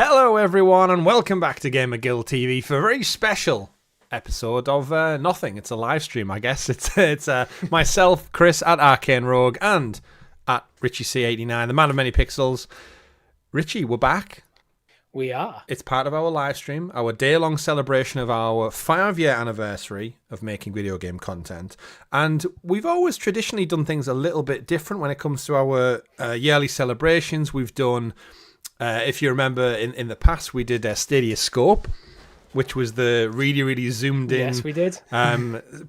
Hello everyone and welcome back to GamerGuild TV for a very special episode of nothing. It's a live stream, I guess. It's myself, Chris at Arcane Rogue, and at Richie C89, the man of many pixels. Richie, we're back. We are. It's part of our live stream, our day-long celebration of our 5-year anniversary of making video game content. And we've always traditionally done things a little bit different when it comes to our yearly celebrations. We've done, if you remember, in the past, we did a Stadia Scope, which was the really zoomed in yes, we did.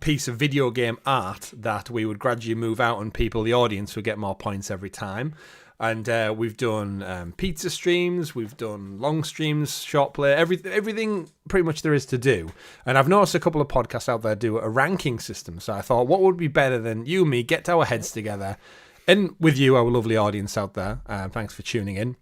Piece of video game art that we would gradually move out and people, the audience, would get more points every time. And we've done pizza streams, we've done long streams, short play, everything pretty much there is to do. And I've noticed a couple of podcasts out there do a ranking system. So I thought, what would be better than you and me get our heads together, and with you, our lovely audience out there, thanks for tuning in,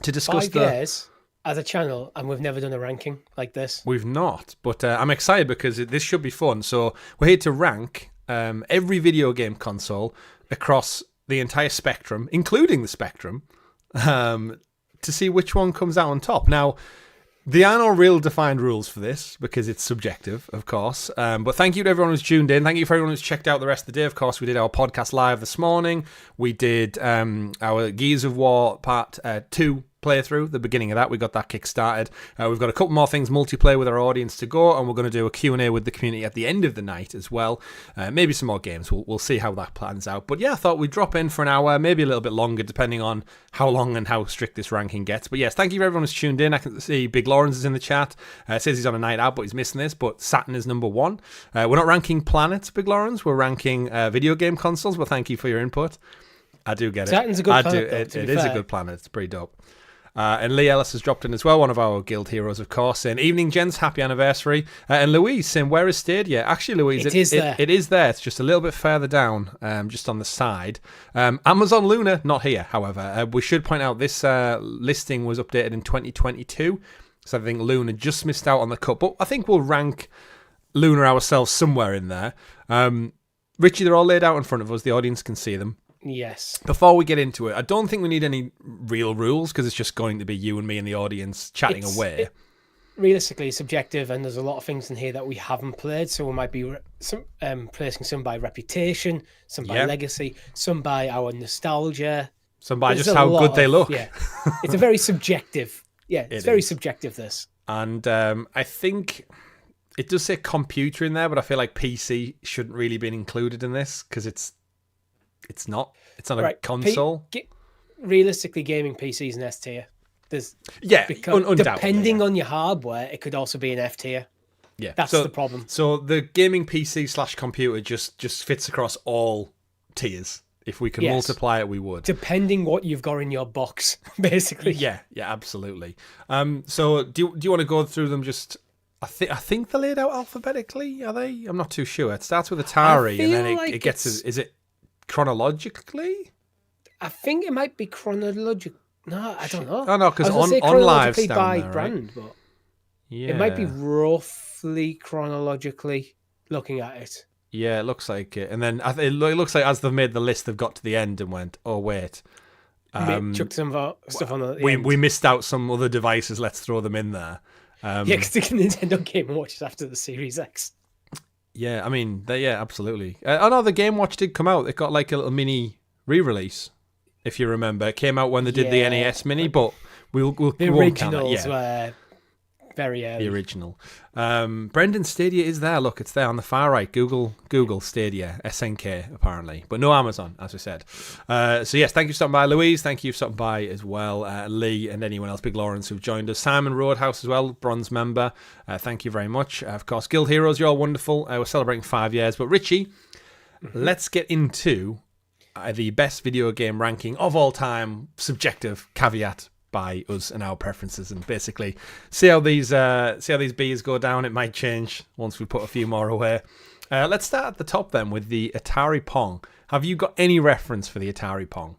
to discuss 5 years as a channel, and we've never done a ranking like this. We've not, but I'm excited because this should be fun. So we're here to rank every video game console across the entire spectrum, including the Spectrum, to see which one comes out on top. Now, there are no real defined rules for this because it's subjective, of course. But thank you to everyone who's tuned in. Thank you for everyone who's checked out the rest of the day. Of course, we did our podcast live this morning. We did our Gears of War Part 2 playthrough, the beginning of that. We got that kick-started. We've got a couple more things multiplayer with our audience to go, and we're going to do a Q&A with the community at the end of the night as well. Maybe some more games. We'll see how that plans out. But yeah, I thought we'd drop in for an hour, maybe a little bit longer, depending on how long and how strict this ranking gets. But yes, thank you for everyone who's tuned in. I can see Big Lawrence is in the chat. Says he's on a night out, but he's missing this. But Saturn is number 1. We're not ranking planets, Big Lawrence. We're ranking video game consoles, but thank you for your input. I do get it. Saturn's a good planet, though, it is a good planet. It's pretty dope. And Lee Ellis has dropped in as well, one of our guild heroes, of course, saying, "Evening, gents, happy anniversary." And Louise saying, "Where is Stadia?" Actually, Louise, it is there. It's just a little bit further down, just on the side. Amazon Luna, not here, however. We should point out this listing was updated in 2022, so I think Luna just missed out on the cut. But I think we'll rank Luna ourselves somewhere in there. Richie, they're all laid out in front of us. The audience can see them. Yes. Before we get into it, I don't think we need any real rules because it's just going to be you and me and the audience chatting away. Realistically, subjective, and there's a lot of things in here that we haven't played, so we might be placing some by reputation, some by legacy, some by our nostalgia, some by just how good they look. Yeah, it's a very subjective. Yeah, it's very subjective, this. And I think it does say computer in there, but I feel like PC shouldn't really be included in this because it's not. It's not a console. Realistically, gaming PC is an S tier. Undoubtedly. Depending on your hardware, it could also be an F tier. Yeah, that's the problem. So the gaming PC / computer just fits across all tiers. If we could multiply it, we would. Depending what you've got in your box, basically. Yeah, absolutely. So do you want to go through them? Just I think they're laid out alphabetically. Are they? I'm not too sure. It starts with Atari, and then it gets. Is it chronologically? I think it might be chronological. No, I don't know. Oh no, because on live down by there, brand, right? but yeah, it might be roughly chronologically looking at it. Yeah, it looks like it. And then it looks like as they've made the list, they've got to the end and went, "Oh wait, chucked some stuff on the end. We missed out some other devices. Let's throw them in there." Because the Nintendo Game & Watch is after the Series X. Yeah, I mean, absolutely. Oh no, the Game Watch did come out. It got like a little mini re-release, if you remember. It came out when they did the NES Mini, but we won't count that. The originals were very early. The original. Brendan, Stadia is there. Look, it's there on the far right. Google Stadia, SNK, apparently. But no Amazon, as we said. So yes, thank you for stopping by, Louise. Thank you for stopping by as well, Lee, and anyone else, Big Lawrence, who've joined us. Simon Roadhouse as well, bronze member. Thank you very much. Of course, Guild Heroes, you're all wonderful. We're celebrating 5 years. But Richie, let's get into the best video game ranking of all time, subjective caveat by us and our preferences, and basically see how these beers go down. It might change once we put a few more away. Let's start at the top then with the Atari Pong. Have you got any reference for the Atari Pong?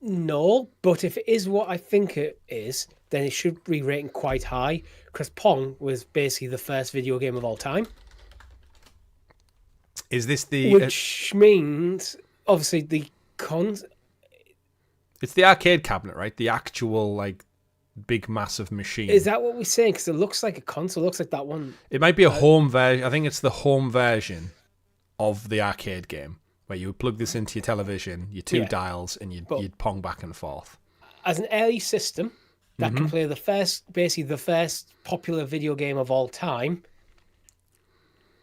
No, but if it is what I think it is, then it should be rating quite high, because Pong was basically the first video game of all time. Is this the... Which means, obviously, the cons... It's the arcade cabinet, right? The actual like big massive machine. Is that what we're saying? Because it looks like a console. It looks like that one. It might be a home version. I think it's the home version of the arcade game where you would plug this into your television, your two dials, and you'd pong back and forth. As an early system that can play the first popular video game of all time,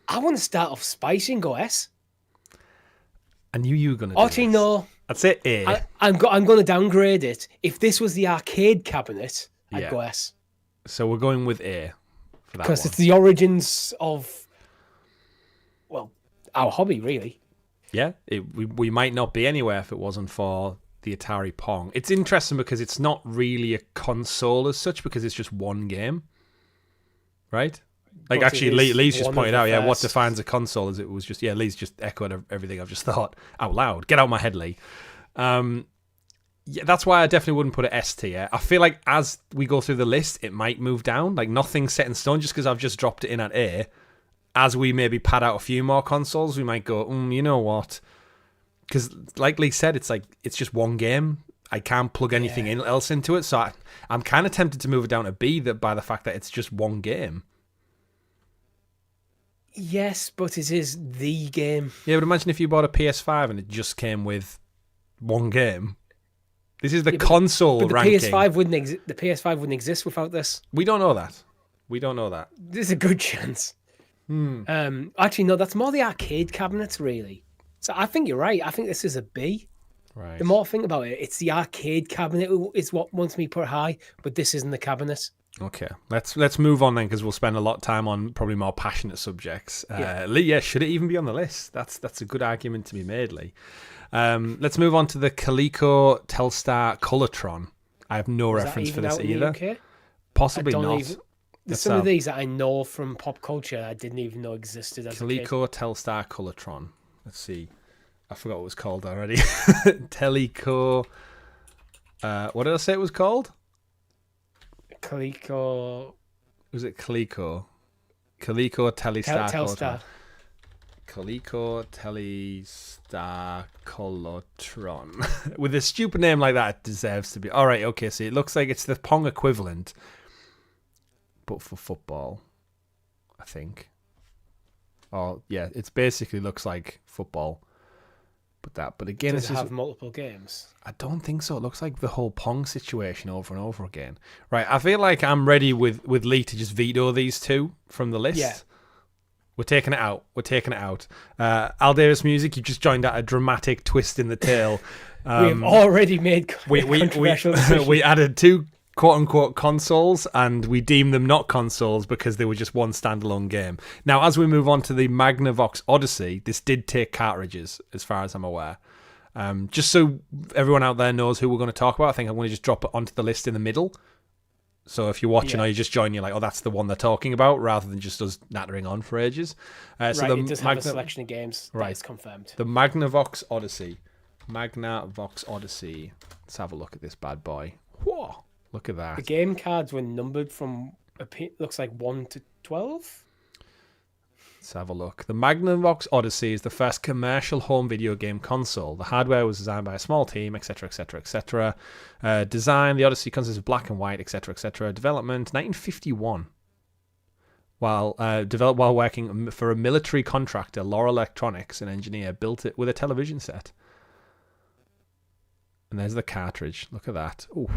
I want to start off spicy and go S. I knew you were going to do Actually, this. no. I'd say A. I'm going to downgrade it. If this was the arcade cabinet, I'd go S. So we're going with A for that because it's the origins of, well, our hobby, really. Yeah, we might not be anywhere if it wasn't for the Atari Pong. It's interesting because it's not really a console as such because it's just one game, right? Like, but actually, Lee's just pointed out, what defines a console is it was just, Lee's just echoed everything I've just thought out loud. Get out my head, Lee. That's why I definitely wouldn't put it S tier. I feel like as we go through the list, it might move down. Like, nothing's set in stone just because I've just dropped it in at A. As we maybe pad out a few more consoles, we might go, you know what? Because, like Lee said, it's just one game. I can't plug anything else into it. So I'm kind of tempted to move it down to B by the fact that it's just one game. Yes, but it is the game. Yeah, but imagine if you bought a PS5 and it just came with one game. This is the console ranking. The PS5 wouldn't exist without this. We don't know that. There's a good chance. Actually, no, that's more the arcade cabinets, really. So I think you're right. I think this is a B. Right. The more I think about it, it's the arcade cabinet is what wants me put high, but this isn't the cabinet. Okay, let's move on then, because we'll spend a lot of time on probably more passionate subjects. Lee, should it even be on the list? That's a good argument to be made, Lee. Let's move on to the Coleco Telstar Colortron. I have no reference for this either. UK? Possibly not. There's some of these that I know from pop culture I didn't even know existed as Coleco Telstar Colortron. Let's see. I forgot what it was called already. Teleco. What did I say it was called? Coleco. Was it Coleco? Coleco Telstar Telstar. Coleco Telstar Colortron. With a stupid name like that, it deserves to be. All right, okay, so it looks like it's the Pong equivalent, but for football, I think. Oh, yeah, it basically looks like football. But again, does it have multiple games? I don't think so. It looks like the whole Pong situation over and over again. Right, I feel like I'm ready with Lee to just veto these two from the list. Yeah. We're taking it out. Aldaris Music, you just joined at a dramatic twist in the tale. We've already made controversial decisions. We added two quote-unquote consoles, and we deemed them not consoles because they were just one standalone game. Now, as we move on to the Magnavox Odyssey, this did take cartridges, as far as I'm aware. Just so everyone out there knows who we're going to talk about, I think I'm going to just drop it onto the list in the middle. So if you're watching or you just join, you're like, oh, that's the one they're talking about, rather than just us nattering on for ages. It does have a selection of games. Right, it's confirmed. The Magnavox Odyssey. Let's have a look at this bad boy. Whoa. Look at that. The game cards were numbered from, looks like 1 to 12. Let's have a look. The Magnavox Odyssey is the first commercial home video game console. The hardware was designed by a small team, etc., etc., etc. Design, the Odyssey consists of black and white, etc., etc. Development, 1951. Developed while working for a military contractor, Laurel Electronics, an engineer, built it with a television set. And there's the cartridge. Look at that. Ooh.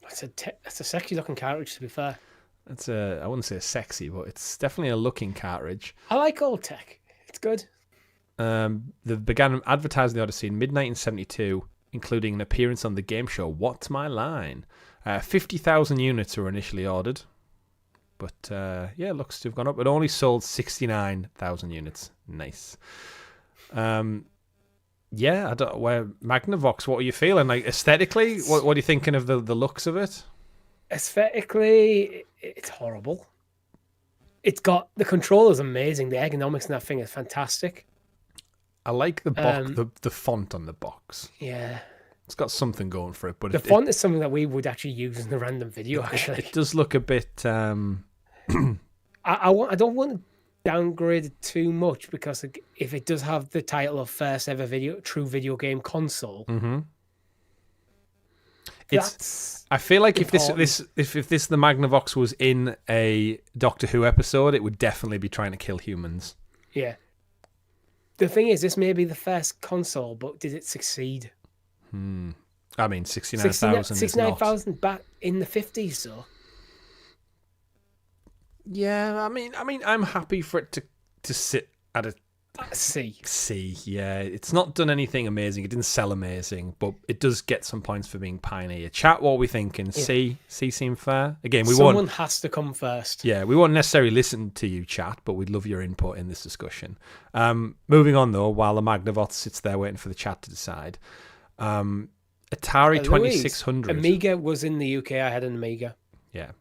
That's a sexy looking cartridge, to be fair. I wouldn't say sexy, but it's definitely a looking cartridge. I like old tech. It's good. They began advertising the Odyssey in mid-1972, including an appearance on the game show What's My Line? 50,000 units were initially ordered, but it looks to have gone up. It only sold 69,000 units. Nice. I don't. Magnavox, what are you feeling? Like, aesthetically, what are you thinking of the looks of it? Aesthetically, it's horrible. It's got the controller's amazing. The ergonomics in that thing is fantastic. I like the box, the font on the box. Yeah, it's got something going for it. But the font is something that we would actually use in the random video. Actually, it does look a bit. I don't want to downgrade it too much, because if it does have the title of first ever true video game console, I feel like important. if this the Magnavox was in a Doctor Who episode, it would definitely be trying to kill humans. Yeah. The thing is, this may be the first console, but did it succeed? I mean, 69,000 is not. 69,000 back in the 50s, though. Yeah, I mean, I'm happy for it to sit at a C. C. Yeah, it's not done anything amazing. It didn't sell amazing, but it does get some points for being pioneer. Chat, what are we thinking? Yeah. C seem fair? Again, Someone has to come first. Yeah, we won't necessarily listen to you, chat, but we'd love your input in this discussion. Moving on, though, while the Magnavox sits there waiting for the chat to decide. Atari 2600. Amiga was in the UK. I had an Amiga. Yeah,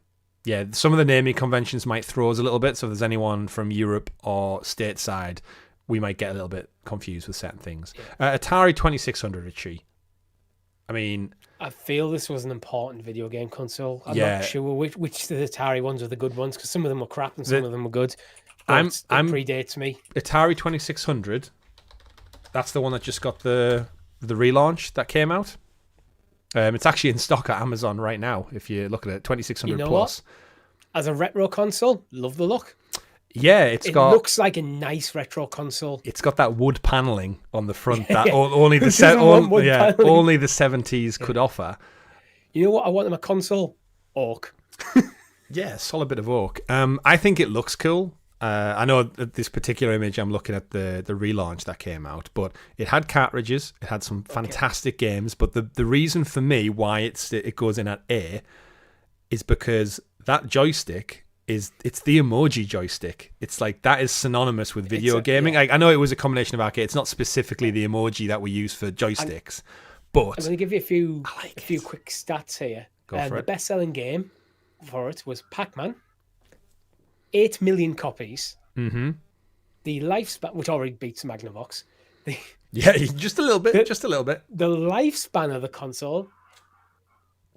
some of the naming conventions might throw us a little bit, so if there's anyone from Europe or stateside, we might get a little bit confused with certain things. Yeah. Atari 2600, Richie. I mean, I feel this was an important video game console. I'm not sure which of the Atari ones are the good ones, because some of them were crap and some of them were good. I'm predates me. Atari 2600. That's the one that just got the relaunch that came out. It's actually in stock at Amazon right now. If you look at it, 2600 plus. What? As a retro console, love the look. Yeah, it looks like a nice retro console. It's got that wood paneling on the front that only the 70s could offer. You know what I want in my console? Oak. Yeah, solid bit of oak. I think it looks cool. I know that this particular image, I'm looking at the relaunch that came out, but it had cartridges. It had some fantastic games. But the reason for me why it goes in at A is because that joystick it's the emoji joystick. It's like that is synonymous with video gaming. Yeah. I know it was a combination of arcade. It's not specifically the emoji that we use for joysticks, but I'm going to give you a few quick stats here. Go for the it. best-selling game for it was Pac-Man. 8 million copies. Mm-hmm. The lifespan, which already beats Magnavox. Just a little bit. Just a little bit. The lifespan of the console.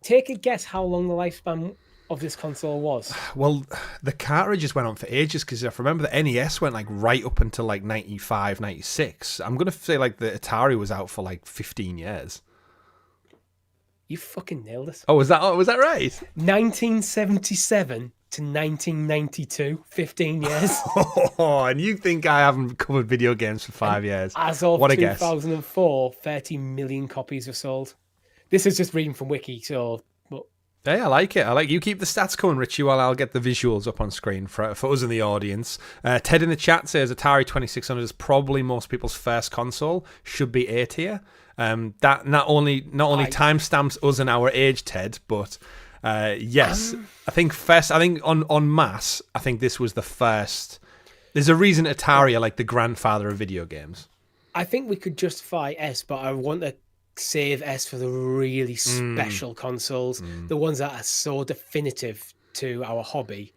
Take a guess how long the lifespan of this console was. Well, the cartridges went on for ages, because if I remember, the NES went like right up until like 95, 96. I'm going to say like the Atari was out for like 15 years. You fucking nailed it. Oh, was that right? 1977 to 1992, 15 years. And you think I haven't covered video games for 5 years? As of what 2004, 30 million copies were sold. This is just reading from Wiki, so... Hey, I like it. You keep the stats coming, Richie, while I'll get the visuals up on screen for us in the audience. Ted in the chat says Atari 2600 is probably most people's first console. Should be A tier. That not only timestamps us and our age, Ted, but yes, I think on mass, I think this was the first. There's a reason Atari are like the grandfather of video games. I think we could justify S, but I want to save S for the really special consoles, the ones that are so definitive to our hobby.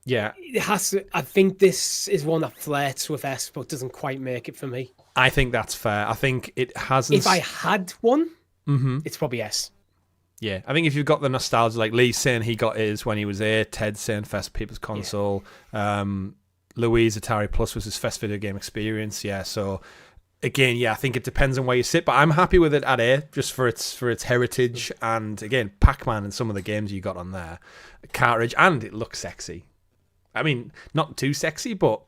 Yeah, it has to. I think this is one that flirts with S, but doesn't quite make it for me. I think that's fair. I think it hasn't. If I had one, it's probably S. Yeah, I think if you've got the nostalgia, like Lee saying he got his when he was 8, Ted saying first people's console, Louise Atari Plus was his first video game experience. Yeah, so. Again, yeah, I think it depends on where you sit, but I'm happy with it at A, just for its heritage, and again, Pac-Man and some of the games you got on there, cartridge, and it looks sexy. I mean, not too sexy, but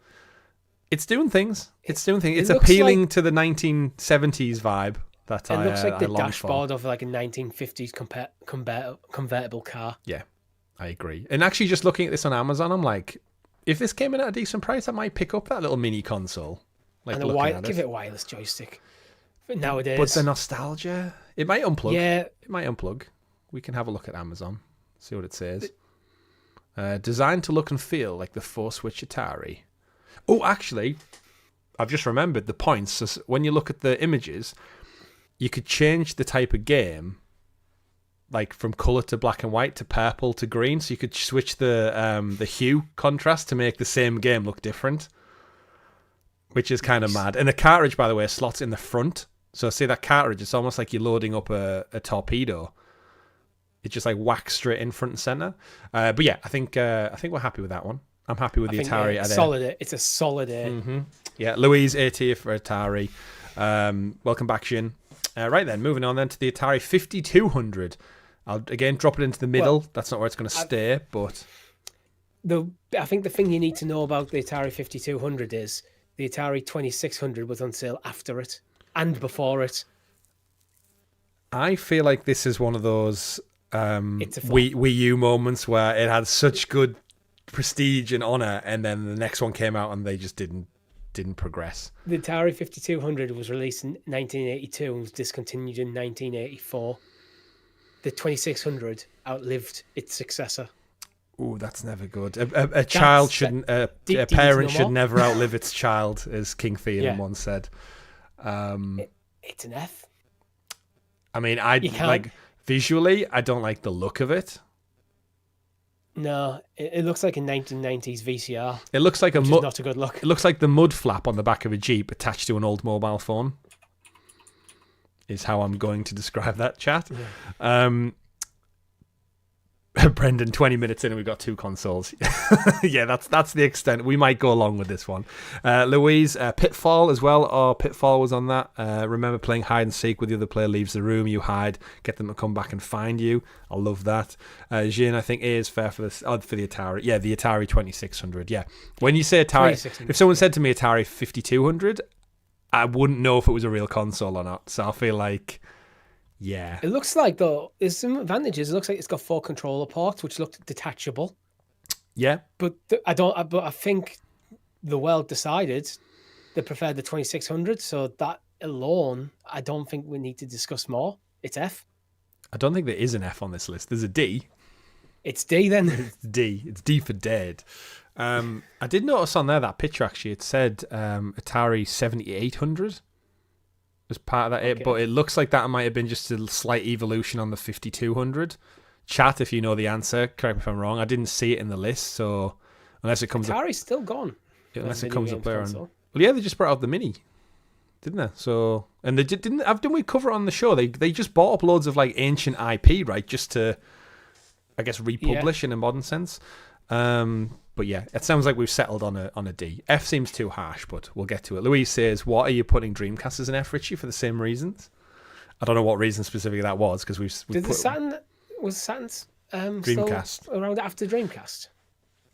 it's doing things. It's appealing to the 1970s vibe that I looks like the dashboard of like a 1950s convertible car. Yeah, I agree. And actually, just looking at this on Amazon, I'm like, if this came in at a decent price, I might pick up that little mini console. Like and give it a wireless joystick. But nowadays, but the nostalgia, it might unplug. Yeah, it might unplug. We can have a look at Amazon, see what it says. Designed to look and feel like the 4-switch Atari. Oh, actually, I've just remembered the points. So when you look at the images, you could change the type of game, like from color to black and white to purple to green. So you could switch the hue contrast to make the same game look different. Which is kind of mad. And the cartridge, by the way, slots in the front. So see that cartridge, it's almost like you're loading up a torpedo. It just like whacks straight in front and center. But yeah, I think we're happy with that one. I'm happy with the Atari. It's a solid A. Mm-hmm. Yeah, Louise A tier for Atari. Welcome back, Shin. Right then, moving on then to the Atari 5200. I'll again drop it into the middle. Well, that's not where it's going to stay, but I think the thing you need to know about the Atari 5200 is the Atari 2600 was on sale after it and before it. I feel like this is one of those Wii U moments where it had such good prestige and honor, and then the next one came out and they just didn't progress. The Atari 5200 was released in 1982 and was discontinued in 1984. The 2600 outlived its successor. Oh, that's never good. A child shouldn't. A parent should never outlive its child, as King Theodore once said. It's an F. I mean, like visually, I don't like the look of it. No, it looks like a 1990s VCR. It looks like not a good look. It looks like the mud flap on the back of a Jeep attached to an old mobile phone. Is how I'm going to describe that, chat. Yeah. Brendan, 20 minutes in and we've got 2 consoles. Yeah, that's the extent. We might go along with this one. Louise, Pitfall as well. Oh, Pitfall was on that. Remember playing hide and seek with the other player leaves the room, you hide, get them to come back and find you. I love that. Jean, I think A is fair for this. For the Atari. Yeah, the Atari 2600. Yeah. When you say Atari, if someone said to me Atari 5200, I wouldn't know if it was a real console or not. So I feel like... Yeah. It looks like, though, there's some advantages. It looks like it's got 4 controller ports, which look detachable. Yeah. But I think the world decided they preferred the 2600, so that alone, I don't think we need to discuss more. It's F. I don't think there is an F on this list. There's a D. It's D, then. It's D. It's D for dead. I did notice on there, that picture, actually, it said Atari 7800. Was part of that, okay. But it looks like that might have been just a slight evolution on the 5200. Chat, if you know the answer, correct me if I'm wrong. I didn't see it in the list, so unless it comes Atari's still gone. Unless it comes up there. Well, yeah, they just brought out the Mini, didn't they? So, and they didn't we cover it on the show? They just bought up loads of like ancient IP, right? Just to, I guess, republish in a modern sense. But yeah, it sounds like we've settled on a D. F seems too harsh, but we'll get to it. Louise says, "What are you putting Dreamcast as an F, Richie, for the same reasons?" I don't know what reason specifically that was because we've did the Saturn was Saturn's Dreamcast still around after Dreamcast?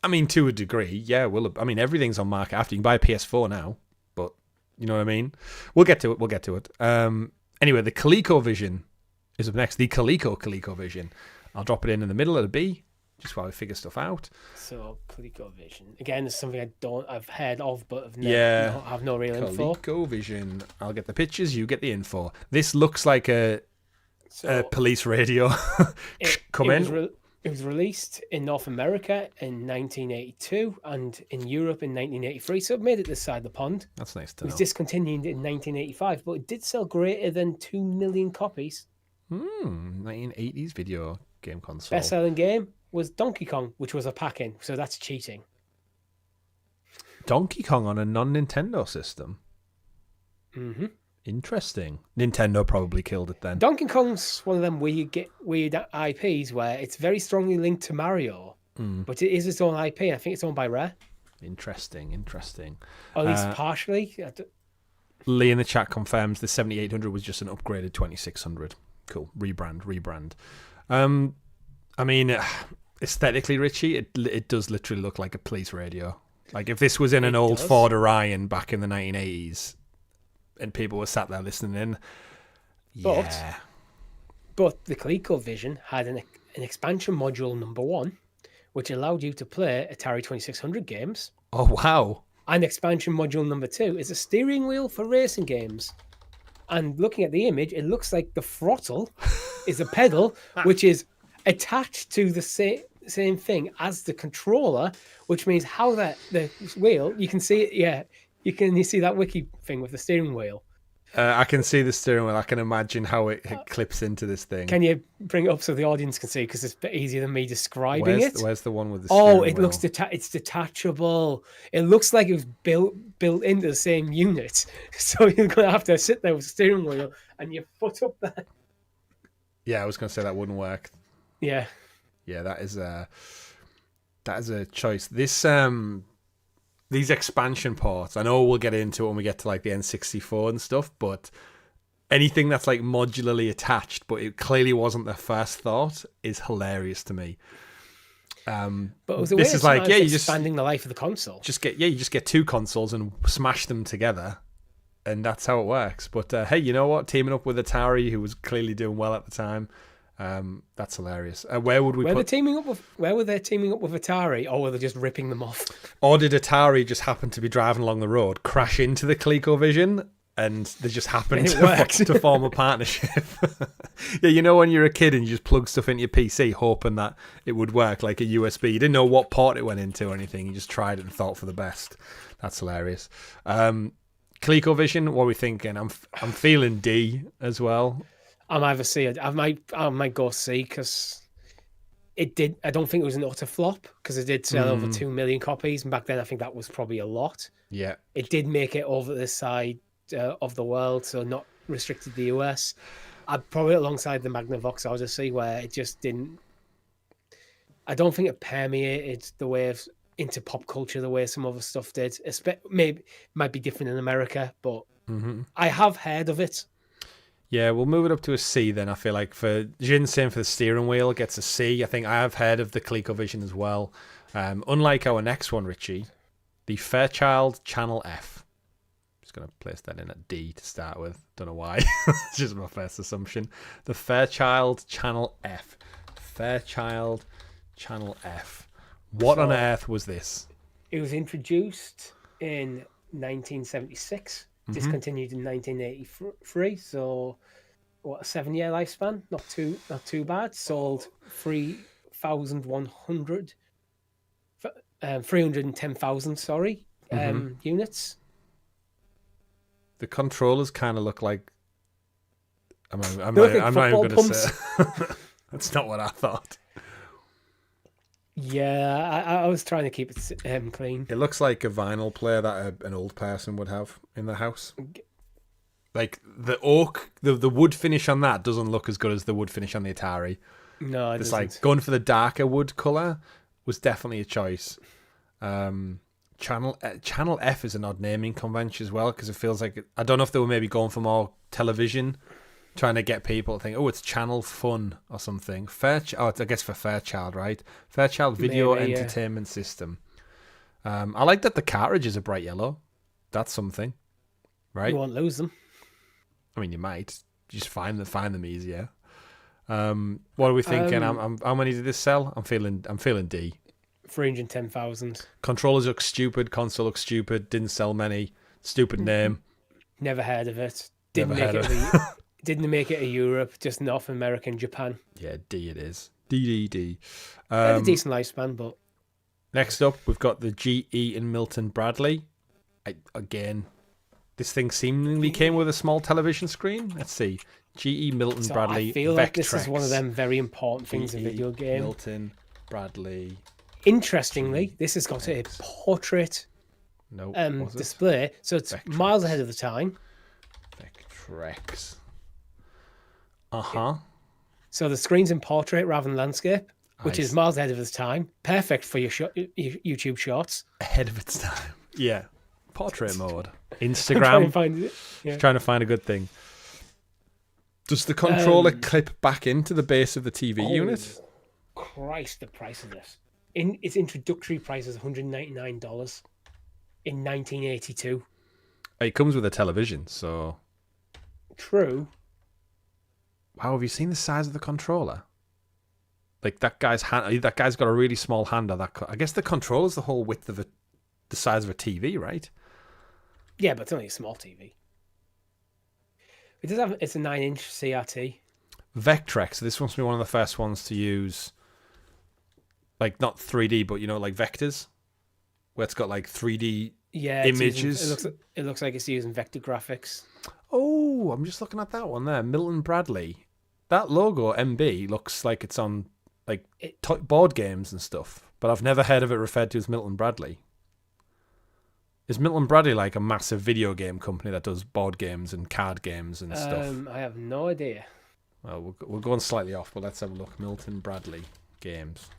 I mean, to a degree, yeah. Well, I mean, everything's on market after. You can buy a PS4 now, but you know what I mean. We'll get to it. Anyway, the ColecoVision is up next. The ColecoVision. I'll drop it in the middle of the B. Just while we figure stuff out. So ColecoVision again is something I've heard of, but have no real info. ColecoVision. I'll get the pictures. You get the info. This looks like a police radio. It was released in North America in 1982 and in Europe in 1983. So it made it this side of the pond. That's nice to know. It was discontinued in 1985, but it did sell greater than 2 million copies. 1980s video game console. Best-selling game was Donkey Kong, which was a pack-in, so that's cheating. Donkey Kong on a non-Nintendo system? Mm-hmm. Interesting. Nintendo probably killed it then. Donkey Kong's one of them where you get weird IPs where it's very strongly linked to Mario, but it is its own IP. I think it's owned by Rare. Interesting. Or at least partially. Lee in the chat confirms the 7800 was just an upgraded 2600. Cool. Rebrand. I mean, aesthetically, Richie, it does literally look like a police radio. Like if this was in an old Ford Orion back in the 1980s and people were sat there listening in, yeah. But the ColecoVision had an expansion module number 1, which allowed you to play Atari 2600 games. Oh, wow. And expansion module number 2 is a steering wheel for racing games. And looking at the image, it looks like the throttle is a pedal, which is attached to the same thing as the controller, which means how the wheel, you can see it, yeah, you see that wiki thing with the steering wheel. I can see the steering wheel. I can imagine how it clips into this thing. Can you bring it up so the audience can see? Because it's a bit easier than me describing it. Where's the one with the steering wheel? It looks it's detachable. It looks like it was built into the same unit. So you're going to have to sit there with the steering wheel and your foot up there. Yeah, I was going to say that wouldn't work. Yeah, that is a choice. This these expansion ports, I know we'll get into it when we get to like the N64 and stuff, but anything that's like modularly attached, but it clearly wasn't their first thought, is hilarious to me. But it was a way This is like, yeah, you just expanding the life of the console. you just get two consoles and smash them together, and that's how it works. But hey, you know what? Teaming up with Atari, who was clearly doing well at the time, that's hilarious. Where would we Where were put? they teaming up with Atari, or were they just ripping them off? Or did Atari just happen to be driving along the road, crash into the ColecoVision, and they just happened to form a partnership? Yeah, you know when you're a kid and you just plug stuff into your PC hoping that it would work, like a USB. You didn't know what port it went into or anything. You just tried it and thought for the best. That's hilarious. ColecoVision, what are we thinking? I'm feeling D as well. I might either C. I might go C because it did. I don't think it was an utter flop because it did sell over 2 million copies, and back then I think that was probably a lot. Yeah, it did make it over this side of the world, so not restricted to the US. I'd probably alongside the Magnavox Odyssey, where it just didn't. I don't think it permeated the way into pop culture the way some other stuff did. Maybe might be different in America, but I have heard of it. Yeah, we'll move it up to a C then. I feel like for Jin, same for the steering wheel, it gets a C. I think I have heard of the ColecoVision as well. Unlike our next one, Richie, the Fairchild Channel F. Just going to place that in at D to start with. Don't know why. It's just my first assumption. The Fairchild Channel F. Fairchild Channel F. What on earth was this? It was introduced in 1976, discontinued in 1983. So, what, a 7-year lifespan? Not too bad. Sold 310,000 units. The controllers kind of look like. I'm not even going to say. That's not what I thought. Yeah, I was trying to keep it clean. It looks like a vinyl player that an old person would have in the house. Like the oak, the wood finish on that doesn't look as good as the wood finish on the Atari. No, it it's doesn't. Like going for the darker wood color was definitely a choice. Channel F is an odd naming convention as well because it feels like I don't know if they were maybe going for more television, trying to get people to think, oh, it's Channel Fun or something. I guess for Fairchild, right? Fairchild Video Entertainment System. I like that the cartridges are bright yellow. That's something, right? You won't lose them. I mean, you might just find them easier. What are we thinking? How many did this sell? I'm feeling D. 310,000. Controllers look stupid. Console looks stupid. Didn't sell many. Stupid name. Never heard of it. Didn't make it to Europe. Just North America and Japan. Yeah, D it is. D. Had a decent lifespan, but next up we've got the GE and Milton Bradley. Again, this thing seemingly came with a small television screen. Let's see. GE Milton Bradley. I feel Vectrex. like this is one of them very important things in video game. Milton Bradley. Interestingly, this has got a portrait display, so it's Vectrex. miles ahead of the time. Vectrex. So the screen's in portrait rather than landscape, which is miles ahead of its time. Perfect for your YouTube shorts. Ahead of its time. Yeah. Portrait mode. Instagram. Trying to find a good thing. Does the controller clip back into the base of the TV unit? Christ, the price of this. Its introductory price is $199 in 1982. It comes with a television, so... True. Wow, have you seen the size of the controller? Like, that guy's hand... That guy's got a really small hand. I guess the controller's the whole width of the size of a TV, right? Yeah, but it's only a small TV. It does have... It's a 9-inch CRT. Vectrex. So this must be one of the first ones to use... Like, not 3D, but, like vectors? Where it's got, like, 3D images. It looks like it's using vector graphics. Oh, I'm just looking at that one there. Milton Bradley. That logo, MB, looks like it's on, like, board games and stuff. But I've never heard of it referred to as Milton Bradley. Is Milton Bradley, like, a massive video game company that does board games and card games and stuff? I have no idea. Well, we're going slightly off, but let's have a look. Milton Bradley Games.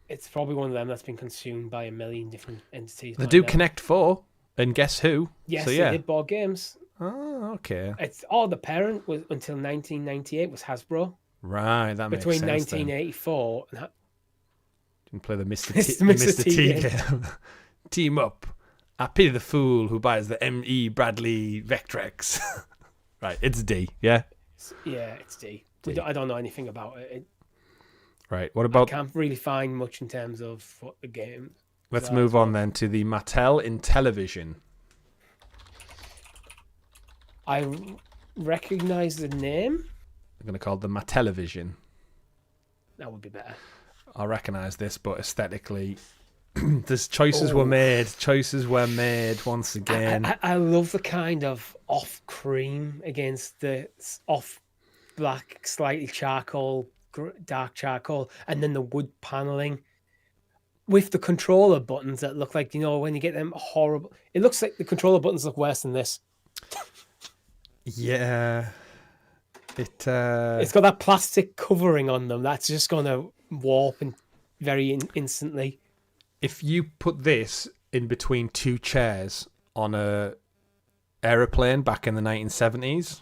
It's probably one of them that's been consumed by a million different entities. They do Connect 4, and guess who? Yes, so, yeah. they did board games. Oh, okay. It's the parent was until 1998 was Hasbro. Right, that makes Between sense. 1984 and Didn't play the Mr. It's T, the the Mr. Mr. T T game. game. Team up. I pity the fool who buys the M.E. Bradley Vectrex. Right, it's D, yeah? yeah, it's D. D. I don't know anything about it. Right, what I about... can't really find much in terms of what the game. Let's move on then to the Mattel Intellivision. I recognize the name. I'm going to call it the Mattellivision. That would be better. I recognise this, but aesthetically, there's choices were made. Choices were made once again. I love the kind of off cream against the off black, slightly charcoal, dark charcoal, and then the wood paneling with the controller buttons that look like, when you get them horrible. It looks like the controller buttons look worse than this. Yeah. It's got that plastic covering on them that's just going to warp and instantly. If you put this in between two chairs on a aeroplane back in the 1970s,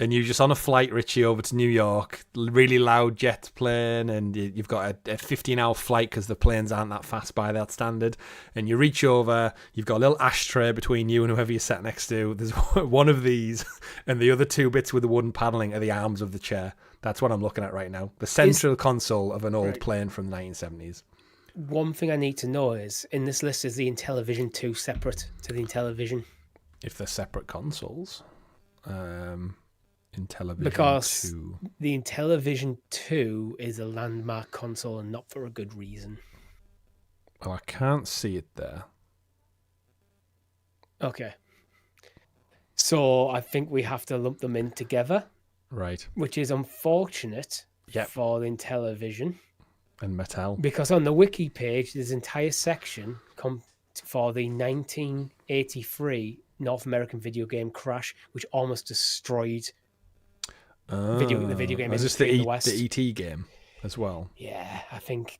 and you're just on a flight, Richie, over to New York, really loud jet plane, and you've got a 15-hour flight because the planes aren't that fast by that standard, and you reach over, you've got a little ashtray between you and whoever you sat next to. There's one of these, and the other two bits with the wooden paneling are the arms of the chair. That's what I'm looking at right now. The central console of an old plane from the 1970s. One thing I need to know is, in this list, is the Intellivision 2 separate to the Intellivision? If they're separate consoles. Intellivision because 2. The Intellivision 2 is a landmark console and not for a good reason. Well, I can't see it there. Okay. So I think we have to lump them in together. Right. Which is unfortunate for the Intellivision. And Mattel. Because on the wiki page, there's an entire section for the 1983 North American video game crash, which almost destroyed the video game industry in the West. The ET game as well? Yeah, I think.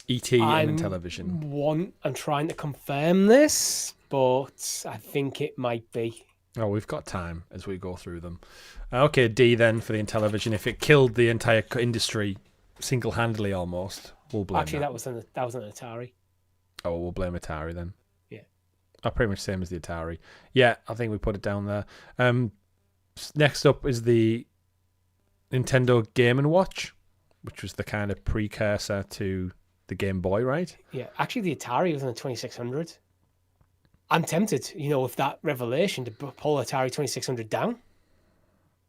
ET and Intellivision. I'm trying to confirm this, but I think it might be. Oh, we've got time as we go through them. Okay, D then for the Intellivision. If it killed the entire industry single-handedly almost, we'll blame Actually, that was an Atari. Oh, we'll blame Atari then. Yeah. Pretty much same as the Atari. Yeah, I think we put it down there. Next up is the Nintendo Game & Watch, which was the kind of precursor to the Game Boy, right? Yeah, actually the Atari was on the 2600. I'm tempted, with that revelation to pull Atari 2600 down.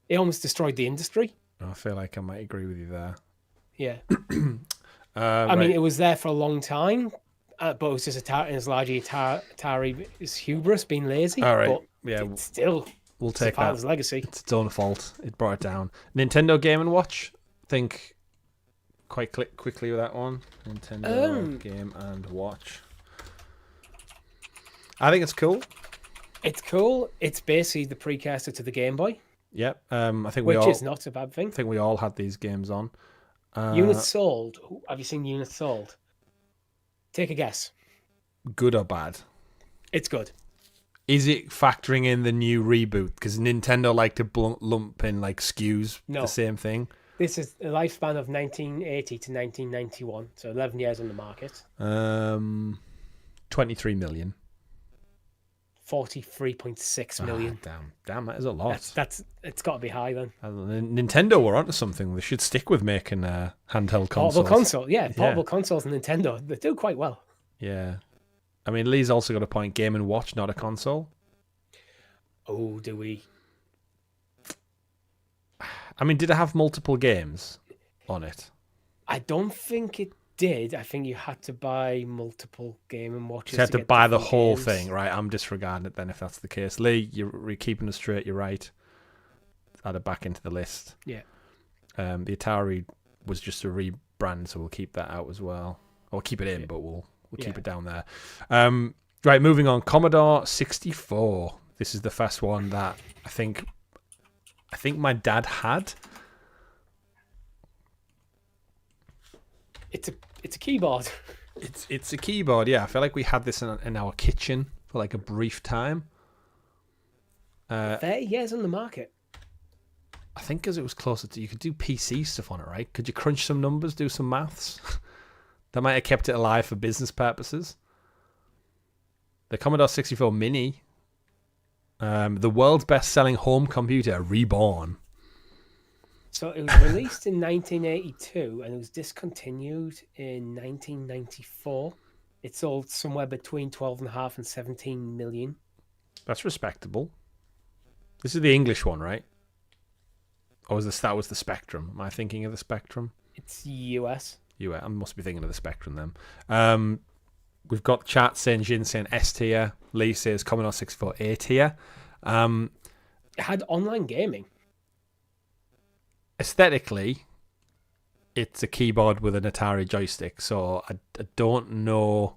It almost destroyed the industry. I feel like I might agree with you there. Yeah. I mean, it was there for a long time, but it was just Atari, and it's largely Atari's hubris, being lazy. All right. But yeah. We'll take that. His legacy. It's its own fault. It brought it down. Nintendo Game & Watch. Think quite quickly with that one. Nintendo Game & Watch. I think it's cool. It's cool. It's basically the precursor to the Game Boy. Yep. I think which is not a bad thing. I think we all had these games on. Units sold. Have you seen units sold? Take a guess. Good or bad? It's good. Is it factoring in the new reboot? Because Nintendo like to lump in like SKUs, the same thing. This is a lifespan of 1980 to 1991, so 11 years on the market. 23 million. 43.6 million. Damn, that is a lot. It's got to be high then. Nintendo were onto something. They should stick with making handheld consoles. Portable console, portable consoles and Nintendo, they do quite well. Yeah, I mean, Lee's also got a point. Game & Watch, not a console. Oh, do we? I mean, did it have multiple games on it? I don't think it did. I think you had to buy multiple Game & Watches. You had to buy the whole thing, right? I'm disregarding it then if that's the case. Lee, you're keeping us straight. You're right. Add it back into the list. Yeah. The Atari was just a rebrand, so we'll keep that out as well. Or keep it in, but we'll keep it down there. Right, moving on. Commodore 64. This is the first one that I think my dad had. It's a keyboard. It's a keyboard, yeah. I feel like we had this in our kitchen for like a brief time. 30 years on the market. I think because it was closer to, you could do PC stuff on it, right? Could you crunch some numbers, do some maths? That might have kept it alive for business purposes. The Commodore 64 Mini, the world's best-selling home computer, reborn. So it was released in 1982 and it was discontinued in 1994. It sold somewhere between 12.5 and 17 million. That's respectable. This is the English one, right? Or was that was the Spectrum? Am I thinking of the Spectrum? It's US. I must be thinking of the Spectrum then. We've got chat saying Jin saying S tier. Lee says Commodore 64 A tier. It had online gaming. Aesthetically, it's a keyboard with an Atari joystick, so I don't know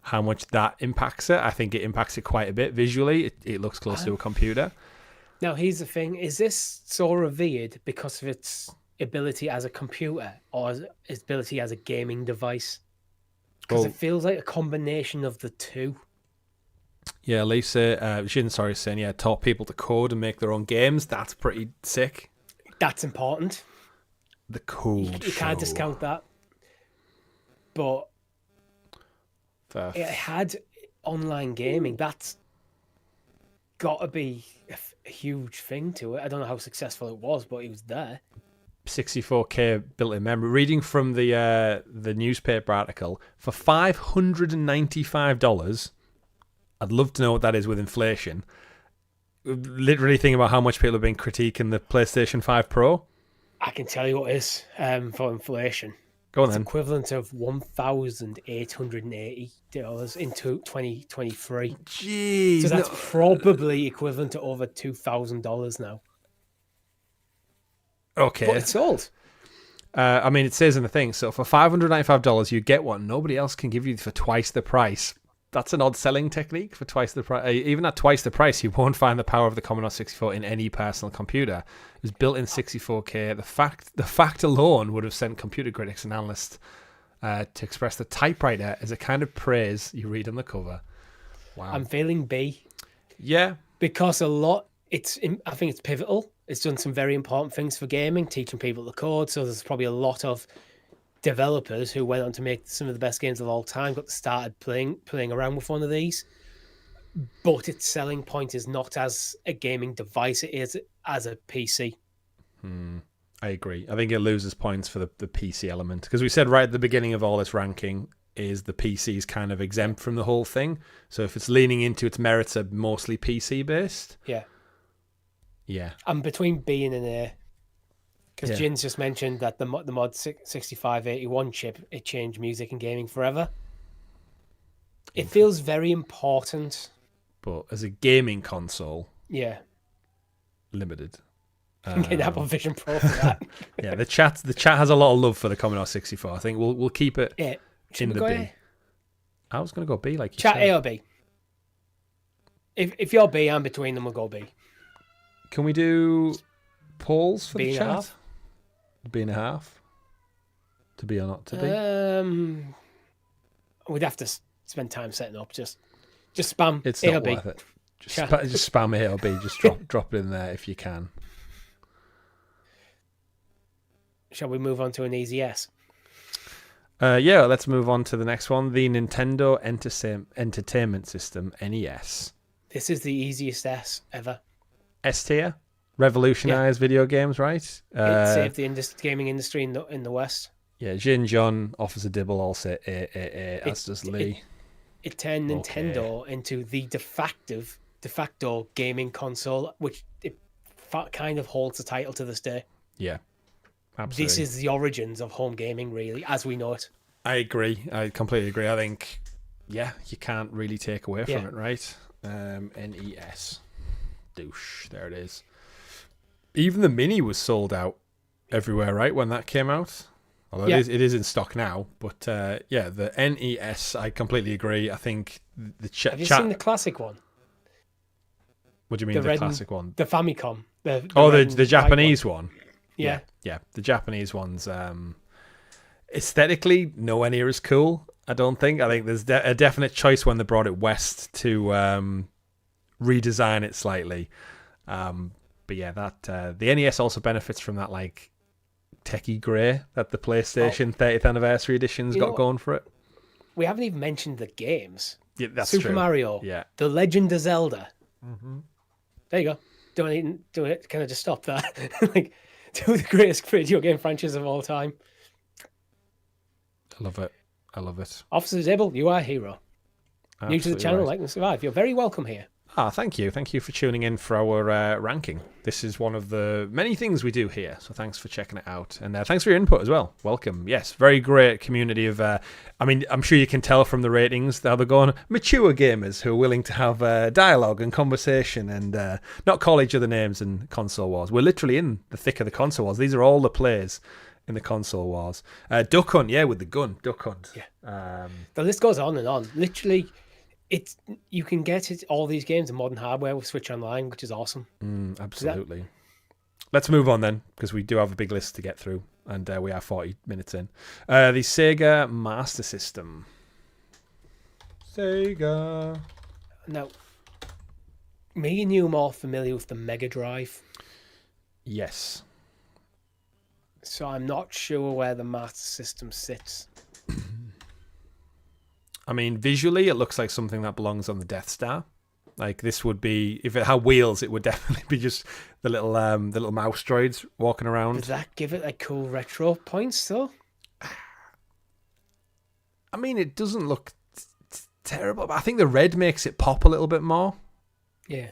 how much that impacts it. I think it impacts it quite a bit visually. It looks close to a computer. Now, here's the thing. Is this so revered because of its ability as a computer or its ability as a gaming device? Because it feels like a combination of the two. Yeah, Lisa, Jin, sorry, saying, yeah, taught people to code and make their own games. That's pretty sick. That's important. The code You can't discount that. But it had online gaming. That's got to be a huge thing to it. I don't know how successful it was, but it was there. 64K built-in memory. Reading from the newspaper article, for $595, I'd love to know what that is with inflation. Literally thinking about how much people have been critiquing the PlayStation 5 Pro. I can tell you what it is for inflation. Go on it's then. Equivalent of $1,880 in 2023. Jeez. So that's probably equivalent to over $2,000 now. Okay. But it's sold. I mean, it says in the thing, so for $595, you get what nobody else can give you for twice the price. That's an odd selling technique for twice the price. Even at twice the price, you won't find the power of the Commodore 64 in any personal computer. It was built in 64K. The fact alone would have sent computer critics and analysts to express the typewriter as a kind of praise you read on the cover. Wow. I'm feeling B. Yeah. Because I think it's pivotal. It's done some very important things for gaming, teaching people the code. So there's probably a lot of developers who went on to make some of the best games of all time got started playing around with one of these. But its selling point is not as a gaming device, it is as a PC. I agree. I think it loses points for the PC element. Because we said right at the beginning of all this ranking is the PC is kind of exempt from the whole thing. So if it's leaning into its merits are mostly PC based. Yeah. Yeah. I'm between B and an A. Because Jin's just mentioned that the mod 6581 chip, it changed music and gaming forever. It feels very important. But as a gaming console, yeah, limited. Get Apple Vision Pro for that. Yeah, the chat has a lot of love for the Commodore 64. I think we'll keep it in the B. A? I was going to go B, like you chat said. A or B. If you're B, I'm between them. We'll go B. Can we do polls for B the and a chat? half? B and a half. To be or not to be? We'd have to spend time setting up. Just spam It's A not or B. worth it. Just spam A or B. Just drop it in there if you can. Shall we move on to an easy S? Yeah, let's move on to the next one. The Nintendo Entertainment System, NES. This is the easiest S ever. S tier? Revolutionized video games, right? It saved the gaming industry in the West. Yeah, Jin John offers a dibble. I'll say A, as does Lee. It turned Nintendo into the de facto gaming console, which it kind of holds the title to this day. Yeah, absolutely. This is the origins of home gaming, really, as we know it. I agree. I completely agree. I think, you can't really take away from it, right? NES. Douche. There it is. Even the Mini was sold out everywhere, right, when that came out? Although it is in stock now. But, the NES, I completely agree. I think the chat... Have you seen the classic one? What do you mean, the classic one? The Famicom. The Japanese one. Yeah. Yeah, the Japanese one's... aesthetically, nowhere near as cool, I don't think. I think there's a definite choice when they brought it west to redesign it slightly. But yeah, that the NES also benefits from that like techie grey that the PlayStation 30th anniversary edition's got going for it. We haven't even mentioned the games. Yeah, that's Super true. Mario. Yeah. The Legend of Zelda. Mm-hmm. There you go. Do it. Can I just stop that? Like, two of the greatest video game franchises of all time. I love it. Officer Dibble, you are a hero. New to the channel, right. Like and survive. You're very welcome here. Thank you. Thank you for tuning in for our ranking. This is one of the many things we do here, so thanks for checking it out. And thanks for your input as well. Welcome. Yes, very great community of, I'm sure you can tell from the ratings how they're going, mature gamers who are willing to have dialogue and conversation and not call each other names in console wars. We're literally in the thick of the console wars. These are all the players in the console wars. Duck Hunt, yeah, with the gun. Duck Hunt. Yeah. The list goes on and on. Literally... you can get all these games in modern hardware with Switch Online, which is awesome. Absolutely. Let's move on then, because we do have a big list to get through, and we are 40 minutes in. The Sega Master System. Sega. Now, me and you are more familiar with the Mega Drive. Yes. So I'm not sure where the Master System sits. I mean, visually, it looks like something that belongs on the Death Star. Like, this would be, if it had wheels, it would definitely be just the little mouse droids walking around. Does that give it like cool retro points, though? I mean, it doesn't look terrible, but I think the red makes it pop a little bit more. Yeah.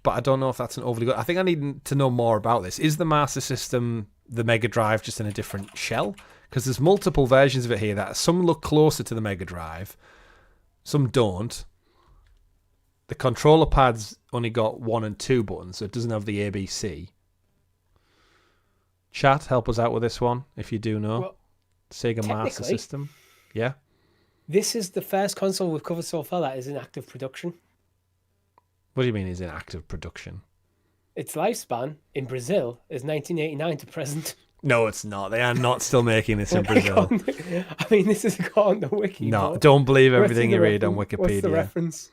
But I don't know if that's an overly good... I think I need to know more about this. Is the Master System, the Mega Drive, just in a different shell? Because there's multiple versions of it here that some look closer to the Mega Drive, some don't. The controller pad's only got 1 and 2 buttons, so it doesn't have the ABC. Chat, help us out with this one, if you do know. Well, Sega Master System. Yeah? This is the first console we've covered so far that is in active production. What do you mean is in active production? Its lifespan in Brazil is 1989 to present. No, it's not. They are not still making this in Brazil. I mean, this is on the wiki. No, don't believe everything you read on Wikipedia. What's the reference?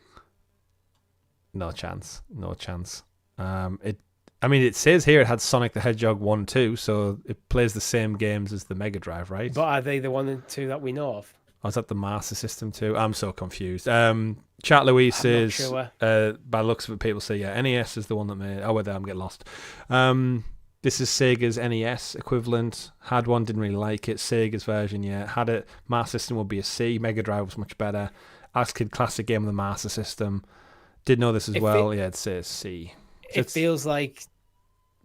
No chance. No chance. It says here it had Sonic the Hedgehog 1, 2, so it plays the same games as the Mega Drive, right? But are they the 1 and 2 that we know of? Or is that the Master System too? I'm so confused. Chat Louise says, sure. By looks of it, people say, yeah, NES is the one that made... Oh, wait, I'm getting lost. This is Sega's NES equivalent. Had one, didn't really like it. Sega's version, yeah. Had it. Master System would be a C. Mega Drive was much better. ASCII classic game of the Master System. Did know this as well. Yeah, it says C. So it feels like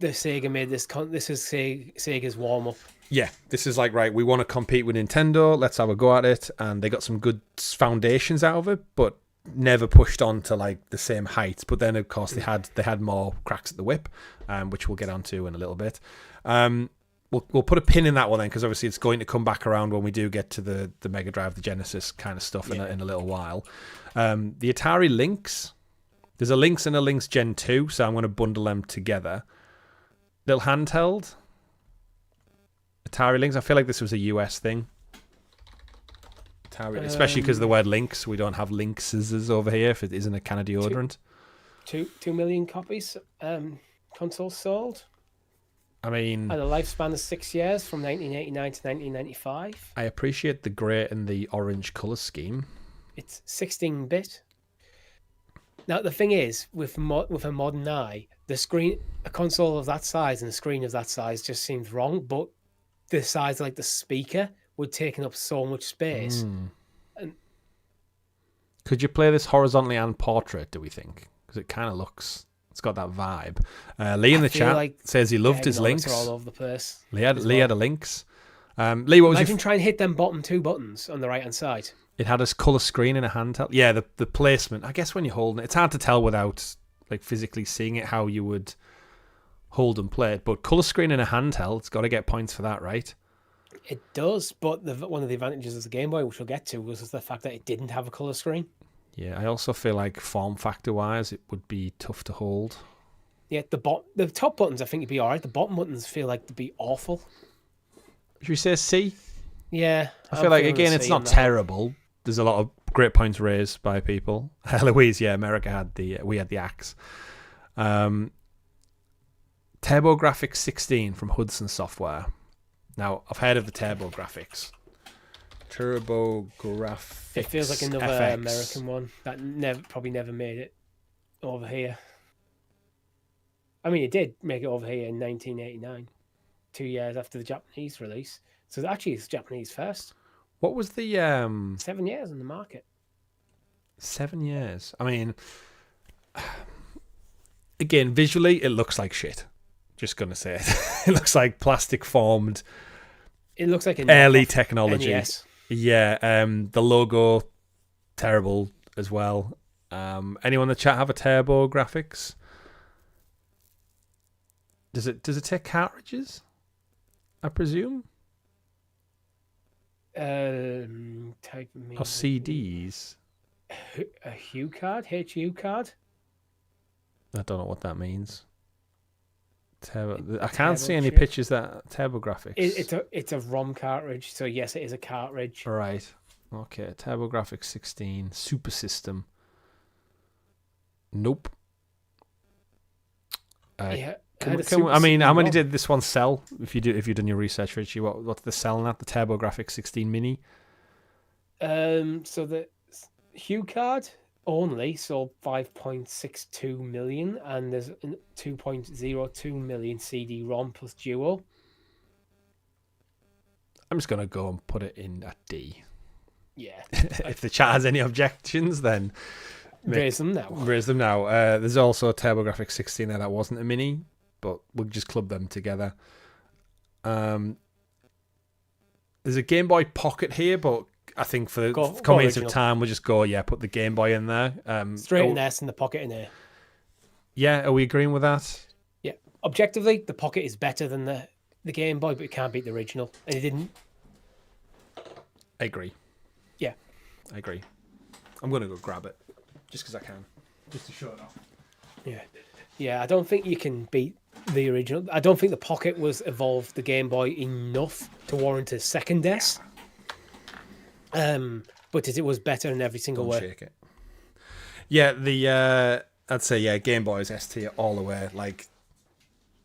the Sega made this. This is Sega's warm up. Yeah, this is like, right, we want to compete with Nintendo. Let's have a go at it. And they got some good foundations out of it, but never pushed on to like the same heights. But then, of course, they had more cracks at the whip, which we'll get onto in a little bit. We'll put a pin in that one then, because obviously it's going to come back around when we do get to the Mega Drive, the Genesis kind of stuff in a little while. The Atari Lynx. There's a Lynx and a Lynx Gen 2, so I'm going to bundle them together. Little handheld. Atari Lynx. I feel like this was a US thing. Atari, especially because of the word Lynx. We don't have Lynxes over here if it isn't a can of deodorant. 2 million copies consoles sold. I mean... Had a lifespan of 6 years from 1989 to 1995. I appreciate the grey and the orange colour scheme. It's 16-bit. Now, the thing is, with a modern eye, a console of that size and a screen of that size just seems wrong, but the size like the speaker would taking up so much space. And could you play this horizontally and portrait, do we think? Because it kind of looks... It's got that vibe. Lee in the chat says he loved his Lynx. All over the place. Lee had a Lynx. Lee, what was Imagine trying to hit them bottom 2 buttons on the right-hand side. It had a colour screen in a handheld. Yeah, the placement. I guess when you're holding it, it's hard to tell without like physically seeing it how you would hold and play it. But colour screen in a handheld, it's got to get points for that, right? It does, but one of the advantages of the Game Boy, which we'll get to, was the fact that it didn't have a colour screen. Yeah, I also feel like form factor wise, it would be tough to hold. Yeah, the top buttons I think would be alright. The bottom buttons feel like they'd be awful. Should we say C? Yeah. I feel like, again, it's not terrible. There's a lot of great points raised by people. Louise, yeah, America had we had the axe. TurboGrafx 16 from Hudson Software. Now, I've heard of the TurboGrafx. TurboGrafx. It feels like another FX. American one that probably never made it over here. I mean, it did make it over here in 1989, 2 years after the Japanese release. So actually, it's Japanese first. What was the 7 years on the market? 7 years? I mean, again, visually, it looks like shit. Just gonna say it. It looks like plastic formed. It looks like an early technology. NES. Yeah. The logo, terrible as well. Anyone in the chat have a TurboGrafx? Does it take cartridges? I presume. Type Or CDs. A HU card, HU card. I don't know what that means. I can't see any chip. pictures that TurboGrafx. It's a ROM cartridge, so yes, it is a cartridge. Right. Okay. TurboGrafx 16 Super System. Nope. Yeah. I mean, how many did this one sell? If you've done your research, Richie, what's the selling at the TurboGrafx 16 Mini? So the HU card only sold 5.62 million, and there's 2.02 million CD-ROM plus Duo. I'm just gonna go and put it in at D. Yeah. If the chat has any objections, then Raise them now. Raise them now. There's also a TurboGrafx 16 there that wasn't a mini, but we'll just club them together. There's a Game Boy Pocket here, but I think for convenience of time, we'll just go, put the Game Boy in there. Straight in S and the Pocket in there. Yeah, are we agreeing with that? Yeah. Objectively, the Pocket is better than the Game Boy, but it can't beat the original. And it didn't. I agree. Yeah. I agree. I'm going to go grab it, just because I can. Just to show it off. Yeah. Yeah, I don't think you can beat the original. I don't think the Pocket was evolved the Game Boy enough to warrant a second S. But it was better in every single way. Shake it. Yeah, I'd say Game Boy is S tier all the way. Like,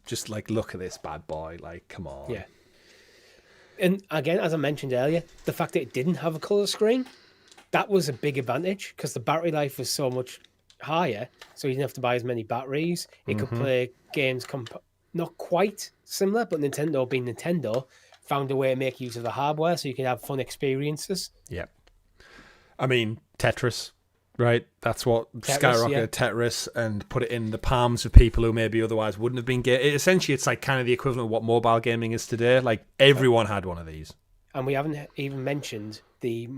just like look at this bad boy. Like, come on. Yeah. And again, as I mentioned earlier, the fact that it didn't have a color screen, that was a big advantage because the battery life was so much higher, so you didn't have to buy as many batteries. It could play games not quite similar, but Nintendo, being Nintendo, found a way to make use of the hardware so you could have fun experiences. Yeah. I mean, Tetris, right? That's what skyrocketed Tetris and put it in the palms of people who maybe otherwise wouldn't have been essentially, it's like kind of the equivalent of what mobile gaming is today. Like, everyone had one of these. And we haven't even mentioned the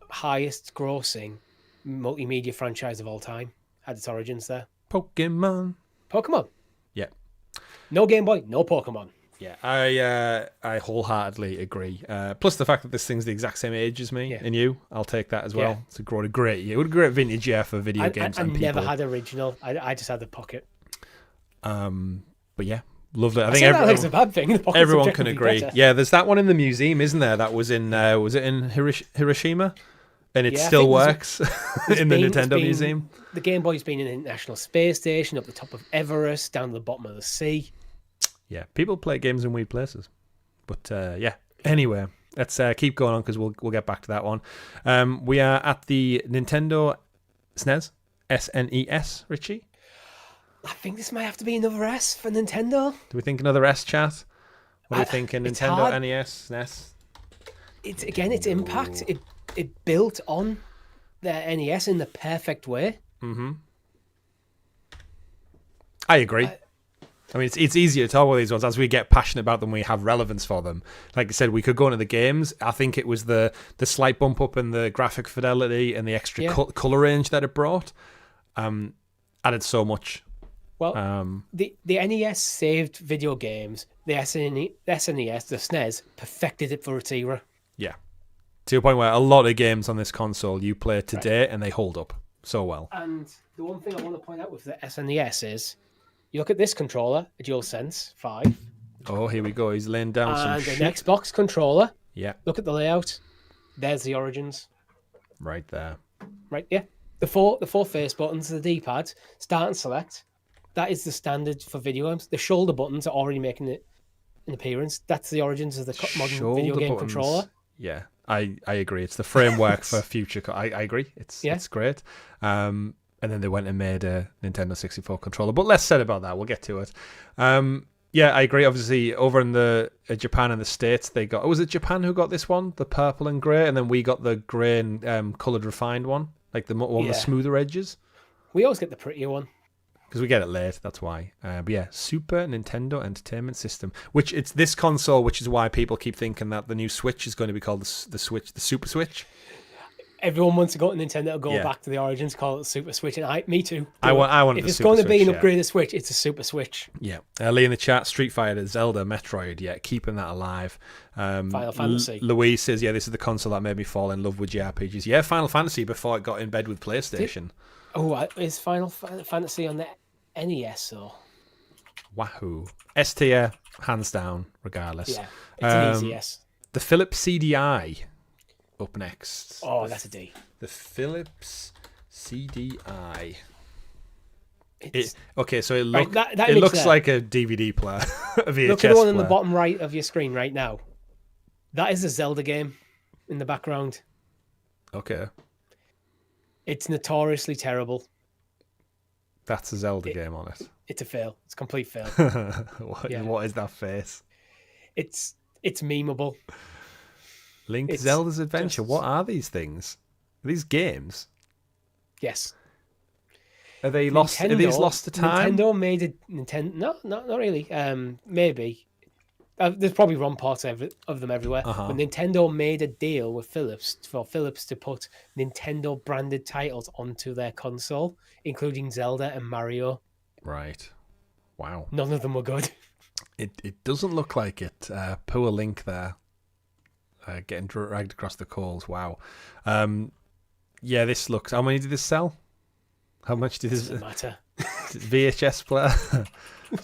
highest grossing multimedia franchise of all time. Had its origins there. Pokemon. Yeah. No Game Boy, no Pokemon. Yeah, I wholeheartedly agree. Plus the fact that this thing's the exact same age as me and you, I'll take that as well. Yeah. It's a great year. What a great vintage year for video games. I never had original. I just had the Pocket. But yeah, lovely. I think that's a bad thing. Everyone can agree. Better. Yeah, there's that one in the museum, isn't there? That was in was it in Hiroshima? And it still works in the Nintendo Museum. The Game Boy's been in the International Space Station, up the top of Everest, down to the bottom of the sea. Yeah, people play games in weird places. But anyway, let's keep going on because we'll get back to that one. We are at the Nintendo SNES, SNES, Richie. I think this might have to be another S for Nintendo. Do we think another S, chat? What do you think in Nintendo, NES, SNES? Its impact. It built on the NES in the perfect way. Mm-hmm. I agree. I mean, it's easier to talk about these ones as we get passionate about them. We have relevance for them. Like I said, we could go into the games. I think it was the slight bump up in the graphic fidelity and the extra color range that it brought. Added so much. Well, the NES saved video games. The SNES, the SNES, perfected it for its era. Yeah. To a point where a lot of games on this console you play today and they hold up so well. And the one thing I want to point out with the SNES is, you look at this controller, a DualSense 5. Oh, here we go. He's laying down some shit. And an Xbox controller. Yeah. Look at the layout. There's the origins. Right there. Right, yeah. The four face buttons, the D-pad, start and select. that is the standard for video games. The shoulder buttons are already making an appearance. That's the origins of the modern video game controller. Yeah, I agree. It's the framework for future. I agree. It's great. And then they went and made a Nintendo 64 controller. But less said about that. We'll get to it. Yeah, I agree. Obviously, over in the Japan and the States, they got. Was it Japan who got this one, the purple and grey, and then we got the grey and coloured refined one, like the one with the smoother edges. We always get the prettier one. Because we get it late, that's why. But yeah, Super Nintendo Entertainment System, which it's this console, which is why people keep thinking that the new Switch is going to be called the Switch, the Super Switch. Everyone wants to go to Nintendo to go back to the origins, call it the Super Switch, and me too. I want. If it's going to be an upgraded Switch, it's a Super Switch. Yeah, Lee in the chat, Street Fighter, Zelda, Metroid, keeping that alive. Final Fantasy. Louise says, this is the console that made me fall in love with JRPGs. Yeah, Final Fantasy before it got in bed with PlayStation. Is Final Fantasy on the NES or? Wahoo! S tier, hands down, regardless. Yeah, it's an easy yes. The Philips CDI up next. Oh, that's a D. The Philips CDI. So it looks like a DVD player, a VHS Look at the one player. in the bottom right of your screen right now. That is a Zelda game in the background. Okay. It's notoriously terrible. That's a Zelda game on it. It's a fail. It's a complete fail. What is that face? It's memeable. Link Zelda's Adventure. What are these things? Are these games? Yes. Are they lost? Are these lost to time? Nintendo made a Nintendo. No, not really. Maybe. There's probably wrong parts of them everywhere. But Nintendo made a deal with Philips for Philips to put Nintendo branded titles onto their console, including Zelda and Mario. Right. Wow. None of them were good. It doesn't look like it. Poor Link there. Getting dragged across the coals. Wow. This looks. How many did this sell? How much did this? Doesn't matter. VHS player.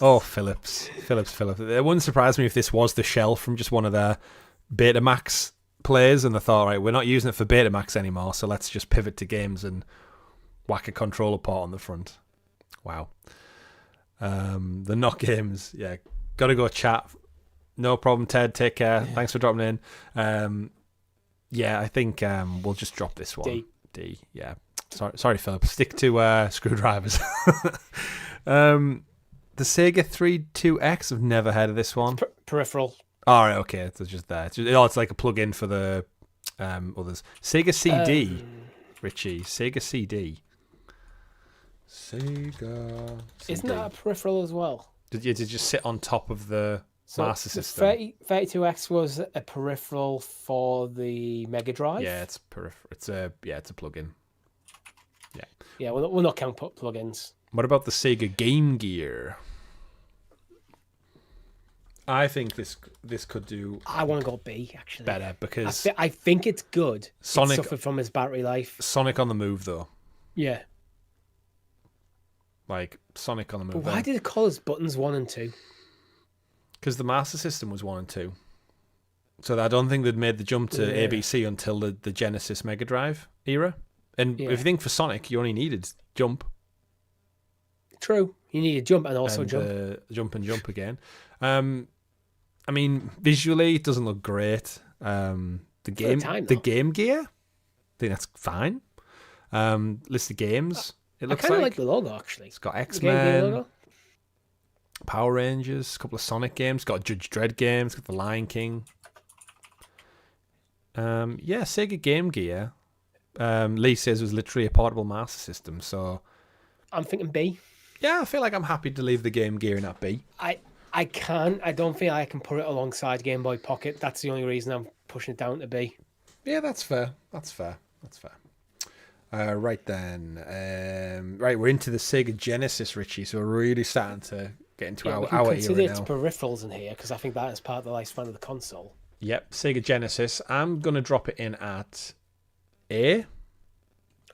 Oh, Philips. It wouldn't surprise me if this was the shell from just one of their Betamax players, and they thought, right, we're not using it for Betamax anymore, so let's just pivot to games and whack a controller port on the front. Wow. The not games. Yeah, gotta go chat. No problem, Ted. Take care. Yeah. Thanks for dropping in. I think we'll just drop this one. D. Yeah. Sorry, Philip. Stick to screwdrivers. The Sega 32X. I've never heard of this one. Peripheral. All right. Okay. It's just there. It's like a plug-in for the others. Sega CD. Richie. Sega CD. Sega. CD. Isn't that a peripheral as well? Did you just sit on top of the Master System? 32X was a peripheral for the Mega Drive. Yeah, it's peripheral. It's a plug-in. Yeah. Yeah, we'll not count plugins. What about the Sega Game Gear? I think this could do. I want to go B actually. Better because I think it's good. Sonic it suffered from its battery life. Sonic on the Move though. Yeah. Like Sonic on the Move. But why did it call us buttons 1 and 2? Because the Master System was 1 and 2. So I don't think they'd made the jump to ABC until the Genesis Mega Drive era. And if you think for Sonic, you only needed jump. True. You needed jump and also jump. Jump again. I mean, visually, it doesn't look great. The Game Gear, I think that's fine. List of games. It looks I kind of like the logo, actually. It's got X-Men, Power Rangers, a couple of Sonic games, got Judge Dredd games, got the Lion King. Sega Game Gear. Lee says was literally a portable Master System, so I'm thinking B. Yeah, I feel like I'm happy to leave the Game Gear in that B. I don't think I can put it alongside Game Boy Pocket. That's the only reason I'm pushing it down to B. Yeah, that's fair. Right then. We're into the Sega Genesis, Richie, so we're really starting to get into our era now. Consider its peripherals in here, because I think that is part of the lifespan of the console. Yep, Sega Genesis. I'm going to drop it in at A.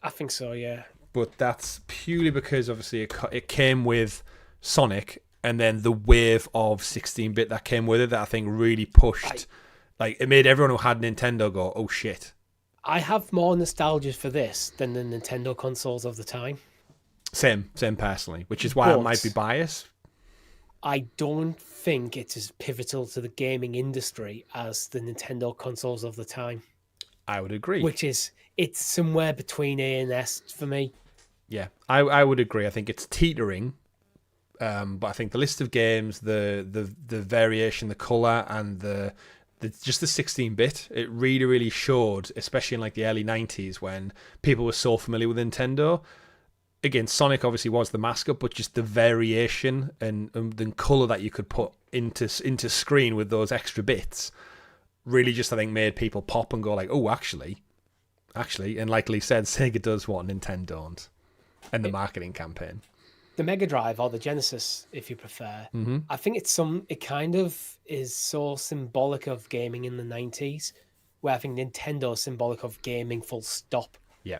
I think so, yeah. But that's purely because, obviously, it came with Sonic, and then the wave of 16-bit that came with it that I think really pushed. It made everyone who had Nintendo go, oh, shit. I have more nostalgia for this than the Nintendo consoles of the time. Same personally, which is why I might be biased. I don't think it's as pivotal to the gaming industry as the Nintendo consoles of the time. I would agree. It's somewhere between A and S for me. Yeah, I would agree. I think it's teetering, but I think the list of games, the variation, the color, and the just the 16-bit, it really, really showed, especially in like the early 90s when people were so familiar with Nintendo. Again, Sonic obviously was the mascot, but just the variation and the color that you could put into screen with those extra bits really just, I think, made people pop and go like, oh, actually, and like Lee said, Sega does what Nintendo don't, and the marketing campaign. The Mega Drive or the Genesis, if you prefer, I think it kind of is so symbolic of gaming in the 90s, where I think Nintendo is symbolic of gaming full stop. Yeah.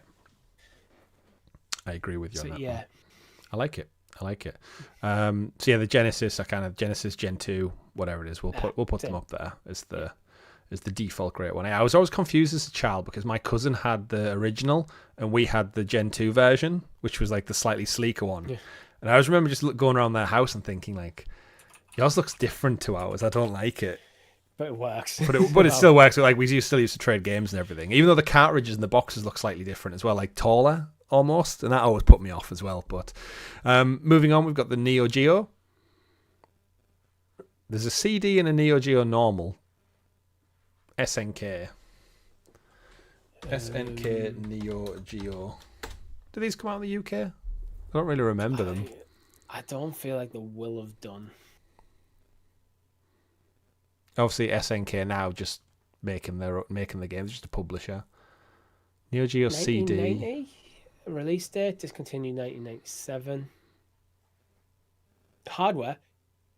I agree with you on that. Yeah. One. I like it. So yeah, the Genesis, Genesis Gen 2, whatever it is, we'll put them up there as the default great one. I was always confused as a child because my cousin had the original and we had the Gen 2 version, which was like the slightly sleeker one. Yeah. And I always remember just going around their house and thinking like, yours looks different to ours. I don't like it. But it works. But it still works. Like we still used to trade games and everything, even though the cartridges and the boxes look slightly different as well, like taller almost, and that always put me off as well. But moving on, we've got the Neo Geo. There's a CD and a Neo Geo normal. SNK Neo Geo. Do these come out in the UK? I don't really remember them. I don't feel like they will have done. Obviously, SNK now just making the games, just a publisher. Neo Geo 1990? CD. Release date discontinued 1997. Hardware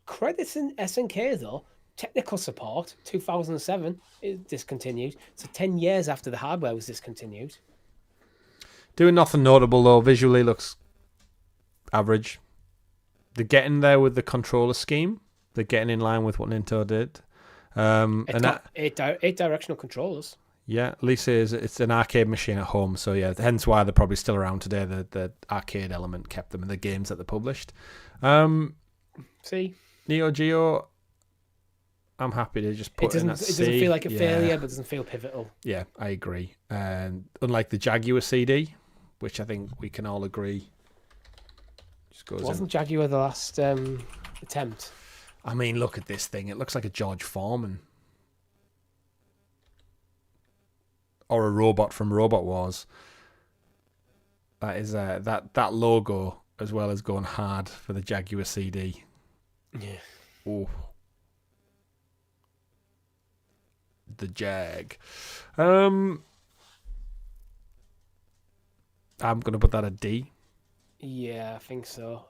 credits in SNK though. Technical support 2007 is discontinued. So 10 years after the hardware was discontinued. Doing nothing notable though. Visually looks average. They're getting there with the controller scheme. They're getting in line with what Nintendo did. Eight directional controllers. Yeah, Lisa is. It's an arcade machine at home, so yeah, hence why they're probably still around today. The arcade element kept them in the games that they published. See, Neo Geo, I'm happy to just put in that C. It doesn't feel like a failure, but it doesn't feel pivotal. Yeah, I agree. And unlike the Jaguar CD, which I think we can all agree, just goes. Wasn't Jaguar the last attempt? I mean, look at this thing. It looks like a George Foreman. Or a robot from Robot Wars. That is that logo as well as going hard for the Jaguar CD. Yeah. Oh. The Jag. I'm gonna put that a D. Yeah, I think so.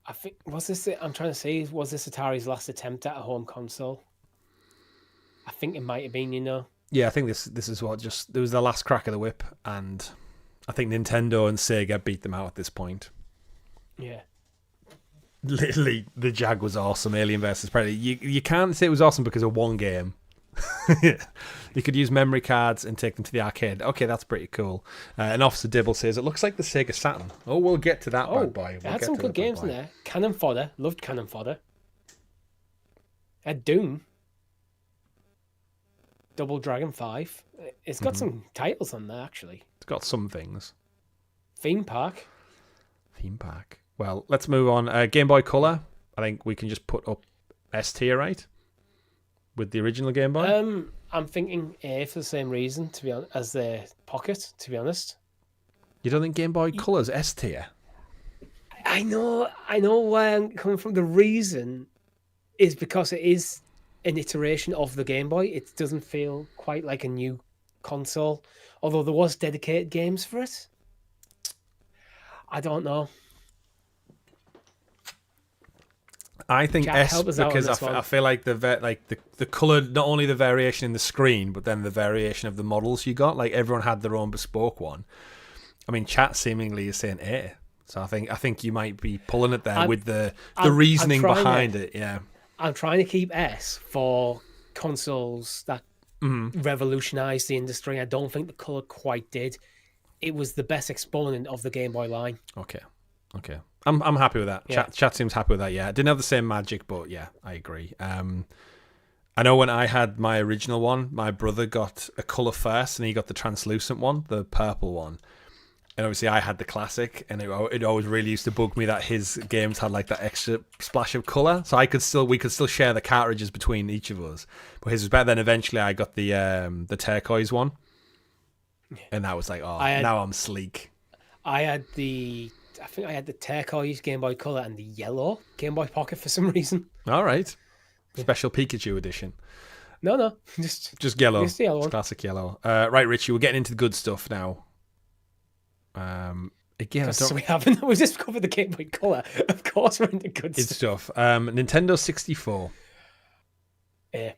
I'm trying to say, was this Atari's last attempt at a home console? I think it might have been, Yeah, I think this is what it was the last crack of the whip, and I think Nintendo and Sega beat them out at this point. Yeah. Literally, the Jag was awesome. Alien vs Predator. You can't say it was awesome because of one game. You could use memory cards and take them to the arcade. Okay, that's pretty cool. And Officer Dibble says, it looks like the Sega Saturn. Oh, we'll get to that bad boy. It had some good games in there. Cannon Fodder. Loved Cannon Fodder. Had Doom. Double Dragon 5. It's got some titles on there, actually. It's got some things. Theme Park. Well, let's move on. Game Boy Color. I think we can just put up S tier, right? With the original Game Boy? I'm thinking A for the same reason, to be honest, as the Pocket, to be honest. You don't think Game Boy Color's S tier? I know where I'm coming from. The reason is because it is an iteration of the Game Boy. It doesn't feel quite like a new console, although there was dedicated games for it. I don't know. I think S because I feel like the color, not only the variation in the screen, but then the variation of the models you got. Like everyone had their own bespoke one. I mean, chat seemingly is saying A, so I think you might be pulling it there with the reasoning behind it. Yeah, I'm trying to keep S for consoles that revolutionized the industry. I don't think the color quite did. It was the best exponent of the Game Boy line. Okay. Okay. I'm happy with that. Yeah. Chat seems happy with that. Yeah, it didn't have the same magic, but yeah, I agree. I know when I had my original one, my brother got a color first, and he got the translucent one, the purple one. And obviously, I had the classic, and it always really used to bug me that his games had like that extra splash of color. So we could still share the cartridges between each of us. But his was better. Then eventually, I got the turquoise one, and that was like, now I'm sleek. I think I had the turquoise Game Boy Color and the yellow Game Boy Pocket for some reason. All right. Special Pikachu edition. No, just yellow. Just the yellow one. Classic yellow. Right, Richie, we're getting into the good stuff now. Again, we haven't. We just covered the Game Boy Color. Of course, we're into good stuff. Nintendo 64. Yeah.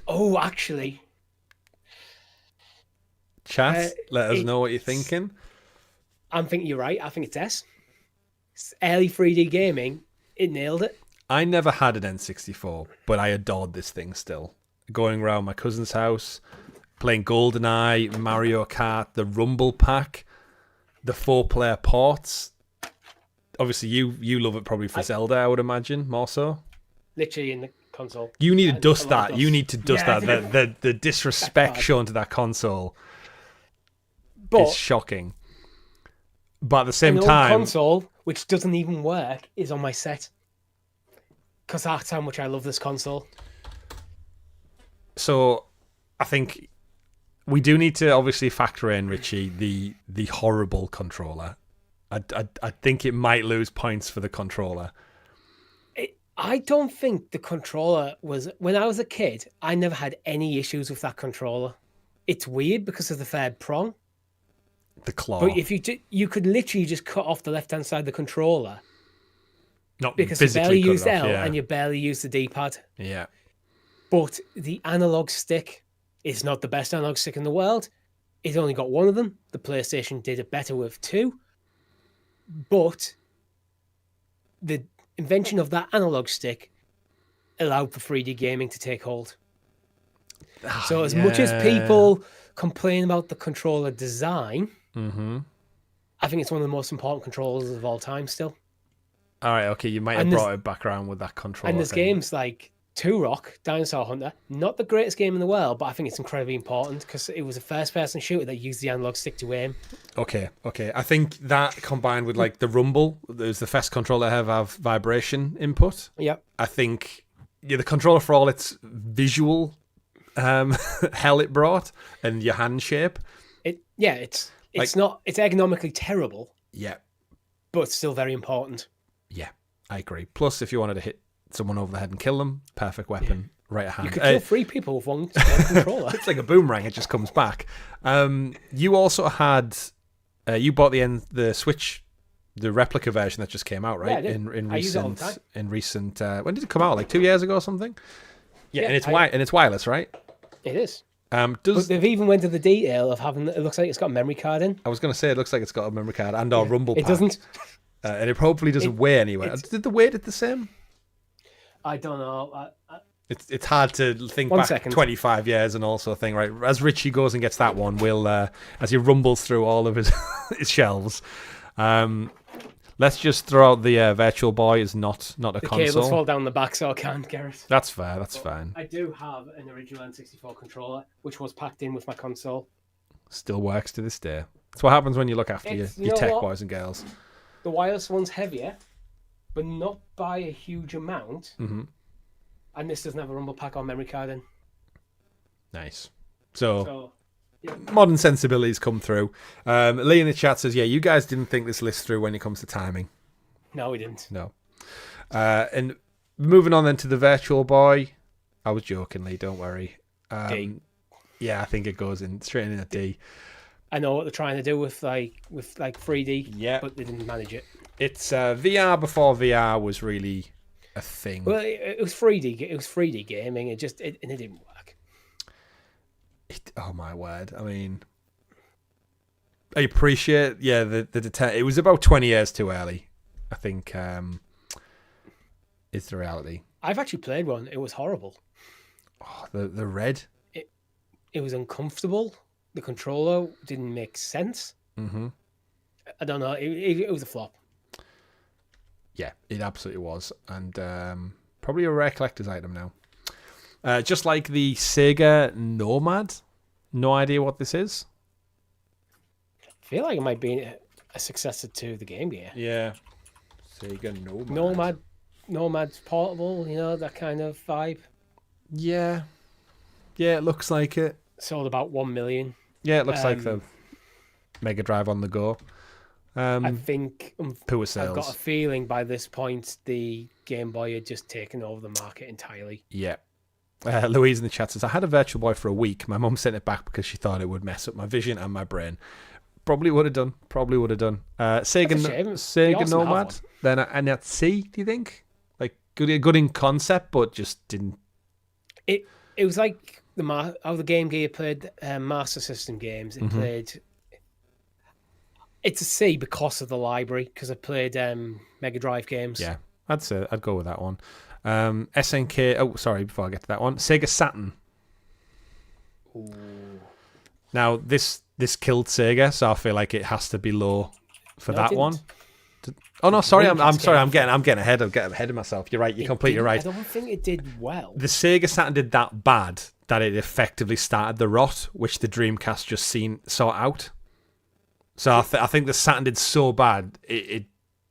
Oh, actually. Chat, let us know what you're thinking. I'm thinking you're right. I think it's S. It's early 3D gaming. It nailed it. I never had an N64, but I adored this thing still. Going around my cousin's house, playing GoldenEye, Mario Kart, the Rumble Pack, the 4-player ports. Obviously, you love it probably for Zelda, I would imagine, more so. Literally in the console. You need to dust that. You need to dust that. The disrespect shown to that console is shocking. But at the same time, console, which doesn't even work, is on my set. Because that's how much I love this console. So, I think we do need to obviously factor in, Richie, the horrible controller. I think it might lose points for the controller. I don't think the controller was... When I was a kid, I never had any issues with that controller. It's weird because of the third prong. The claw. But if you could literally just cut off the left-hand side of the controller. Not because you barely use L and you barely use the D-pad. Yeah. But the analog stick is not the best analog stick in the world. It's only got one of them. The PlayStation did it better with two. But the invention of that analog stick allowed for 3D gaming to take hold. So as much as people complain about the controller design, I think it's one of the most important controllers of all time still. All right, okay, you might have brought it back around with that controller. And there's games like Turok, Dinosaur Hunter, not the greatest game in the world, but I think it's incredibly important because it was a first-person shooter that used the analog stick to aim. Okay. I think that combined with like the Rumble, it was the first controller to have vibration input. Yep. I think the controller for all its visual hell it brought and your hand shape. It's ergonomically terrible. Yeah. But it's still very important. Yeah, I agree. Plus, if you wanted to hit someone over the head and kill them, perfect weapon, right at hand. You could kill 3 people with one controller. It's like a boomerang; it just comes back. You also had, you bought the Switch, the replica version that just came out, right? Yeah, I did. In I use it all the time. recent. When did it come out? Like 2 years ago or something? Yeah, and it's wireless, right? It is. But they've even went to the detail of having. It looks like it's got a memory card in. I was going to say it looks like it's got a memory card and or Rumble. It doesn't. And it probably doesn't weigh anywhere. Did the weight it the same? I don't know. It's hard to think back 25 years and also think, right, as Richie goes and gets that one, we'll as he rumbles through all of his his shelves. Let's just throw out the Virtual Boy is not a console. The cables fall down the back, so I can't, Gareth. That's fair. That's fine. I do have an original N64 controller, which was packed in with my console. Still works to this day. That's what happens when you look after your tech boys and girls. The wireless one's heavier, but not by a huge amount. Mm-hmm. And this doesn't have a rumble pack or memory card in. Nice. So modern sensibilities come through. Lee in the chat says, yeah, you guys didn't think this list through when it comes to timing. No, we didn't. No. And moving on then to the Virtual Boy. I was joking, Lee, don't worry. D. Yeah, I think it goes straight in at D. I know what they're trying to do with 3D, but they didn't manage it. It's VR before VR was really a thing. Well, it was 3D. It was 3D gaming. It didn't work. Oh my word! I mean, I appreciate it was about 20 years too early. I think is the reality. I've actually played one. It was horrible. Oh, the red. It was uncomfortable. The controller didn't make sense. Mm-hmm. I don't know. It was a flop. Yeah, it absolutely was. And probably a rare collector's item now. Just like the Sega Nomad. No idea what this is. I feel like it might be a successor to the Game Gear. Yeah. Sega Nomad. Nomad's portable, that kind of vibe. Yeah. Yeah, it looks like it. Sold about 1 million. Yeah, it looks like the Mega Drive on the go. I think poor sales. I've got a feeling by this point the Game Boy had just taken over the market entirely. Yeah. Louise in the chat says, I had a Virtual Boy for a week. My mum sent it back because she thought it would mess up my vision and my brain. Probably would have done. Sega Nomad. Then and at C, do you think? Like good in concept, but just didn't. It was like how the Game Gear played Master System games. It played. It's a C because of the library, because I played Mega Drive games. Yeah, I'd go with that one. SNK. Oh, sorry. Before I get to that one, Sega Saturn. Ooh. Now this killed Sega, so I feel like it has to be low for that one. Oh no, sorry. I'm sorry. I'm getting ahead of myself. You're right. You're completely right. I don't think it did well. The Sega Saturn did that bad that it effectively started the rot, which the Dreamcast just saw out. So I think the Saturn did so bad, it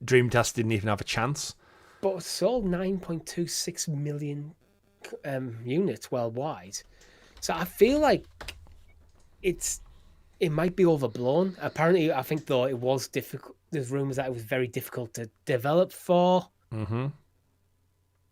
Dreamcast didn't even have a chance. But it sold 9.26 million units worldwide. So I feel like it might be overblown. Apparently, I think though it was difficult. There's rumors that it was very difficult to develop for. Mm-hmm.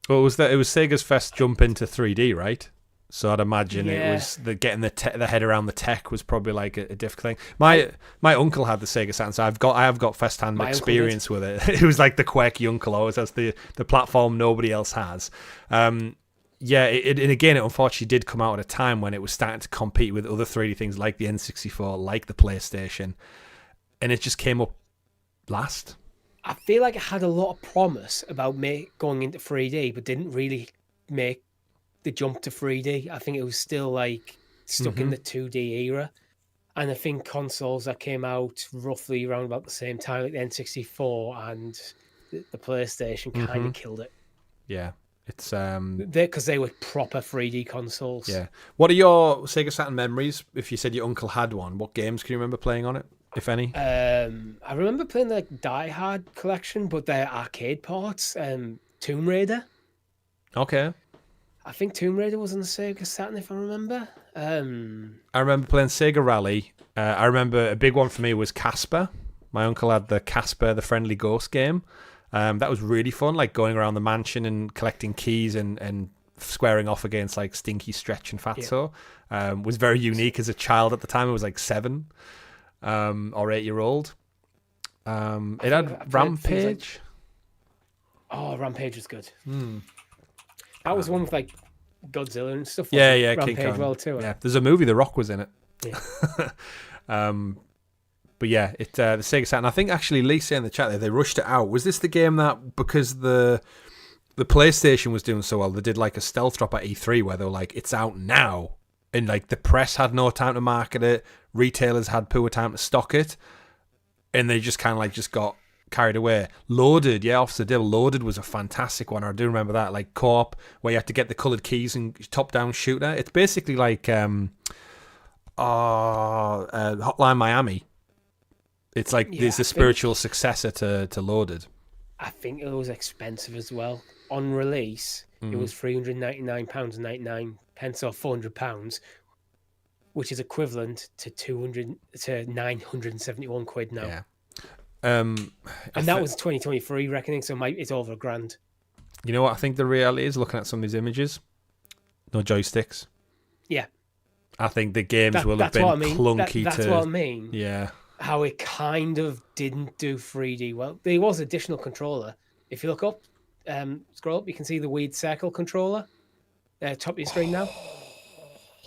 Well, it was Sega's first jump into 3D, right? So I'd imagine it was getting the head around the tech was probably like a difficult thing. My uncle had the Sega Saturn, so I have got first hand experience with it. It was like the quirky uncle always has the platform nobody else has. And again, it unfortunately did come out at a time when it was starting to compete with other 3D things like the N64, like the PlayStation, and it just came up last. I feel like it had a lot of promise about going into 3D, but didn't really make the jump to 3D. I think it was still like stuck in the 2D era. And I think consoles that came out roughly around about the same time, like the N64 and the PlayStation, kind of killed it. Yeah. It's because they were proper 3D consoles. Yeah. What are your Sega Saturn memories? If you said your uncle had one, what games can you remember playing on it, if any? I remember playing the Die Hard collection, but their arcade ports. Tomb Raider. Okay. I think Tomb Raider was on the Sega Saturn, if I remember. I remember playing Sega Rally. I remember a big one for me was Casper. My uncle had the Casper, the Friendly Ghost game. That was really fun, like going around the mansion and collecting keys and squaring off against like Stinky, Stretch, and Fatso. Was very unique as a child at the time. I was like 7 or 8 year old. It had Rampage. Rampage was good. That was one with like Godzilla and stuff. Yeah, Rampage King Kong. Well too. Yeah, there's a movie. The Rock was in it. Yeah. But yeah, the Sega Saturn. I think actually Lisa in the chat there, they rushed it out. Was this the game that because the PlayStation was doing so well, they did like a stealth drop at E3 where they were like, it's out now, and like the press had no time to market it, retailers had poor time to stock it, and they just kind of like just got carried away. Loaded, Officer Dill. Loaded was a fantastic one. I do remember that, like co-op where you had to get the coloured keys and top-down shooter. It's basically like Hotline Miami. It's like there's a spiritual successor to Loaded. I think it was expensive as well. On release, it was £399.99 or £400, which is equivalent to 971 quid now. Yeah. And that was 2023 reckoning, so it's over £1,000. You know what I think the reality is, looking at some of these images? No joysticks. Yeah. I think the games will have been clunky That's what I mean. Yeah. How it kind of didn't do 3D well. There was additional controller. If you look up, scroll up, you can see the weird circle controller. Top of your screen now.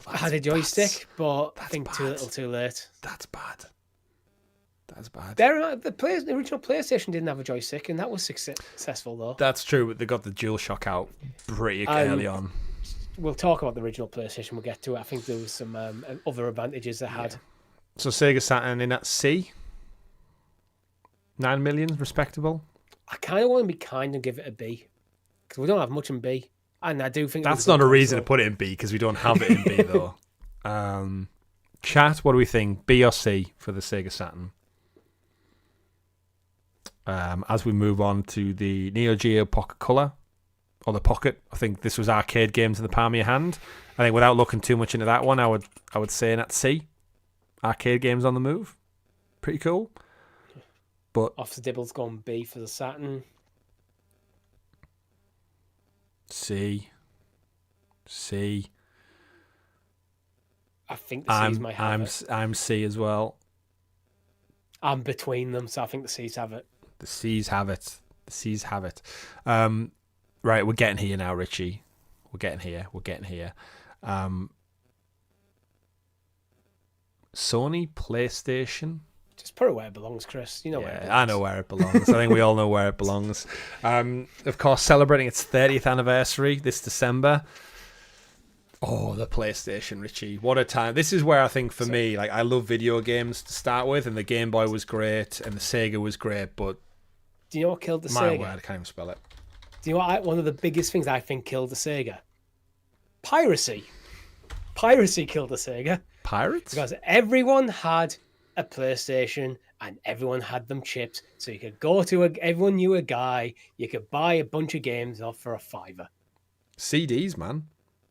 I had a joystick, but I think too little too late. That's bad. That's bad. The original PlayStation didn't have a joystick, and that was successful, though. That's true, but they got the DualShock out pretty early on. We'll talk about the original PlayStation. We'll get to it. I think there was some other advantages they had. So Sega Saturn in at C? 9 million, respectable. I kind of want to be kind and give it a B because we don't have much in B, and I do think that's not a reason to put it in B because we don't have it in B though. Chat, what do we think? B or C for the Sega Saturn? As we move on to the Neo Geo Pocket Color, or the Pocket, I think this was arcade games in the palm of your hand. I think without looking too much into that one, I would say that C. Arcade games on the move, pretty cool. But Officer Dibble's gone B for the Saturn. C. I think the C's might have it. I'm C as well. I'm between them, so I think the C's have it. The C's have it. Right, we're getting here now, Richie. We're getting here. Sony PlayStation. Just put it where it belongs, Chris. You know where it belongs. I know where it belongs. I think we all know where it belongs. Of course, celebrating its 30th anniversary this December. Oh, the PlayStation, Richie. What a time. This is where I think for me, like, I love video games to start with, and the Game Boy was great, and the Sega was great, but do you know what killed the Sega? My word, I can't even spell it. Do you know what one of the biggest things I think killed the Sega? Piracy. Piracy killed the Sega. Pirates? Because everyone had a PlayStation and everyone had them chipped, so you could go to everyone knew a guy, you could buy a bunch of games off for a $5. CDs, man.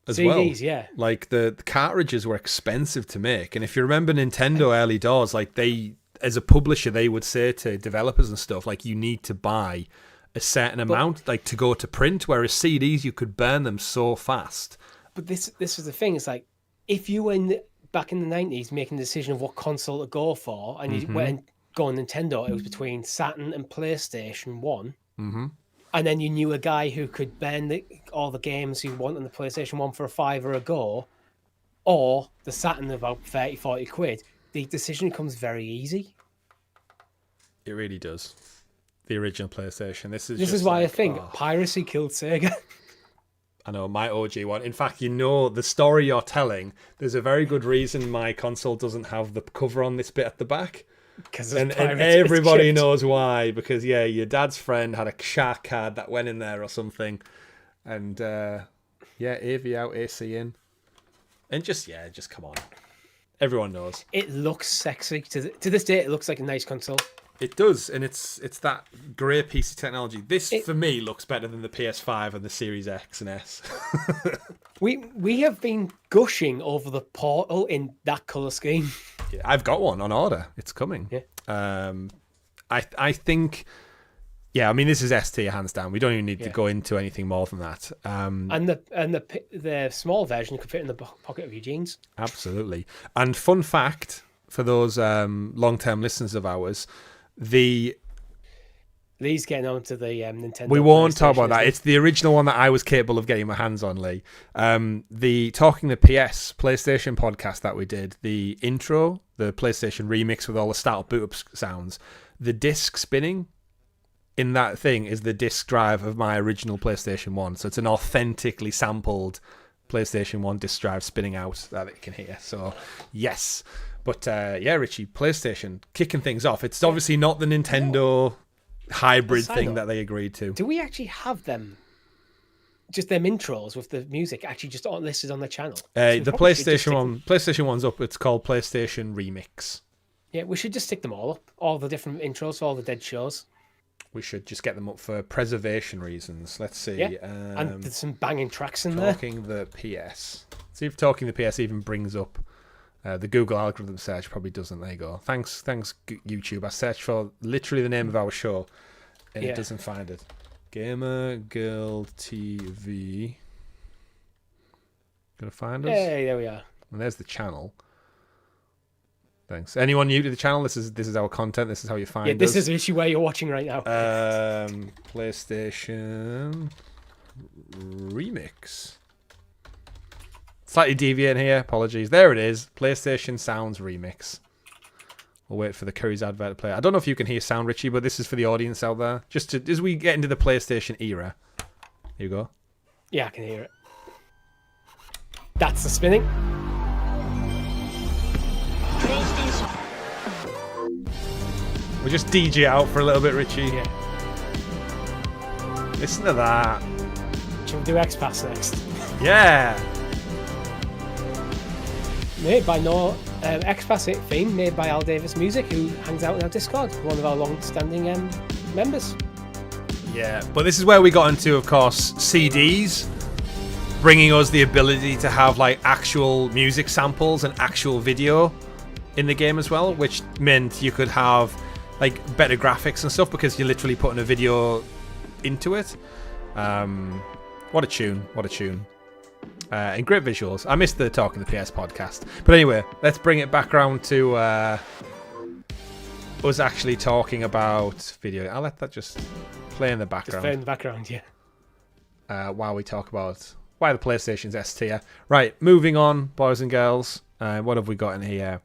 As CDs, well. yeah. Like the cartridges were expensive to make, and if you remember Nintendo early doors, like they, as a publisher, they would say to developers and stuff, like, you need to buy a certain amount, like, to go to print, whereas CDs, you could burn them so fast. But this is the thing, it's like, if you were back in the 90s making the decision of what console to go for, and you went and go on Nintendo, it was between Saturn and PlayStation 1. Mm-hmm. And then you knew a guy who could bend all the games you want on the PlayStation 1 for a $5 a go, or the Saturn about 30, 40 quid. The decision comes very easy. It really does. The original PlayStation. This is why I think piracy killed Sega. I know, my OG one. In fact, you know, the story you're telling, there's a very good reason my console doesn't have the cover on this bit at the back. And everybody knows why, because your dad's friend had a shark card that went in there or something, and AV out, AC in, and just come on, everyone knows. It looks sexy to this day. It looks like a nice console. It does, and it's that great piece of technology. For me, looks better than the PS5 and the Series X and S. We have been gushing over the Portal in that color scheme. Yeah, I've got one on order. It's coming. Yeah. I think. Yeah, I mean, this is S tier hands down. We don't even need to go into anything more than that. And the small version could fit in the pocket of your jeans. Absolutely. And fun fact for those long-term listeners of ours, Lee's getting onto the Nintendo. We won't talk about that. It's the original one that I was capable of getting my hands on, Lee. The Talking the PS PlayStation podcast that we did, the intro, the PlayStation remix with all the startup boot up sounds, the disc spinning in that thing is the disc drive of my original PlayStation 1. So it's an authentically sampled PlayStation 1 disc drive spinning out that you can hear. So, yes. But, Richie, PlayStation, kicking things off. It's obviously not the Nintendo hybrid thing that they agreed to. Do we actually have them? Just them intros with the music actually just listed on the channel. The PlayStation one's up. It's called PlayStation Remix. Yeah, we should just stick them all up. All the different intros for all the dead shows. We should just get them up for preservation reasons. Let's see. Yeah. And there's some banging tracks in there. Talking the PS. See if Talking the PS even brings up. The Google algorithm search probably doesn't. There you go. Thanks, YouTube. I searched for literally the name of our show, and it doesn't find it. GamerGuild TV. Gonna find us? Hey, there we are. And there's the channel. Thanks. Anyone new to the channel? This is our content. This is how you find us. Yeah, this is the issue where you're watching right now. PlayStation Remix. Slightly deviating here. Apologies. There it is. PlayStation Sounds Remix. We'll wait for the Curry's advert to play. I don't know if you can hear sound, Richie, but this is for the audience out there. Just as we get into the PlayStation era. Here you go. Yeah, I can hear it. That's the spinning. We'll just DJ out for a little bit, Richie. Yeah. Listen to that. Should we do X-Pass next? Yeah. Made by X-Pass theme made by Al Davis Music, who hangs out in our Discord, one of our long-standing members. Yeah, but this is where we got into, of course, CDs, bringing us the ability to have like actual music samples and actual video in the game as well, which meant you could have like better graphics and stuff because you're literally putting a video into it. What a tune. And great visuals. I missed the Talking the PS podcast. But anyway, let's bring it back around to us actually talking about video. I'll let that just play in the background. Just play in the background, yeah. While we talk about why the PlayStation's S tier. Right, moving on, boys and girls. What have we got in here?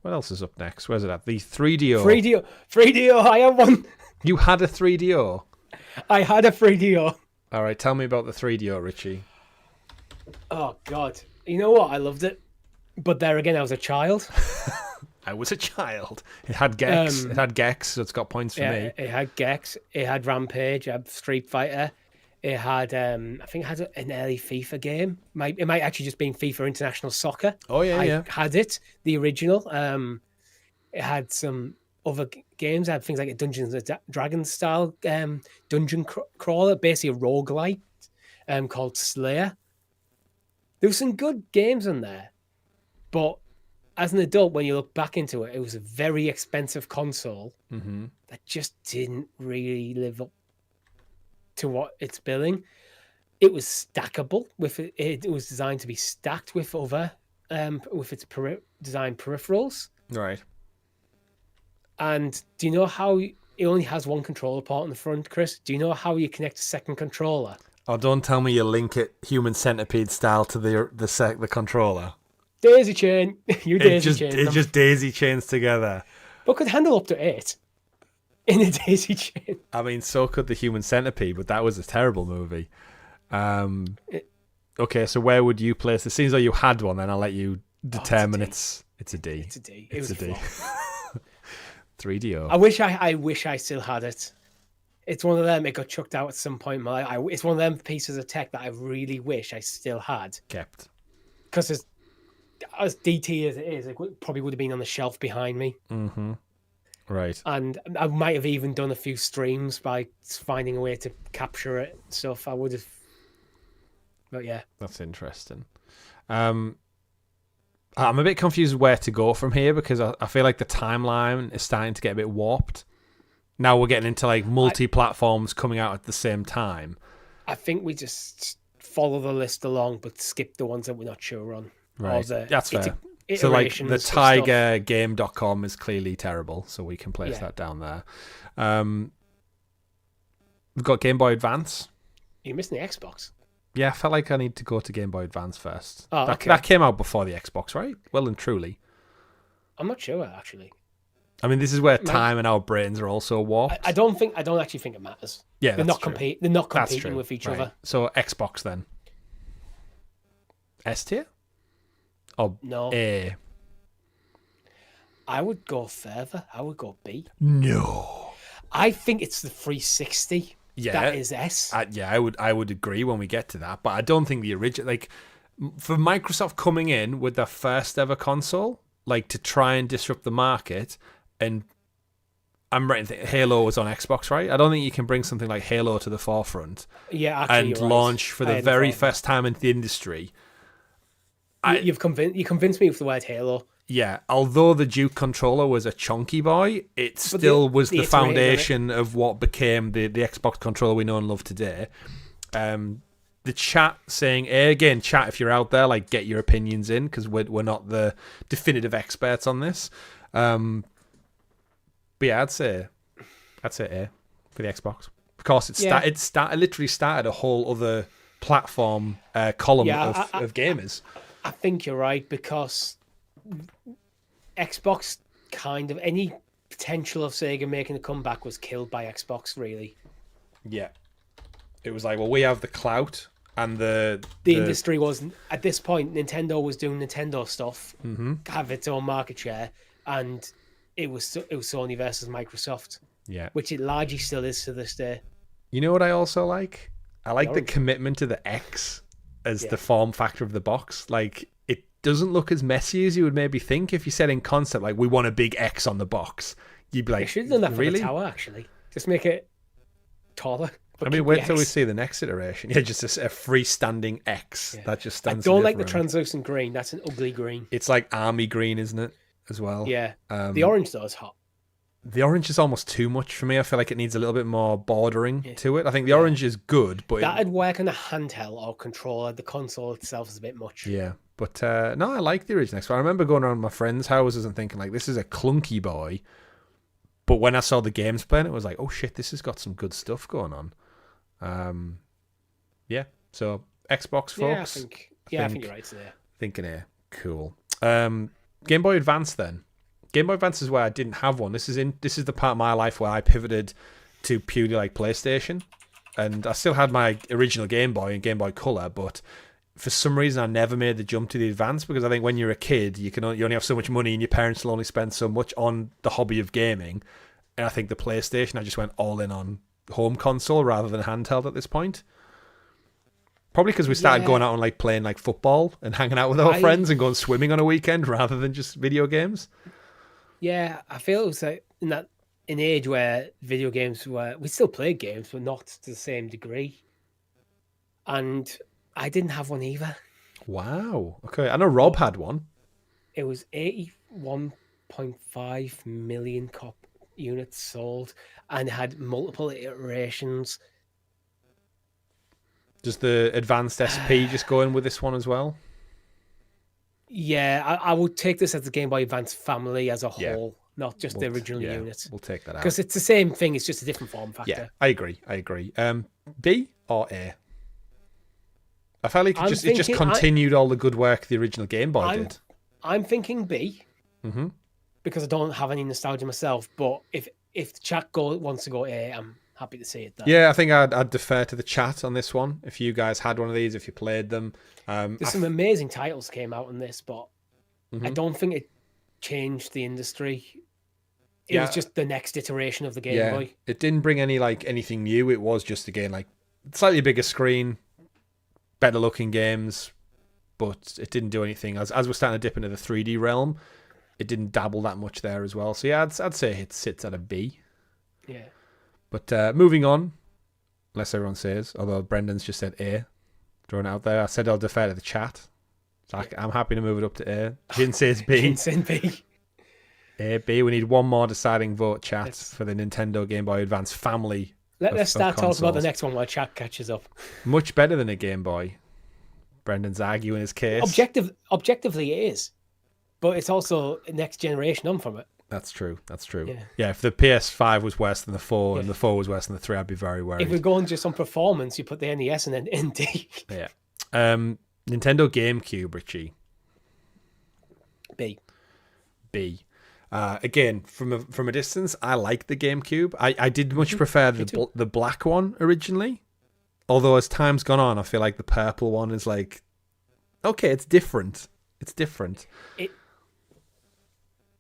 What else is up next? Where's it at? The 3DO. 3DO, I have one. You had a 3DO? I had a 3DO. All right, tell me about the 3DO, Richie. Oh, God. You know what? I loved it. But there again, I was a child. I was a child. It had Gex. So it's got points for me. It had Gex. It had Rampage. It had Street Fighter. It had, I think it had an early FIFA game. It might actually just been FIFA International Soccer. Oh, yeah, I had it, the original. It had some other games. It had things like a Dungeons and Dragons style dungeon crawler, basically a roguelite called Slayer. There were some good games in there. But as an adult, when you look back into it, it was a very expensive console that just didn't really live up to what it's billing. It was stackable. It was designed to be stacked with other, with its design peripherals. Right. And do you know how it only has one controller port in the front, Chris? Do you know how you connect a second controller? Oh, don't tell me you link it human centipede style to the controller. Daisy chain. Chain. It just daisy chains together. But could handle up to 8 in a daisy chain. I mean, so could the human centipede, but that was a terrible movie. Okay, so where would you place it? Seems like you had one, then I'll let you determine it's a D. It's a D. It's a D. 3DO. I wish I still had it. It's one of them. It got chucked out at some point in my life. It's one of them pieces of tech that I really wish I still had. Kept. Because as DT as it is, it probably would have been on the shelf behind me. Mm-hmm. Right. And I might have even done a few streams by finding a way to capture it and stuff. I would have. But yeah. That's interesting. I'm a bit confused where to go from here because I feel like the timeline is starting to get a bit warped. Now we're getting into like multi-platforms coming out at the same time. I think we just follow the list along, but skip the ones that we're not sure on. Right, that's fair. So like the tigergame.com is clearly terrible, so we can place that down there. We've got Game Boy Advance. You're missing the Xbox. Yeah, I felt like I need to go to Game Boy Advance first. Oh, okay. That came out before the Xbox, right? Well and truly. I'm not sure, actually. I mean, this is where time and our brains are also warped. I don't actually think it matters. Yeah, they're not competing with each other. So Xbox then. S tier? Or no. A? I would go further. I would go B. No. I think it's the 360. Yeah, that is S. I would agree when we get to that, but I don't think the original, like, for Microsoft coming in with their first ever console, like to try and disrupt the market, and I'm right to think Halo was on Xbox, right? I don't think you can bring something like Halo to the forefront, and launch for the very first time in the industry. You convinced me with the word Halo. Yeah, although the Duke controller was a chunky boy, it still was the foundation of what became the Xbox controller we know and love today. The chat saying, again, chat if you're out there, like get your opinions in because we're not the definitive experts on this. But yeah, I'd say A for the Xbox. Of course, it literally started a whole other platform column of gamers. I think you're right because Xbox kind of any potential of Sega making a comeback was killed by Xbox, really. Yeah, it was like, well, we have the clout and the industry wasn't at this point. Nintendo was doing Nintendo stuff, mm-hmm. have its own market share, and it was Sony versus Microsoft, Yeah. which it largely still is to this day. You know what I also like? I like the orange. commitment to the X as Yeah. the form factor of the box. Like, it doesn't look as messy as you would maybe think if you said in concept, like, we want a big X on the box. You'd be They like, should have done that for really? the tower, actually. Just make it taller. but I mean, keep wait the till we X. see the next iteration. Yeah, just a freestanding X Yeah. that just I stands. don't in like the different room. translucent green. That's an ugly green. It's like army green, isn't it? As well. Yeah. The orange, though, is hot. The orange is almost too much for me. I feel like it needs a little bit more bordering Yeah. to it. I think the orange is good, but That'd work on a handheld or controller. The console itself is a bit much. yeah. But no, I like the original X. I remember going around my friends' houses and thinking like, this is a clunky boy. But when I saw the games playing, it was like, oh shit, this has got some good stuff going on. Yeah. So Xbox folks. I think you're right there. Thinking here, cool. Game Boy Advance then. Game Boy Advance is where I didn't have one. This is the part of my life where I pivoted to purely like PlayStation, and I still had my original Game Boy and Game Boy Color, but for some reason I never made the jump to the Advance because I think when you're a kid, you only have so much money, and your parents will only spend so much on the hobby of gaming. And I think the PlayStation, I just went all in on home console rather than handheld at this point. Probably because we started going out and like playing like football and hanging out with our friends and going swimming on a weekend rather than just video games. Yeah, I feel it was like in an age where video games we still played games, but not to the same degree. And I didn't have one either. Wow. Okay, I know Rob had one. It was 81.5 million units sold and had multiple iterations. Does the Advanced SP just go in with this one as well? Yeah, I would take this as the Game Boy Advance family as a whole, not just the original yeah, unit. We'll take that out. Because it's the same thing, it's just a different form factor. Yeah, I agree. B or A? I felt like it just continued all the good work the original Game Boy did. I'm thinking B, Mm-hmm. because I don't have any nostalgia myself, but if the chat wants to go A, I'm happy to see it there. Yeah, I think I'd defer to the chat on this one. If you guys had one of these, if you played them. There's some amazing titles came out in this, but I don't think it changed the industry. It was just the next iteration of the Game Boy. It didn't bring anything new. It was just, again, like slightly bigger screen, better looking games, but it didn't do anything. As we're starting to dip into the 3D realm, it didn't dabble that much there as well. So yeah, I'd say it sits at a B. Yeah. But moving on, unless everyone says, although Brendan's just said A, thrown out there. I said I'll defer to the chat. So I'm happy to move it up to A. Jin says B. Jin said B. A, B. We need one more deciding vote, chat, for the Nintendo Game Boy Advance family. Let's start talking about the next one while chat catches up. Much better than a Game Boy. Brendan's arguing his case. Objectively, it is. But it's also next generation on from it. That's true. Yeah, if the PS5 was worse than the 4 and the 4 was worse than the 3, I'd be very worried. If we're going just on performance, you put the NES and then ND. Yeah. Nintendo GameCube, Richie. B. Again, from a distance, I like the GameCube. I did much prefer the black one originally. Although as time's gone on, I feel like the purple one is like, okay, it's different.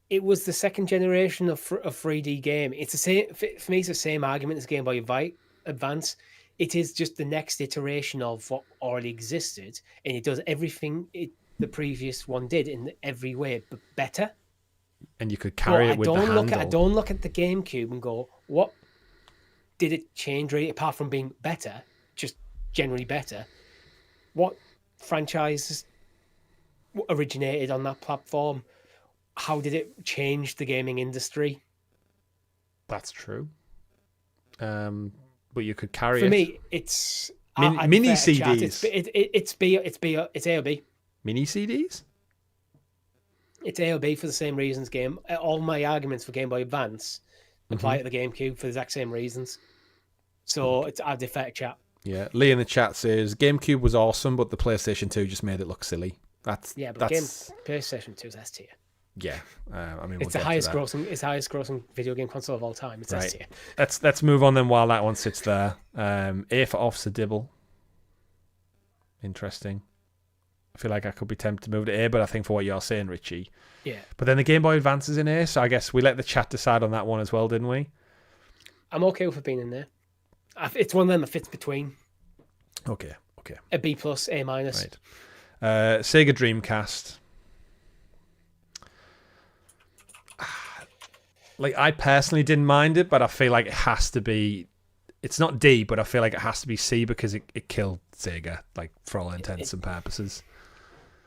It was the second generation of 3D game. It's the same for me. It's the same argument as Game Boy Advance. It is just the next iteration of what already existed, and it does everything the previous one did in every way, but better. And you could carry it with the handle. I don't look at the GameCube and go, what did it change really, apart from being better, just generally better? What franchises originated on that platform? How did it change the gaming industry? That's true. But you could carry it. For me, it's mini CDs. It's A or B. Mini CDs? It's A or B for the same reasons. All my arguments for Game Boy Advance apply to the GameCube for the exact same reasons. So I defer to chat. Yeah, Lee in the chat says GameCube was awesome, but the PlayStation 2 just made it look silly. PlayStation 2 is S tier. Yeah, I mean, it's the highest grossing video game console of all time. It's S tier. Let's move on then while that one sits there. A for Officer Dibble. Interesting. I feel like I could be tempted to move to A, but I think for what you're saying, Richie. Yeah. But then the Game Boy Advance is in A, so I guess we let the chat decide on that one as well, didn't we? I'm okay with it being in there. It's one of them that fits between. Okay. A B plus, A minus. Right. Sega Dreamcast. Like, I personally didn't mind it, but I feel like it has to be. It's not D, but I feel like it has to be C because it killed Sega, like, for all intents and purposes.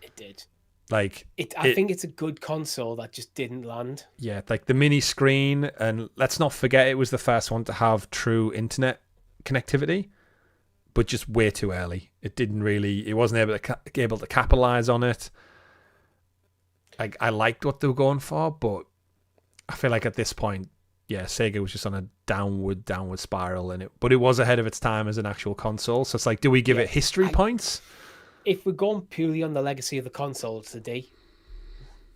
It did. Like, I think it's a good console that just didn't land. Yeah, like the mini screen, and let's not forget it was the first one to have true internet connectivity, but just way too early. It wasn't able to capitalize on it. Like, I liked what they were going for, but I feel like at this point, yeah, Sega was just on a downward spiral but it was ahead of its time as an actual console. So it's like, do we give it history points? If we're going purely on the legacy of the console, it's a D.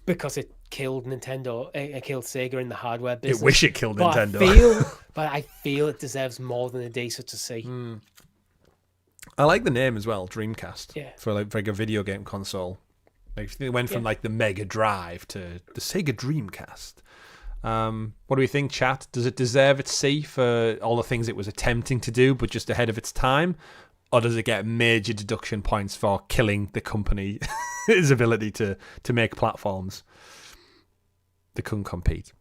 Because it killed Nintendo, it killed Sega in the hardware business. I wish it killed Nintendo. I feel it deserves more than a D, so to C. I like the name as well, Dreamcast. Yeah. For like a video game console. Like, it went from like the Mega Drive to the Sega Dreamcast. What do we think, chat? Does it deserve its C for all the things it was attempting to do, but just ahead of its time? Or does it get major deduction points for killing the company, its ability to make platforms that couldn't compete?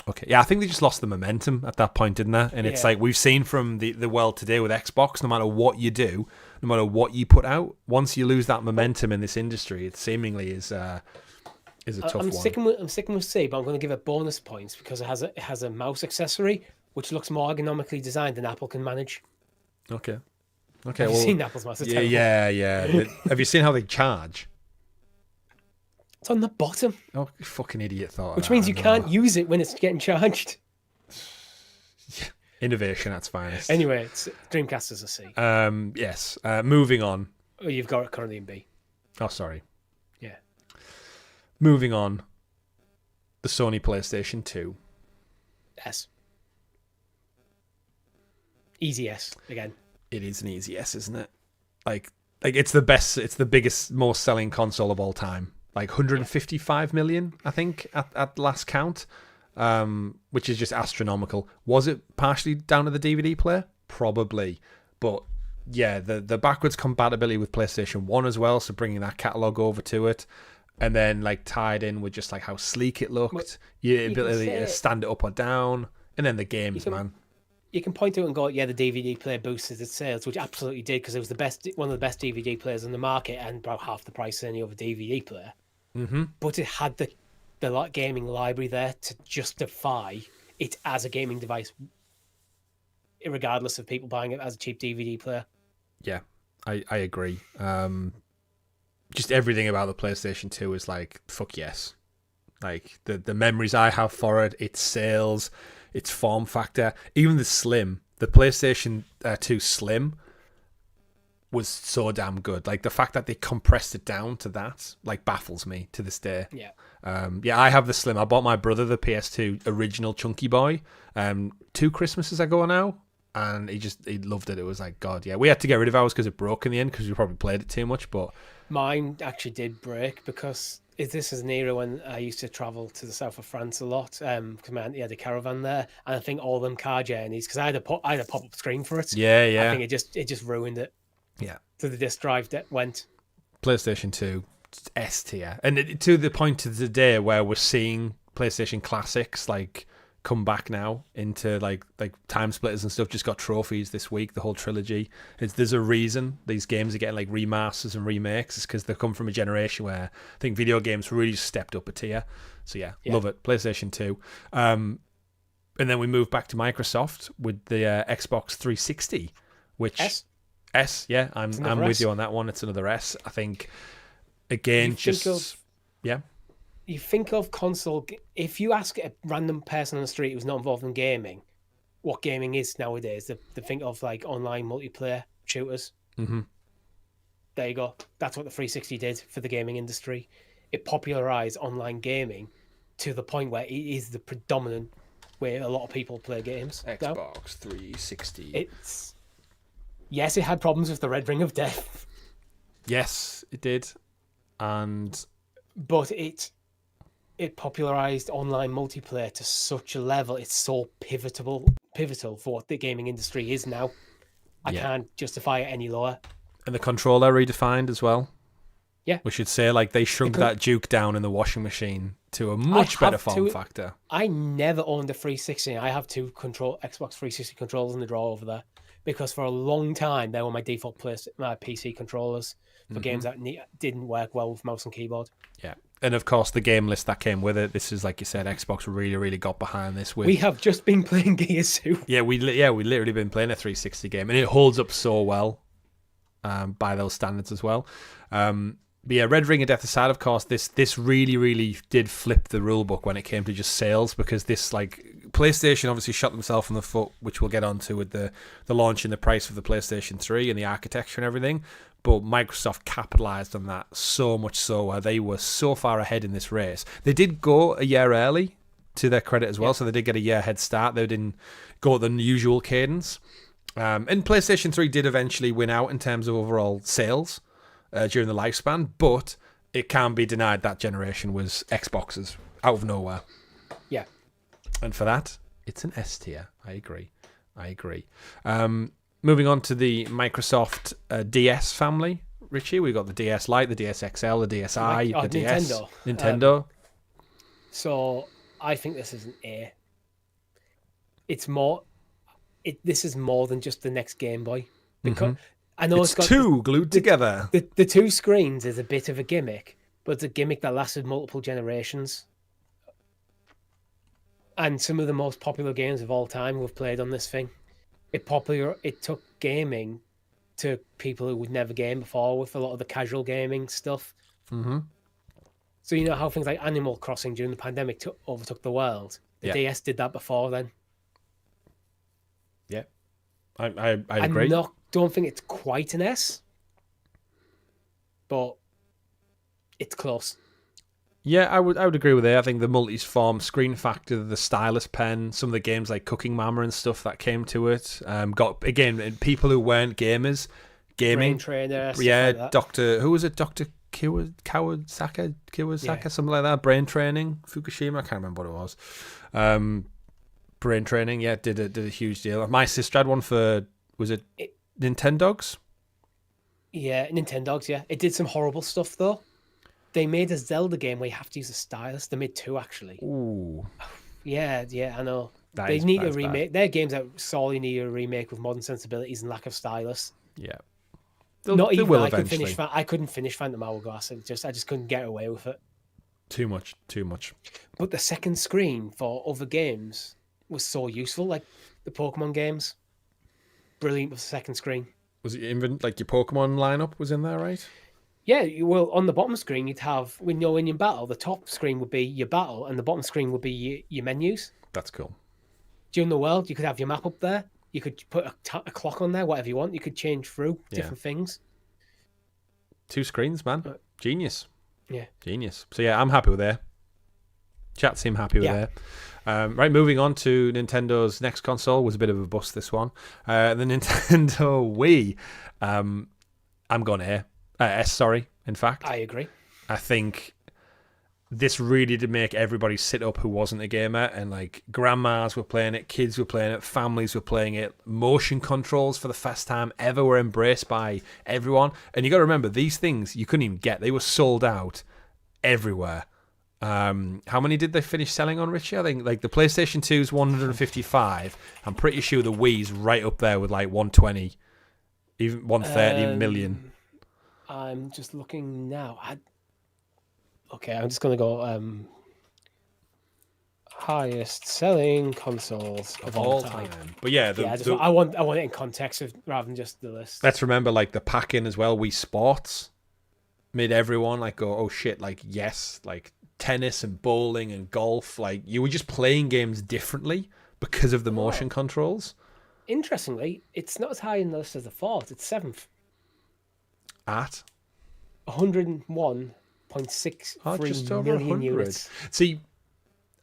Okay, yeah, I think they just lost the momentum at that point, didn't they? And it's like we've seen from the world today with Xbox, no matter what you do, no matter what you put out, once you lose that momentum in this industry, it seemingly is a tough one. I'm sticking with C, but I'm going to give it bonus points because it has a mouse accessory which looks more ergonomically designed than Apple can manage. Okay. Have you seen Apple's mouse? Yeah. Have you seen how they charge? It's on the bottom. Oh, you fucking idiot thought. Which means you can't use it when it's getting charged. Innovation, that's finest. Anyway, Dreamcast is a C. Yes. Moving on. Oh, you've got it currently in B. Oh, sorry. Yeah. Moving on. The Sony PlayStation 2. S. Easy S again. It is an easy S, isn't it? Like it's the best, it's the biggest, most selling console of all time. Like 155 million, I think, at last count, which is just astronomical. Was it partially down to the DVD player? Probably. But yeah, the backwards compatibility with PlayStation 1 as well, so bringing that catalogue over to it, and then like tied in with just like how sleek it looked, your ability to stand it up or down, and then the games, man. You can point to it and go, yeah, the DVD player boosted its sales, which absolutely did, because it was one of the best DVD players on the market and about half the price of any other DVD player. Mm-hmm. But it had the gaming library there to justify it as a gaming device, regardless of people buying it as a cheap DVD player. Yeah, I agree. Just everything about the PlayStation 2 is like, fuck yes. Like, the memories I have for it, its sales, its form factor, even the PlayStation 2 Slim was so damn good. Like, the fact that they compressed it down to that, like, baffles me to this day. Yeah. I have the Slim. I bought my brother the PS2 original Chunky Boy 2 Christmases ago now, and he loved it. It was like, God, yeah. We had to get rid of ours because it broke in the end because we probably played it too much, but... Mine actually did break because this is an era when I used to travel to the south of France a lot because my auntie had a caravan there, and I think all them car journeys, because I had a pop-up screen for it. Yeah. I think it just ruined it. Yeah. So the disc drive went. PlayStation 2, S tier. And to the point to the day where we're seeing PlayStation classics like come back now into like Time Splitters and stuff just got trophies this week, the whole trilogy. There's a reason these games are getting like remasters and remakes. It's because they come from a generation where I think video games really just stepped up a tier. So yeah. Love it. PlayStation 2. And then we move back to Microsoft with the Xbox 360, which... S, yeah, I'm with you on that one. It's another S. I think, again, You think of console... If you ask a random person on the street who's not involved in gaming, what gaming is nowadays, they think of like online multiplayer shooters. Mm-hmm. There you go. That's what the 360 did for the gaming industry. It popularized online gaming to the point where it is the predominant way a lot of people play games. Xbox 360. Yes, it had problems with the Red Ring of Death. Yes, it did. And but it popularized online multiplayer to such a level. It's so pivotal for what the gaming industry is now. I can't justify it any lower. And the controller redefined as well. Yeah. We should say, like, they shrunk that Duke down in the washing machine to a much better form factor. I never owned a 360. I have two Xbox 360 controllers in the drawer over there because for a long time they were my default my PC controllers for games that didn't work well with mouse and keyboard. Yeah. And of course, the game list that came with it. This is, like you said, Xbox really, really got behind this. We have just been playing Gears 2. Yeah, we literally been playing a 360 game, and it holds up so well by those standards as well. But yeah, Red Ring of Death aside, of course, this really, really did flip the rule book when it came to just sales, because this, like, PlayStation obviously shot themselves in the foot, which we'll get onto with the launch and the price of the PlayStation 3 and the architecture and everything. But Microsoft capitalized on that so much so where they were so far ahead in this race. They did go a year early, to their credit as well, so they did get a year head start. They didn't go at the usual cadence. And PlayStation 3 did eventually win out in terms of overall sales during the lifespan, but it can't be denied that generation was Xboxes out of nowhere. Yeah. And for that, it's an S tier. I agree. Moving on to the Microsoft DS family, Richie, we got the DS Lite, the DS XL, the DSi, the DS. Nintendo. So I think this is an A. It's more. This is more than just the next Game Boy, because I know it's got two glued together. The two screens is a bit of a gimmick, but it's a gimmick that lasted multiple generations. And some of the most popular games of all time we've played on this thing. It took gaming to people who would never game before with a lot of the casual gaming stuff. Mm-hmm. So you know how things like Animal Crossing during the pandemic overtook the world? The DS did that before then. Yeah, I agree. I don't think it's quite an S, but it's close. Yeah, I would agree with it. I think the multi-form screen factor, the stylus pen, some of the games like Cooking Mama and stuff that came to it, got, again, people who weren't gamers, gaming. Brain Trainer. Yeah, like who was it? Dr. Kawasaki, something like that. Brain Training, Fukushima, I can't remember what it was. Brain Training, yeah, did a huge deal. My sister had one for, was it Nintendogs? Yeah, Nintendogs, yeah. It did some horrible stuff, though. They made a Zelda game where you have to use a stylus. They made two, actually. Ooh. Yeah, I know. They need a remake. They're games that sorely need a remake with modern sensibilities and lack of stylus. Yeah. Not even I couldn't finish Phantom Hourglass. I just couldn't get away with it. Too much. But the second screen for other games was so useful, like the Pokemon games. Brilliant with the second screen. Was it even like your Pokemon lineup was in there, right? Yeah, well, on the bottom screen, you'd have, when you're in your battle, the top screen would be your battle, and the bottom screen would be your menus. That's cool. During the world, you could have your map up there. You could put a clock on there, whatever you want. You could change through different things. Two screens, man. Genius. Yeah. Genius. So, yeah, I'm happy with that. Chat seem happy with that. Right, moving on to Nintendo's next console. Was a bit of a bust, this one. The Nintendo Wii. I'm going to S, sorry, in fact. I agree. I think this really did make everybody sit up who wasn't a gamer, and like grandmas were playing it, kids were playing it, families were playing it. Motion controls for the first time ever were embraced by everyone. And you got to remember, these things you couldn't even get. They were sold out everywhere. How many did they finish selling on, Richie? I think like the PlayStation 2's 155. I'm pretty sure the Wii's right up there with like 120, even 130 million. I'm just looking now. Okay, I'm just going to go highest selling consoles of all time. But yeah, I want it in context rather than just the list. Let's remember like the pack-in as well. Wii Sports made everyone like go, oh shit, like yes, like tennis and bowling and golf. Like you were just playing games differently because of the motion controls. Interestingly, it's not as high in the list as I thought. It's 7th. At 101.63 million units. See,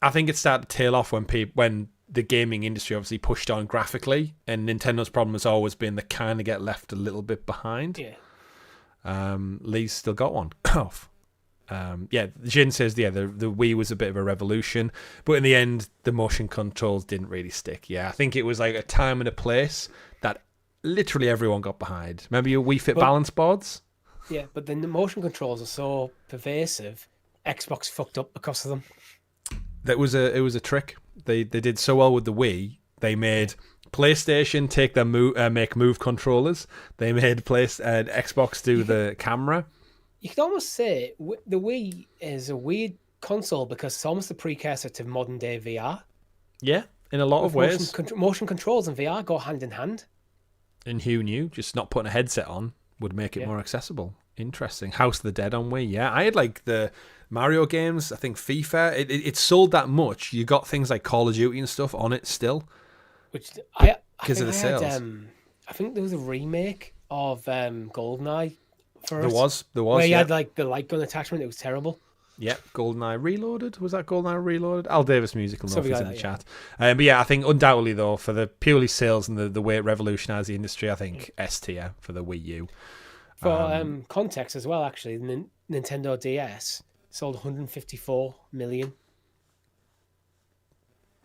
I think it started to tail off when the gaming industry obviously pushed on graphically, and Nintendo's problem has always been they kind of get left a little bit behind. Yeah. Lee's still got one. Jin says, the Wii was a bit of a revolution, but in the end, the motion controls didn't really stick. Yeah, I think it was like a time and a place that literally everyone got behind. Remember your Wii Fit balance boards? Yeah, but then the motion controls are so pervasive, Xbox fucked up because of them. It was a trick. They did so well with the Wii. They made PlayStation take their make Move controllers. They made Xbox do the camera. You could almost say the Wii is a weird console because it's almost a precursor to modern day VR. Yeah, in a lot of ways. Motion controls and VR go hand in hand. And who knew? Just not putting a headset on would make it more accessible. Interesting. House of the Dead on Wii. Yeah, I had like the Mario games. I think FIFA. It sold that much. You got things like Call of Duty and stuff on it still. Which because of the sales. I think there was a remake of GoldenEye. There was. Where you had like the light gun attachment. It was terrible. Yep, GoldenEye Reloaded. Was that GoldenEye Reloaded? Al Davis Music will know if he's in the chat. Yeah. But yeah, I think undoubtedly though, for the purely sales and the way it revolutionised the industry, I think S tier for the Wii U. For context as well, actually, the Nintendo DS sold 154 million.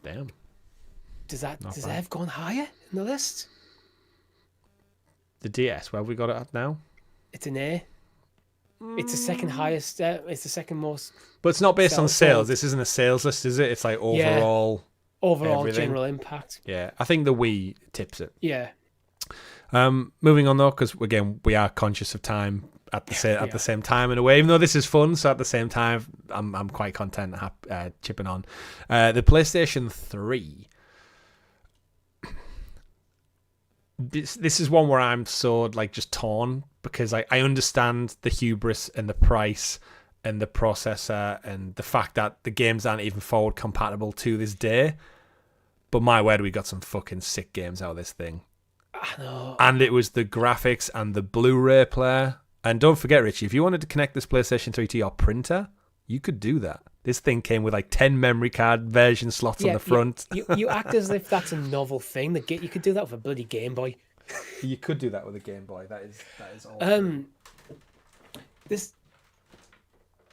Damn. Does that have gone higher in the list? The DS, where have we got it at now? It's an A. It's the second highest. It's the second most. But it's not based on sales. This isn't a sales list, is it? It's like overall. Yeah. Overall everything. General impact. Yeah, I think the Wii tips it. Yeah. Moving on though, because again we are conscious of time at the same time in a way. Even though this is fun, so at the same time I'm quite content chipping on. The PlayStation 3. This is one where I'm so like just torn because I understand the hubris and the price and the processor and the fact that the games aren't even forward compatible to this day. But my word, we got some fucking sick games out of this thing. I know. And it was the graphics and the Blu-ray player. And don't forget, Richie, if you wanted to connect this PlayStation 3 to your printer, you could do that. This thing came with like 10 memory card version slots on the front. You act as if that's a novel thing. You could do that with a bloody Game Boy. You could do that with a Game Boy. That is all.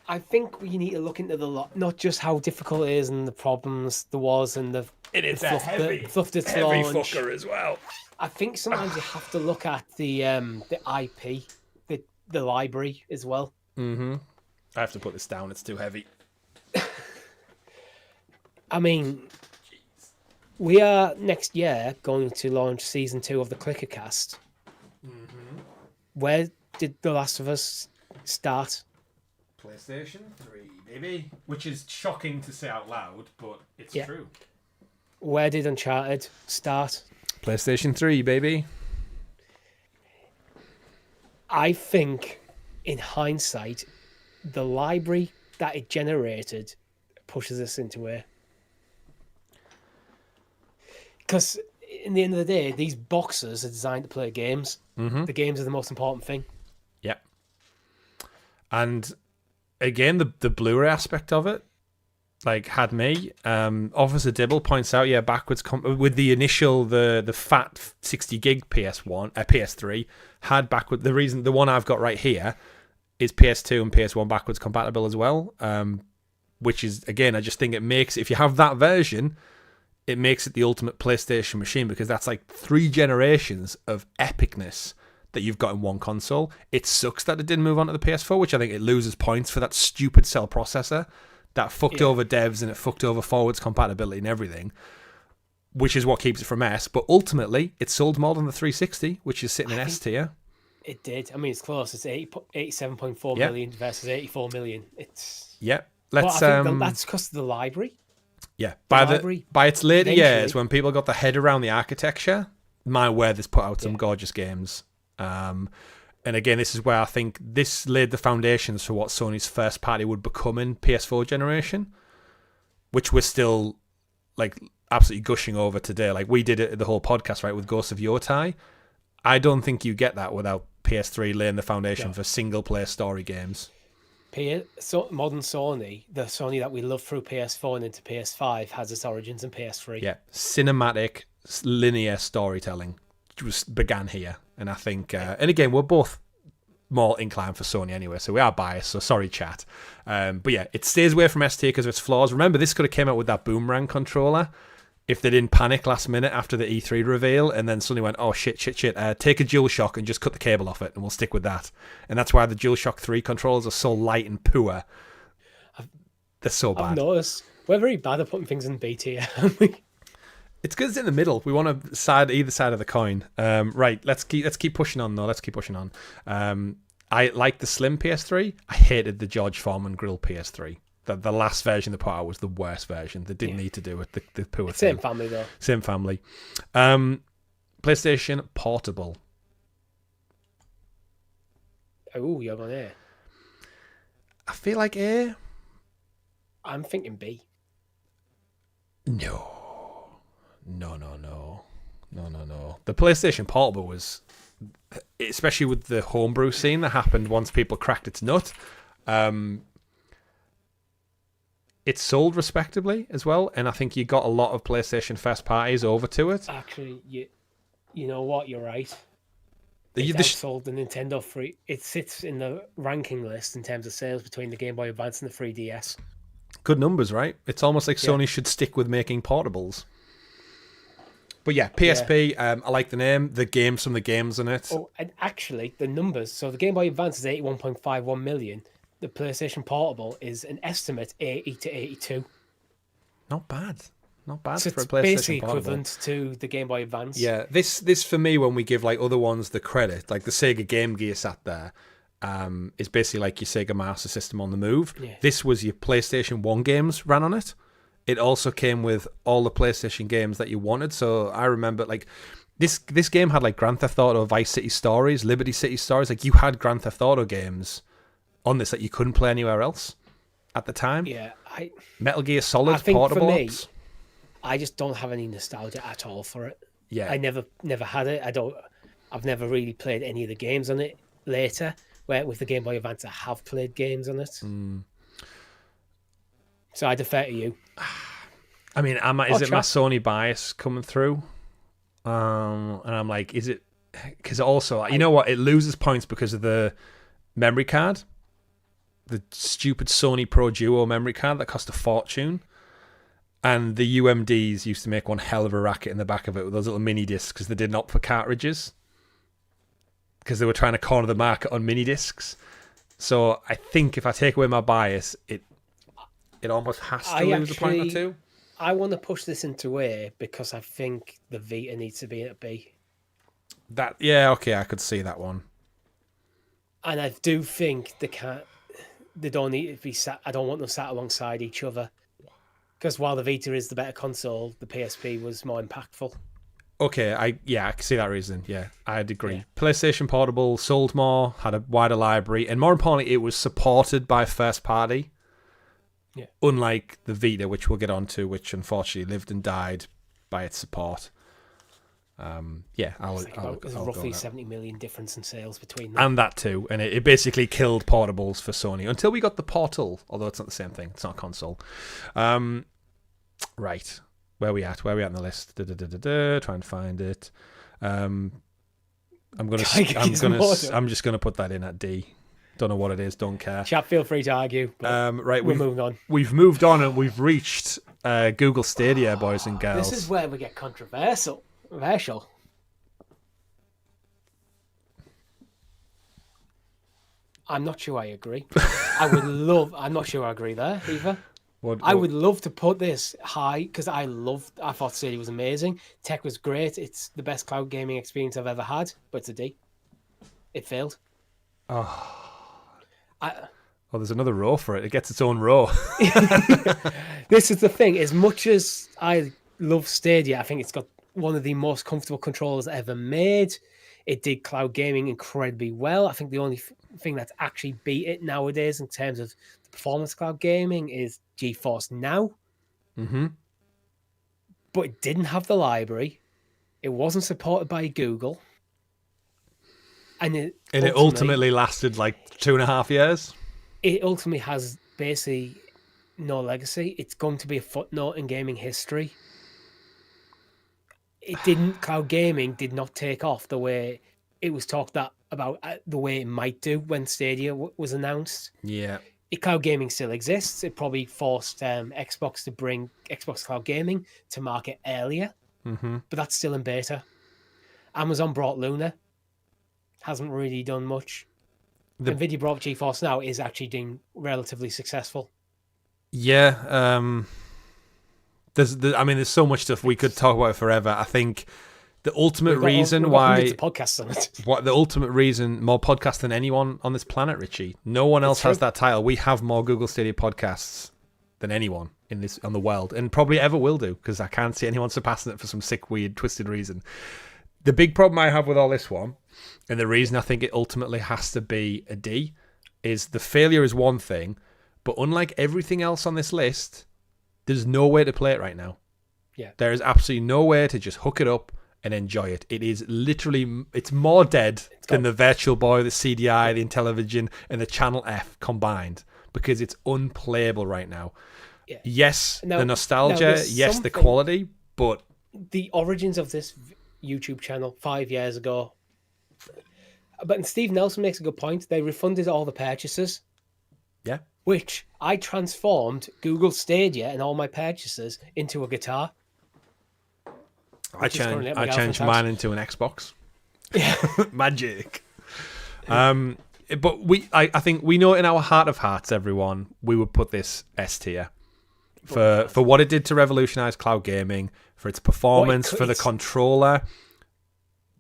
I think we need to look into the lot, not just how difficult it is and the problems there was and the heavy fucker as well. I think sometimes you have to look at the IP, the library as well. Mm-hmm. I have to put this down. It's too heavy. I mean, we are next year going to launch season 2 of the ClickerCast. Mm-hmm. Where did The Last of Us start? PlayStation 3, baby. Which is shocking to say out loud, but it's true. Where did Uncharted start? PlayStation 3, baby. I think, in hindsight, the library that it generated pushes us into a... Because in the end of the day, these boxes are designed to play games. Mm-hmm. The games are the most important thing. Yeah. And again, the Blu-ray aspect of it, like, had me. Officer Dibble points out, backwards with the initial the fat 60 gig PS3 had backward. The one I've got right here is PS2 and PS1 backwards compatible as well. Which is, again, I just think it makes, if you have that version, it makes it the ultimate PlayStation machine because that's like 3 generations of epicness that you've got in one console. It sucks that it didn't move on to the PS4, which I think it loses points for that stupid cell processor that fucked over devs and it fucked over forwards compatibility and everything, which is what keeps it from S. But ultimately, it sold more than the 360, which is sitting in S tier. It did. I mean, it's close. It's 87.4 million versus 84 million. It's... Yeah. Let's. That's because of the library. Yeah, by its later years, when people got their head around the architecture, my word, this put out some gorgeous games. And again, this is where I think this laid the foundations for what Sony's first party would become in PS4 generation, which we're still like absolutely gushing over today. Like we did it the whole podcast, right, with Ghosts of Yotai. I don't think you get that without PS3 laying the foundation for single-player story games. Modern Sony, the Sony that we love through PS4 and into PS5, has its origins in PS3. Yeah, cinematic, linear storytelling just began here. And I think, and again, we're both more inclined for Sony anyway, so we are biased, so sorry, chat. But yeah, it stays away from ST because of its flaws. Remember, this could have came out with that Boomerang controller if they didn't panic last minute after the E3 reveal and then suddenly went, oh, shit, take a DualShock and just cut the cable off it and we'll stick with that. And that's why the DualShock 3 controllers are so light and poor. They're so bad. I've noticed. We're very bad at putting things in B tier, aren't we? It's because it's in the middle. We want either side of the coin. Right, let's keep pushing on, though. Let's keep pushing on. I like the Slim PS3. I hated the George Foreman Grill PS3. The last version they put out was the worst version. They didn't need to do it. The poor Same family, though. Same family. PlayStation Portable. Oh, you're going A. I feel like A. I'm thinking B. No. The PlayStation Portable was, especially with the homebrew scene that happened once people cracked its nut, it sold respectably as well, and I think you got a lot of PlayStation first parties over to it. Actually, you know what? You're right. It outsold the Nintendo 3. It sits in the ranking list in terms of sales between the Game Boy Advance and the 3DS. Good numbers, right? It's almost like Sony should stick with making portables. But yeah, PSP, I like the name, some of the games in it. Oh, and actually, the numbers. So the Game Boy Advance is 81.51 million. The PlayStation Portable is an estimate 80 to 82. Not bad. Not bad So for a it's PlayStation basically Portable. equivalent to the Game Boy Advance. Yeah, this for me, when we give like other ones the credit, like the Sega Game Gear sat there, is basically like your Sega Master System on the move. Yeah. This was your PlayStation 1 games ran on it. It also came with all the PlayStation games that you wanted. So I remember like this game had like Grand Theft Auto, Vice City Stories, Liberty City Stories. Like you had Grand Theft Auto games on this that you couldn't play anywhere else at the time. Yeah, Metal Gear Solid I think portable for me, ops. I just don't have any nostalgia at all for it. Yeah, I never had it. I've never really played any of the games on it later. Where with the Game Boy Advance, I have played games on it. So I defer to you. I mean, is it my Sony bias coming through? And I'm like, is it? Because also, you know what? It loses points because of the memory card, the stupid Sony Pro Duo memory card that cost a fortune. And the UMDs used to make one hell of a racket in the back of it with those little mini discs because they didn't opt for cartridges. Because they were trying to corner the market on mini discs. So I think if I take away my bias, it almost has to lose a point or two. I want to push this into A because I think the Vita needs to be at B. Okay, I could see that one. And I do think they don't need to be sat. I don't want them sat alongside each other. Because while the Vita is the better console, the PSP was more impactful. Okay, I can see that reason. Yeah, I'd agree. Yeah. PlayStation Portable sold more, had a wider library, and more importantly, it was supported by first party. Yeah. Unlike the Vita, which we'll get onto, which unfortunately lived and died by its support. There's roughly 70 million difference in sales between them. And that too, and it basically killed portables for Sony until we got the Portal, although it's not the same thing. It's not a console. Right. Where are we at in the list? Trying to find it. I'm just gonna put that in at D. Don't know what it is. Don't care. Chat, feel free to argue. Right, we're moving on. We've moved on and we've reached Google Stadia, boys and girls. This is where we get controversial. I'm not sure I agree. I'm not sure I agree there either. I would love to put this high because I thought Stadia was amazing. Tech was great. It's the best cloud gaming experience I've ever had, but it's a D. It failed. There's another row for it. It gets its own row. This is the thing. As much as I love Stadia, I think it's got one of the most comfortable controllers ever made. It did cloud gaming incredibly well. I think the only thing that's actually beat it nowadays in terms of the performance cloud gaming is GeForce Now. Mm-hmm. But it didn't have the library. It wasn't supported by Google. And it ultimately lasted like 2.5 years. It ultimately has basically no legacy. It's going to be a footnote in gaming history. Cloud gaming did not take off the way it was talked that about the way it might do when Stadia was announced. Yeah. Cloud gaming still exists. It probably forced Xbox to bring Xbox Cloud Gaming to market earlier, but that's still in beta. Amazon brought Luna, hasn't really done much. Nvidia brought GeForce Now, is actually doing relatively successful. Yeah, there's so much stuff we could talk about forever. I think the ultimate reason why podcasts on it. What the ultimate reason more podcasts than anyone on this planet, Richie. No one else has that title. We have more Google Stadia podcasts than anyone on the world, and probably ever will do, because I can't see anyone surpassing it for some sick, weird, twisted reason. The big problem I have with all this one, and the reason I think it ultimately has to be a D, is the failure is one thing, but unlike everything else on this list, there's no way to play it right now. Yeah, there is absolutely no way to just hook it up and enjoy it. It is literally, it's more dead than the Virtual Boy, the CDI, the Intellivision, and the Channel F combined, because it's unplayable right now. Yeah. Yes, the nostalgia, yes, the quality, but... The origins of this YouTube channel 5 years ago. But Steve Nelson makes a good point. They refunded all the purchases. Yeah. Which I transformed Google Stadia and all my purchases into a guitar. I changed mine into an Xbox. Yeah. Magic. But I think we know in our heart of hearts, everyone, we would put this S tier for what it did to revolutionize cloud gaming, for its performance, for the controller.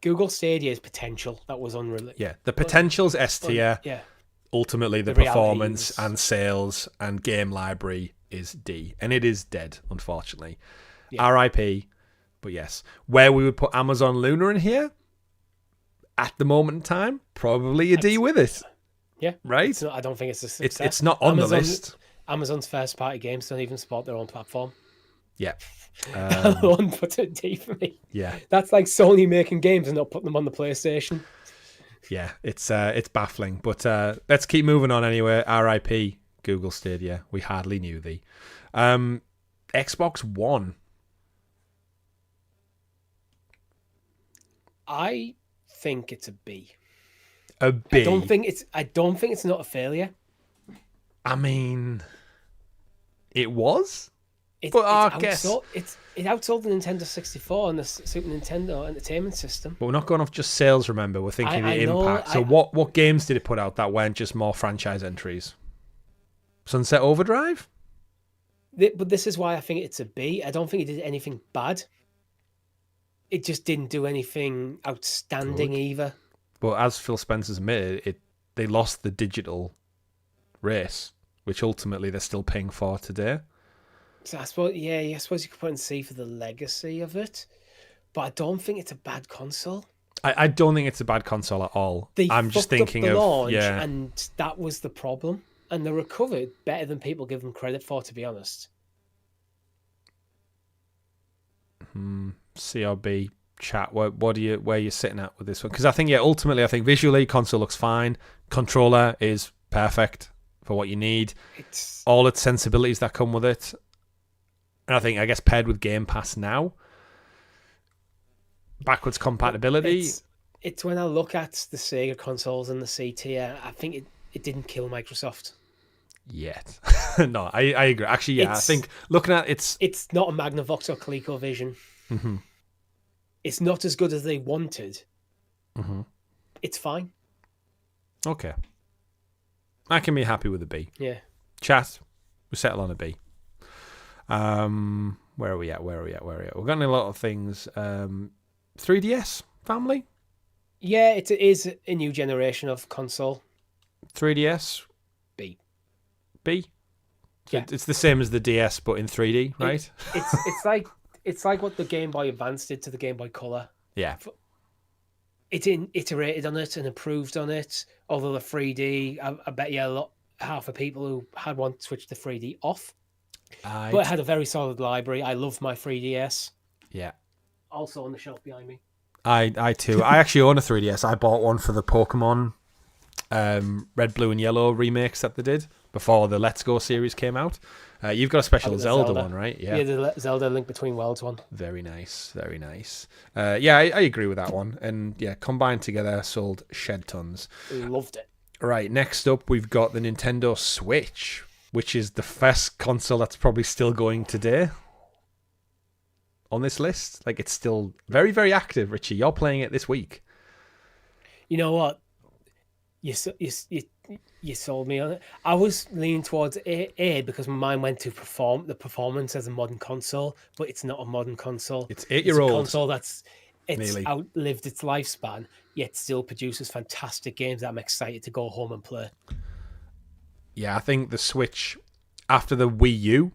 Google Stadia's potential that was unreal. Yeah, the potential's S tier. Yeah. Ultimately, the performance and sales and game library is D, and it is dead, unfortunately. Yeah. R.I.P. But yes, where we would put Amazon Luna in here, at the moment in time, probably a D with it. Yeah. Right? I don't think it's a success. It's not on the list. Amazon's first-party games don't even support their own platform. Yeah. That alone puts a D for me. Yeah. That's like Sony making games and not putting them on the PlayStation. Yeah, it's baffling. But let's keep moving on anyway. R.I.P. Google Stadia. We hardly knew thee. Xbox One. I think it's a B. A B. I don't think it's not a failure. I mean, it was. It outsold the Nintendo 64 and the Super Nintendo Entertainment System. But we're not going off just sales. Remember, we're thinking the impact. So what games did it put out that weren't just more franchise entries? Sunset Overdrive. But this is why I think it's a B. I don't think it did anything bad. It just didn't do anything outstanding either. But as Phil Spencer's admitted, they lost the digital race, which ultimately they're still paying for today. So I suppose you could put in C for the legacy of it, but I don't think it's a bad console. I don't think it's a bad console at all. I'm just thinking of launch, and that was the problem. And they recovered better than people give them credit for, to be honest. CRB chat. Where are you sitting at with this one? Because I think ultimately, I think visually console looks fine. Controller is perfect for what you need. It's all its sensibilities that come with it. And I guess paired with Game Pass now, backwards compatibility. It's when I look at the Sega consoles and the C tier, I think it didn't kill Microsoft yet. No, I agree. Actually, I think looking at it's not a Magnavox or ColecoVision. Mm-hmm. It's not as good as they wanted. Mm-hmm. It's fine. Okay, I can be happy with a B. Yeah. Chat, we settle on a B. Where are we at? We've got a lot of things. 3DS family. Yeah, it is a new generation of console. 3DS. B. So yeah. It's the same as the DS, but in 3D, right? It's like what the Game Boy Advance did to the Game Boy Color. Yeah. It iterated on it and improved on it. Although the 3D, I bet you half of people who had one switched the 3D off. But it had a very solid library. I love my 3DS. Yeah. Also on the shelf behind me. I too. I actually own a 3DS. I bought one for the Pokemon Red, Blue, and Yellow remakes that they did before the Let's Go series came out. You've got a special Zelda one, right? Yeah, the Zelda Link Between Worlds one. Very nice, very nice. Yeah, I agree with that one. And yeah, combined together, sold shed tons. Loved it. Right, next up, we've got the Nintendo Switch, which is the first console that's probably still going today on this list. Like, it's still very, very active, Richie. You're playing it this week. You know what? You sold me on it. I was leaning towards A because my mind went to the performance as a modern console, but it's not a modern console. It's 8-year-old. It's a console it's nearly outlived its lifespan, yet still produces fantastic games that I'm excited to go home and play. Yeah, I think the Switch, after the Wii U,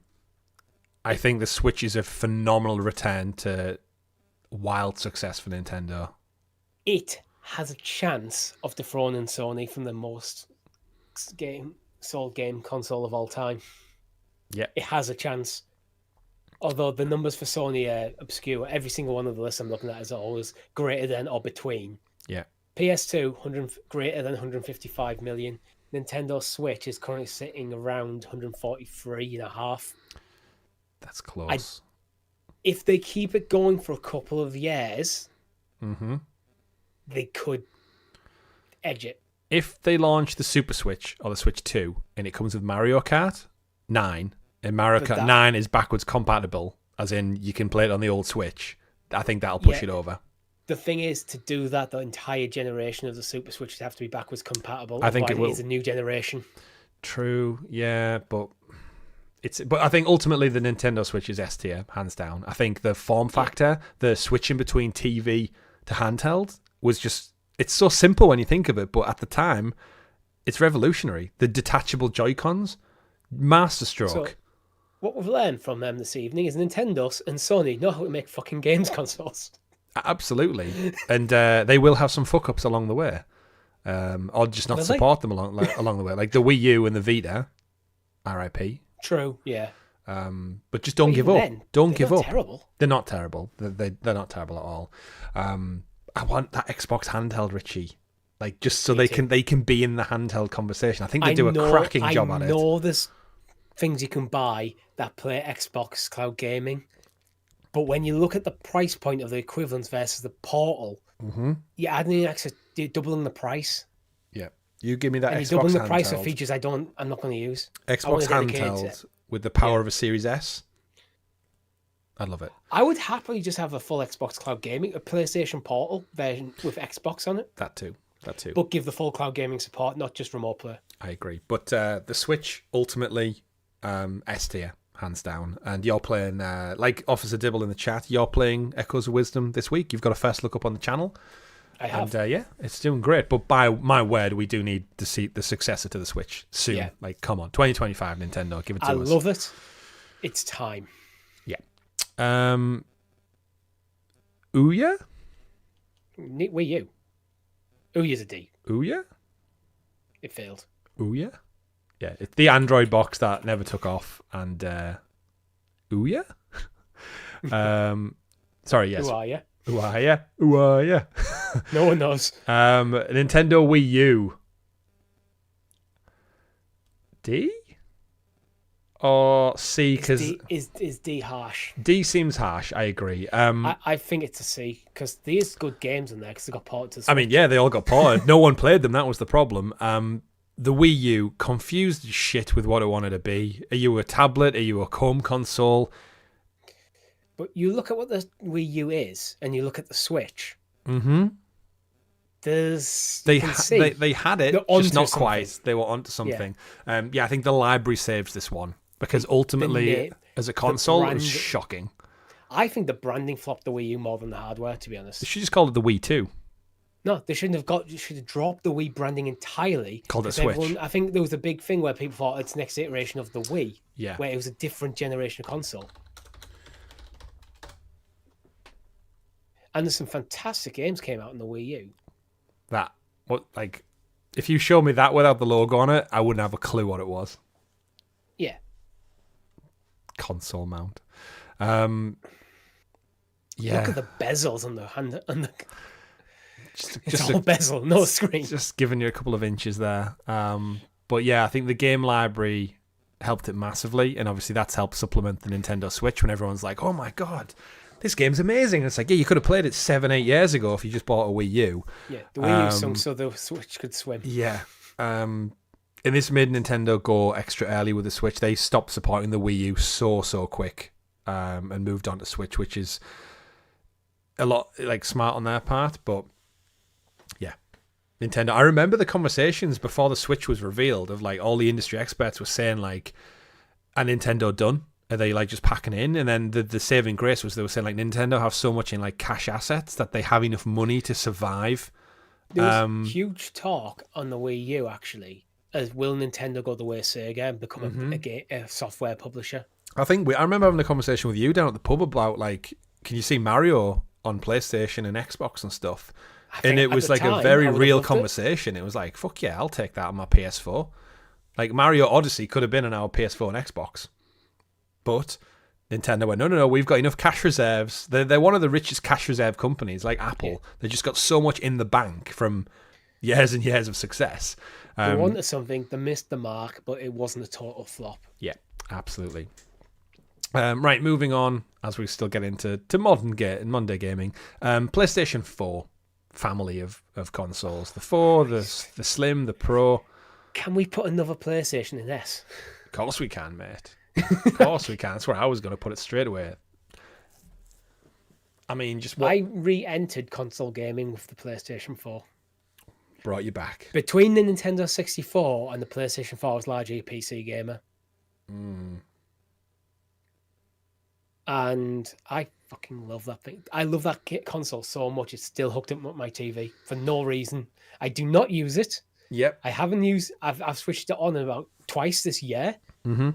I think the Switch is a phenomenal return to wild success for Nintendo. It has a chance of dethroning Sony from the most sold game console of all time. Yeah. It has a chance. Although the numbers for Sony are obscure, every single one of the lists I'm looking at is always greater than or between. Yeah. PS2, greater than 155 million. Nintendo Switch is currently sitting around 143.5. That's close. If they keep it going for a couple of years, they could edge it. If they launch the Super Switch or the Switch 2 and it comes with Mario Kart 9, and Mario Kart 9 is backwards compatible, as in you can play it on the old Switch, I think that'll push it over. The thing is, to do that, the entire generation of the Super Switch would have to be backwards compatible. I think it will. It's a new generation. True, yeah, but I think ultimately the Nintendo Switch is S tier, hands down. I think the form factor, the switching between TV to handheld was just, it's so simple when you think of it, but at the time, it's revolutionary. The detachable Joy-Cons, masterstroke. So, what we've learned from them this evening is Nintendo and Sony know how to make fucking games consoles. Absolutely. And they will have some fuck-ups along the way. Or just not support them along the way. Like the Wii U and the Vita, RIP. True, yeah. But just don't give up. Don't give up. Terrible. They're not terrible. They're not terrible at all. I want that Xbox handheld, Richie. Like, just so they can be in the handheld conversation. I think they do a cracking job at it. I know there's things you can buy that play Xbox cloud gaming, but when you look at the price point of the equivalents versus the Portal, you're adding access, you're doubling the price. Yeah, you give me that. And Xbox you're doubling the handheld. Price of features I'm not going to use. Xbox handheld with the power of a Series S. I love it. I would happily just have a full Xbox cloud gaming, a PlayStation Portal version with Xbox on it. That too. But give the full cloud gaming support, not just remote play. I agree. But the Switch, ultimately, S tier, hands down. And you're playing, like Officer Dibble in the chat, you're playing Echoes of Wisdom this week. You've got a first look up on the channel. I have. And yeah, it's doing great. But by my word, we do need to see the successor to the Switch soon. Yeah. Like, come on. 2025, Nintendo, give it to us. I love it. It's time. Yeah. Ouya? Wii U. Ouya's a D. Ouya? It failed. Ouya? Yeah, it's the Android box that never took off. And Ouya? Sorry, yes. Who are you? Who are you? Who are you? No one knows. Nintendo Wii U. D? Or C? Because is D harsh? D seems harsh. I agree. I think it's a C because there's good games in there because they got ported to the Switch. I mean, yeah, they all got ported. No one played them. That was the problem. The Wii U confused shit with what it wanted to be. Are you a tablet? Are you a home console? But you look at what the Wii U is, and you look at the Switch. Mm-hmm. They had it, just not quite. They were onto something. Yeah. I think the library saves this one because ultimately, as a console, it was shocking. I think the branding flopped the Wii U more than the hardware, to be honest. They should just call it the Wii 2. No, they shouldn't have you should have dropped the Wii branding entirely. Called it Switch. I think there was a big thing where people thought it's the next iteration of the Wii. Yeah. Where it was a different generation of console. And there's some fantastic games came out on the Wii U. If you show me that without the logo on it, I wouldn't have a clue what it was. Yeah. Console mount. Yeah. Look at the bezels on the hand. It's all bezel, no screen. Just giving you a couple of inches there. But yeah, I think the game library helped it massively, and obviously that's helped supplement the Nintendo Switch when everyone's like, "Oh my god, this game's amazing!" And it's like, yeah, you could have played it 7-8 years ago if you just bought a Wii U. Yeah, the Wii U sung so the Switch could swim. Yeah. And this made Nintendo go extra early with the Switch. They stopped supporting the Wii U so quick, and moved on to Switch, which is a lot like smart on their part. But yeah, Nintendo. I remember the conversations before the Switch was revealed of like all the industry experts were saying like, "Are Nintendo done? Are they like just packing in?" And then the saving grace was they were saying like Nintendo have so much in like cash assets that they have enough money to survive. There was huge talk on the Wii U actually, as will Nintendo go the way of Sega and become a software publisher? I remember having a conversation with you down at the pub about like, can you see Mario on PlayStation and Xbox and stuff? And it was like a very real conversation. It was like, fuck yeah, I'll take that on my PS4. Like Mario Odyssey could have been on our PS4 and Xbox. But Nintendo went, no, we've got enough cash reserves. They're one of the richest cash reserve companies, like Apple. Yeah. They just got so much in the bank from years and years of success. They wanted something, they missed the mark, but it wasn't a total flop. Yeah, absolutely. Right, moving on, as we still get into modern day gaming. PlayStation 4 family of consoles. The 4, the Slim, the Pro. Can we put another PlayStation in this? Of course we can, mate. Of course we can. That's where I was going to put it straight away. I mean, I re-entered console gaming with the PlayStation 4. Brought you back. Between the Nintendo 64 and the PlayStation 4, I was largely a PC gamer. And I fucking love that thing. I love that console so much. It's still hooked up with my TV for no reason. I do not use it. Yep. I haven't used. I've switched it on about twice this year. Mm-hmm.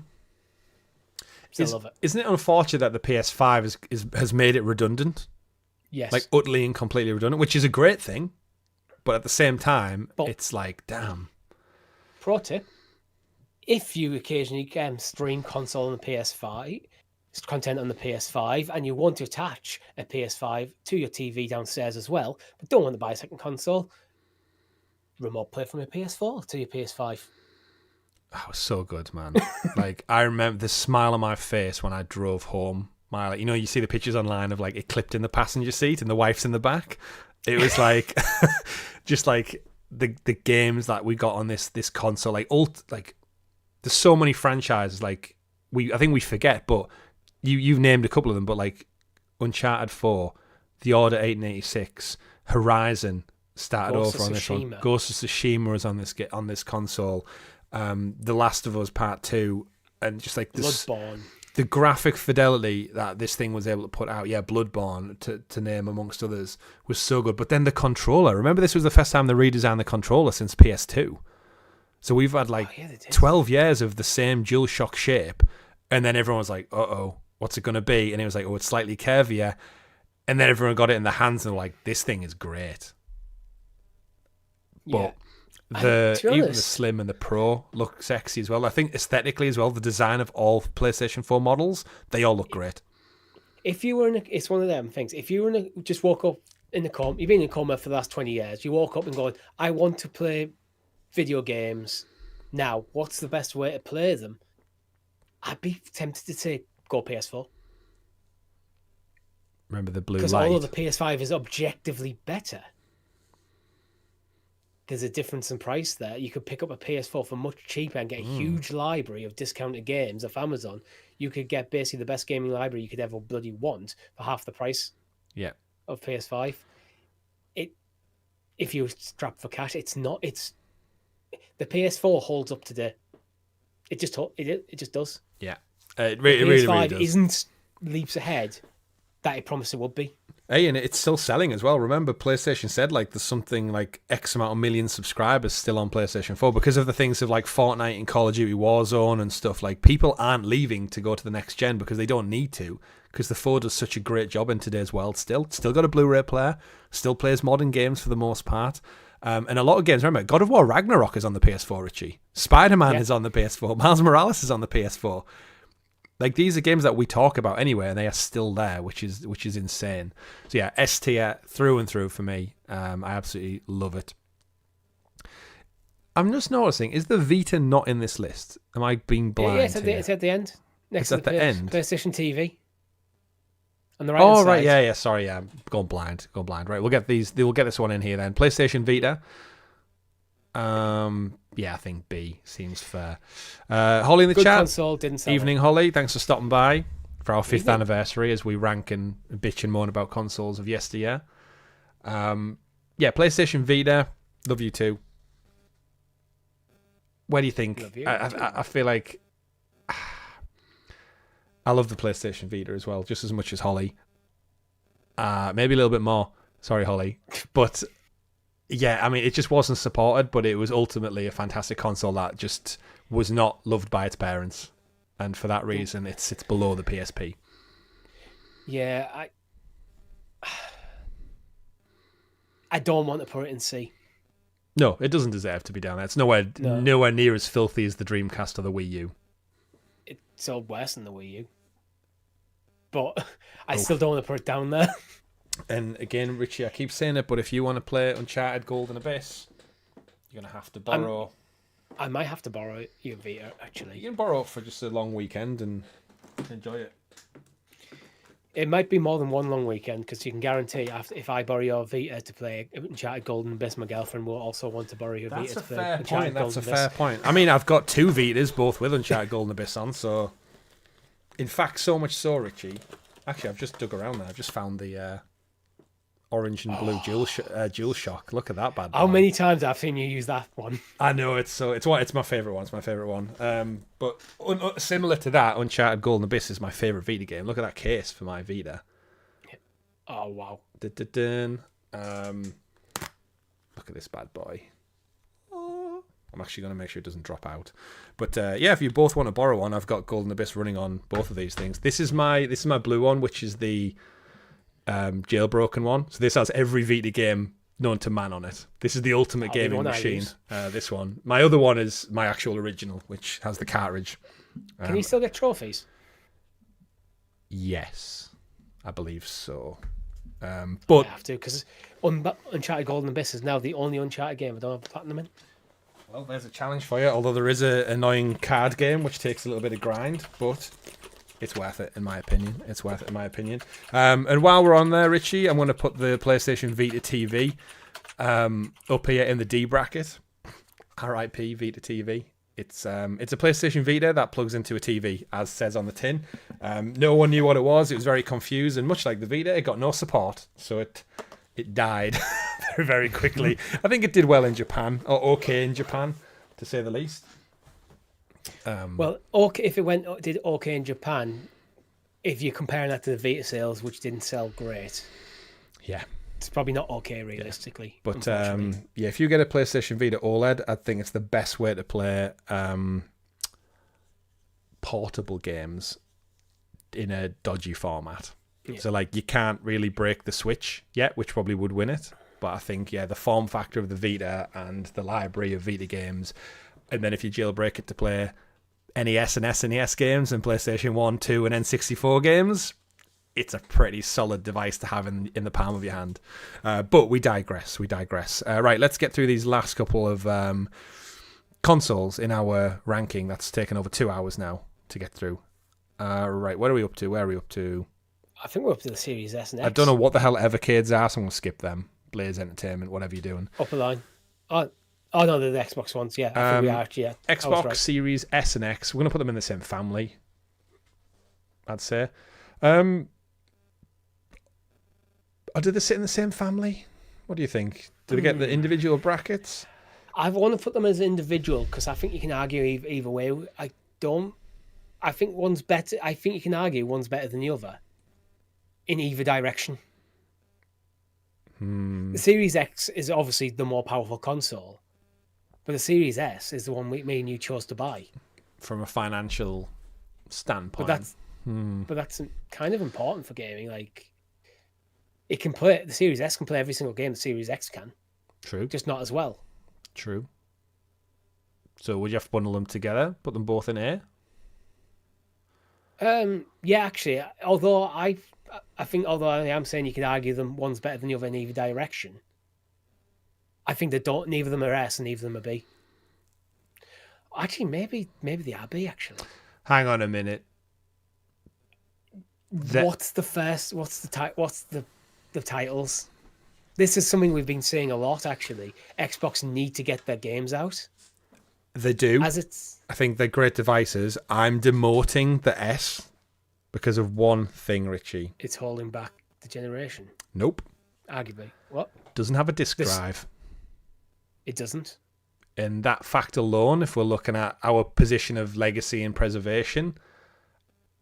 Still love it. Isn't it unfortunate that the PS5 has made it redundant? Yes. Like utterly and completely redundant, which is a great thing. But at the same time, it's like, damn. Pro tip: if you occasionally stream console on the PS5, content on the PS5, and you want to attach a PS5 to your TV downstairs as well, but don't want to buy a second console, remote play from your PS4 to your PS5. That was so good, man. Like, I remember the smile on my face when I drove home. You see the pictures online of like it clipped in the passenger seat and the wife's in the back. It was like, just like the games that we got on this console. Like, there's so many franchises. Like, I think we forget, but you've named a couple of them. But like Uncharted 4, The Order 1886, Horizon started over on this one. Ghost of Tsushima was on this console. The Last of Us Part 2, and just like this, Bloodborne. The graphic fidelity that this thing was able to put out, Bloodborne, to name amongst others, was so good. But then the controller, remember this was the first time they redesigned the controller since PS2. So we've had 12 years of the same DualShock shape, and then everyone was like, uh-oh, what's it going to be? And it was like, oh, it's slightly curvier. And then everyone got it in their hands and were like, this thing is great. But even the Slim and the Pro look sexy as well. I think aesthetically as well, the design of all PlayStation 4 models, they all look great. If you were it's one of them things. If you were just woke up in the coma, you've been in a coma for the last 20 years, you woke up and go, I want to play video games now. What's the best way to play them? I'd be tempted to say go PS4. Remember the blue light? Because although the PS5 is objectively better, there's a difference in price there. You could pick up a PS4 for much cheaper and get a huge library of discounted games off Amazon. You could get basically the best gaming library you could ever bloody want for half the price of PS5. If you're strapped for cash, the PS4 holds up today. It just does. Yeah. It really does. Isn't leaps ahead that it promised it would be. Hey, and it's still selling as well. Remember, PlayStation said like there's something like X amount of million subscribers still on PlayStation 4 because of the things of like Fortnite and Call of Duty Warzone and stuff. Like, people aren't leaving to go to the next gen because they don't need to, because the 4 does such a great job in today's world still. It's still got a Blu-ray player, still plays modern games for the most part. And a lot of games, remember, God of War Ragnarok is on the PS4, Richie. Spider-Man is on the PS4. Miles Morales is on the PS4. Like, these are games that we talk about anyway, and they are still there, which is insane. So yeah, S tier through and through for me. I absolutely love it. I'm just noticing, is the Vita not in this list? Am I being blind? Yeah, it's at the end. Next to the end. PlayStation TV. On the right right, yeah. Sorry, yeah. Going blind. Right, we'll get this one in here then. PlayStation Vita. Yeah, I think B seems fair. Holly in the chat. Console, didn't sell Evening, Holly. Thanks for stopping by for our 5th anniversary as we rank and bitch and moan about consoles of yesteryear. Yeah, PlayStation Vita. Love you too. Where do you think? I feel like I love the PlayStation Vita as well, just as much as Holly. Maybe a little bit more. Sorry, Holly. But yeah, I mean, it just wasn't supported, but it was ultimately a fantastic console that just was not loved by its parents. And for that reason, it sits below the PSP. Yeah, I don't want to put it in C. No, it doesn't deserve to be down there. It's nowhere near as filthy as the Dreamcast or the Wii U. It's sold worse than the Wii U. But I still don't want to put it down there. And again, Richie, I keep saying it, but if you want to play Uncharted Golden Abyss, you're going to have to borrow... I might have to borrow your Vita, actually. You can borrow it for just a long weekend and enjoy it. It might be more than one long weekend, because you can guarantee if I borrow your Vita to play Uncharted Golden Abyss, my girlfriend will also want to borrow your Vita to play Uncharted Golden Abyss. That's a fair point. I mean, I've got 2 Vitas, both with Uncharted Golden Abyss on, so... In fact, so much so, Richie... Actually, I've just dug around there. I've just found the orange and blue Dual Shock. Look at that bad boy. How many times I've seen you use that one? I know, it's my favourite one. It's my favourite one. But similar to that, Uncharted Golden Abyss is my favourite Vita game. Look at that case for my Vita. Oh, wow. Look at this bad boy. I'm actually going to make sure it doesn't drop out. But yeah, if you both want to borrow one, I've got Golden Abyss running on both of these things. This is my blue one, which is the jailbroken one. So this has every Vita game known to man on it. This is the ultimate gaming machine. This one. My other one is my actual original, which has the cartridge. Can you still get trophies? Yes, I believe so. But I have to, because Uncharted Golden Abyss is now the only Uncharted game I don't have platinum in. Well, there's a challenge for you, although there is an annoying card game which takes a little bit of grind, but it's worth it in my opinion. And while we're on there, Richie, I'm going to put the PlayStation Vita TV up here in the D bracket. RIP Vita TV. It's a PlayStation Vita that plugs into a TV, as says on the tin. No one knew what it was. It was very confused, and much like the Vita, it got no support, so it died very, very quickly. I think it did well in Japan, or okay in Japan, to say the least. Well, okay, if it did okay in Japan, if you're comparing that to the Vita sales, which didn't sell great, yeah, it's probably not okay realistically. Yeah. But yeah, if you get a PlayStation Vita OLED, I think it's the best way to play portable games in a dodgy format. Yeah. So, like, you can't really break the Switch yet, which probably would win it. But I think, yeah, the form factor of the Vita and the library of Vita games, and then if you jailbreak it to play NES and SNES games and PlayStation 1, 2, and N64 games, it's a pretty solid device to have in the palm of your hand. But we digress. Right, let's get through these last couple of consoles in our ranking. That's taken over 2 hours now to get through. Right, what are we up to? Where are we up to? I think we're up to the Series S and X. I don't know what the hell Evercades are, so I'm going to skip them. Blaze Entertainment, whatever you're doing. Upper line. Oh no, they're the Xbox ones, yeah. I think we are actually, yeah. Xbox Series S and X. We're going to put them in the same family, I'd say. Or do they sit in the same family? What do you think? Do they get the individual brackets? I want to put them as individual, because I think you can argue either way. I think one's better. I think you can argue one's better than the other in either direction. The Series X is obviously the more powerful console, but the Series S is the one me and you chose to buy. From a financial standpoint. But that's kind of important for gaming. Like, it can play, the Series S can play every single game the Series X can. True. Just not as well. True. So would you have to bundle them together? Put them both in A? Yeah, actually, although I think although I am saying you could argue them one's better than the other in either direction, I think neither of them are S and neither of them are B. Actually, maybe they are B. Actually, Hang on a minute. What's the titles? This is something we've been seeing a lot. Actually, Xbox need to get their games out. They do. I think they're great devices. I'm demoting the S because of one thing, Richie. It's holding back the generation. Nope. Arguably. What? Doesn't have a disk drive. It doesn't. And that fact alone, if we're looking at our position of legacy and preservation,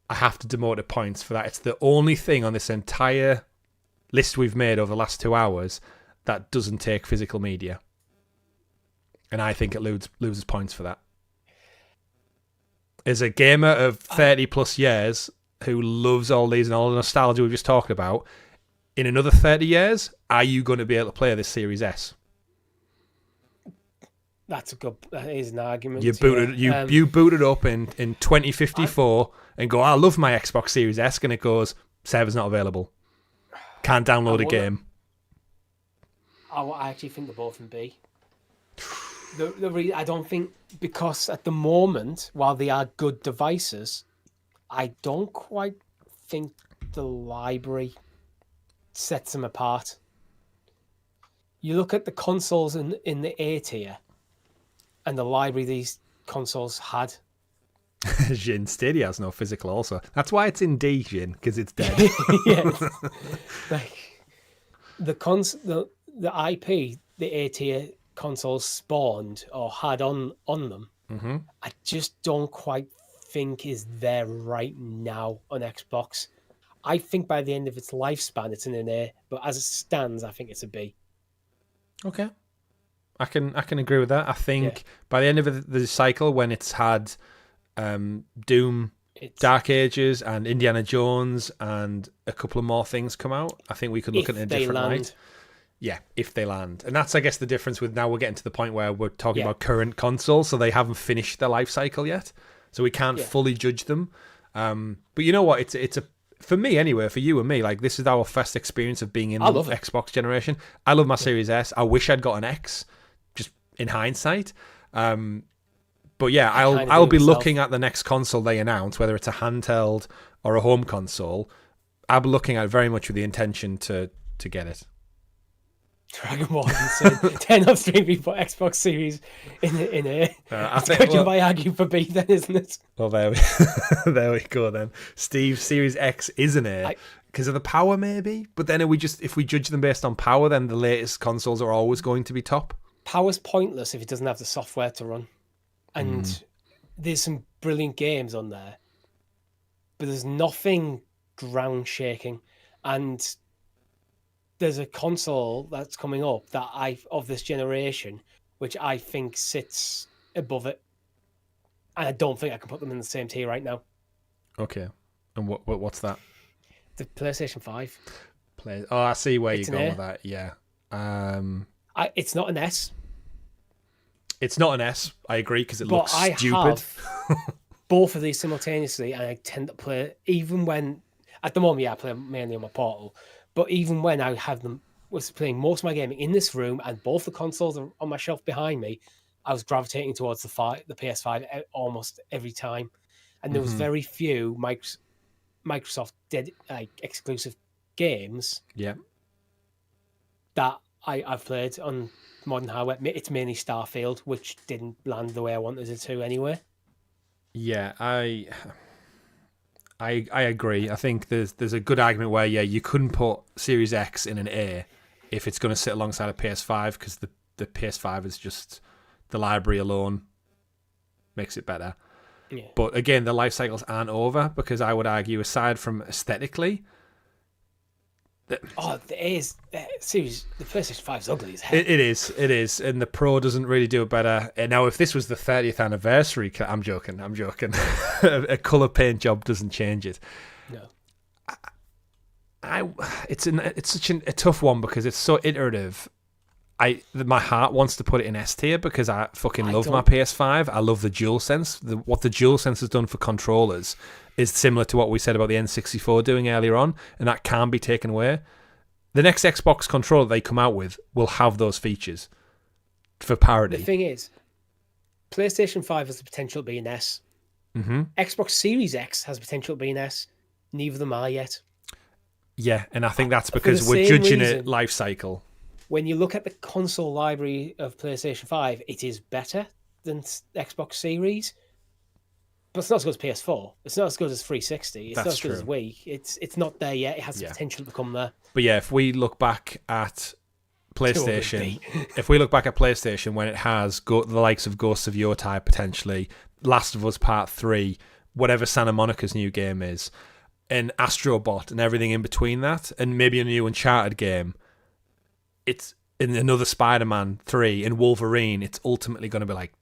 I have to demote it points for that. It's the only thing on this entire list we've made over the last 2 hours that doesn't take physical media. And I think it loses points for that. As a gamer of 30 plus years who loves all these and all the nostalgia we've just talked about, in another 30 years, are you going to be able to play this Series S? That is an argument. You boot it up in 2054 and go, I love my Xbox Series S, and it goes, server's not available. Can't download a game. I actually think they're both in B. I don't think, because at the moment, while they are good devices, I don't quite think the library sets them apart. You look at the consoles in the A tier and the library these consoles had. Jin Stadia has no physical also. That's why it's in D, Jin, because it's dead. Yes. Like the IP the A tier consoles spawned or had on them, I just don't quite think is there right now on Xbox. I think by the end of its lifespan it's in an A, but as it stands, I think it's a B. Okay. I can agree with that. I think by the end of the cycle, when it's had Doom, Dark Ages, and Indiana Jones, and a couple of more things come out, I think we could look at it in a different light. Yeah, if they land. And that's, I guess, the difference with now we're getting to the point where we're talking about current consoles, so they haven't finished their life cycle yet. So we can't fully judge them. But you know what? It's a for me anyway, for you and me, like, this is our first experience of being in the Xbox generation. I love my Series S. I wish I'd got an X, just in hindsight. But yeah, I'll be looking at the next console they announce, whether it's a handheld or a home console. I'll be looking at it very much with the intention to get it. Dragon Ball said 10 off stream before Xbox Series in A. I think I argue for B then, isn't it? Well, there we go then. Steve, Series X is an A because of the power, maybe. But then if we judge them based on power, then the latest consoles are always going to be top. Power's pointless if it doesn't have the software to run. And there's some brilliant games on there, but there's nothing ground shaking. And there's a console that's coming up of this generation, which I think sits above it. And I don't think I can put them in the same tier right now. Okay. And what's that? The PlayStation 5. I see where you're going with that. Yeah. It's not an S. It's not an S. I agree, because it looks stupid. Both of these simultaneously, and I tend to play, even when, at the moment, I play mainly on my Portal. But even when I was playing most of my gaming in this room and both the consoles are on my shelf behind me, I was gravitating towards the PS5 almost every time. And there was very few Microsoft exclusive games that I've played on modern hardware. It's mainly Starfield, which didn't land the way I wanted it to anyway. Yeah, I agree. I think there's a good argument where you couldn't put Series X in an A if it's going to sit alongside a PS5, because the PS5 is just, the library alone makes it better. Yeah. But again, the life cycles aren't over, because I would argue, aside from aesthetically, the PlayStation 5 is ugly as hell. It is, and the Pro doesn't really do it better. And now, if this was the 30th anniversary, I'm joking. A color paint job doesn't change it. No, it's such a tough one, because it's so iterative. My heart wants to put it in S tier, because I fucking love my PS5. I love the DualSense. What the DualSense has done for controllers is similar to what we said about the N64 doing earlier on, and that can be taken away. The next Xbox controller they come out with will have those features for parity. The thing is, PlayStation 5 has the potential to be an S. Mm-hmm. Xbox Series X has potential to be an S. Neither of them are yet. Yeah, and I think that's because we're judging it life cycle. When you look at the console library of PlayStation 5, it is better than Xbox Series. But it's not as good as PS4. It's not as good as 360. It's not as good as Wii. It's not there yet. It has the potential to become there. But yeah, if we look back at PlayStation, when it has the likes of Ghosts of Yotei potentially, Last of Us Part 3, whatever Santa Monica's new game is, and Astrobot and everything in between that, and maybe a new Uncharted game, it's in another Spider-Man 3 and Wolverine, it's ultimately going to be like,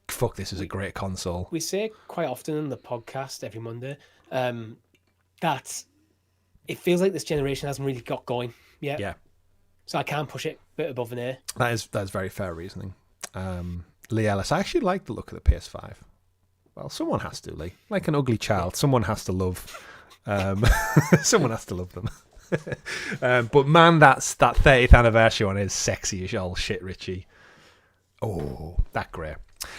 fuck, this is a great console. We say quite often in the podcast every Monday that it feels like this generation hasn't really got going yet. Yeah. So I can push it a bit above an A. That's very fair reasoning. Lee Ellis, I actually like the look of the PS5. Well, someone has to, Lee. Like an ugly child, someone has to love. Someone has to love them. But man, that 30th anniversary one is sexy as all shit, Richie. Oh, that great.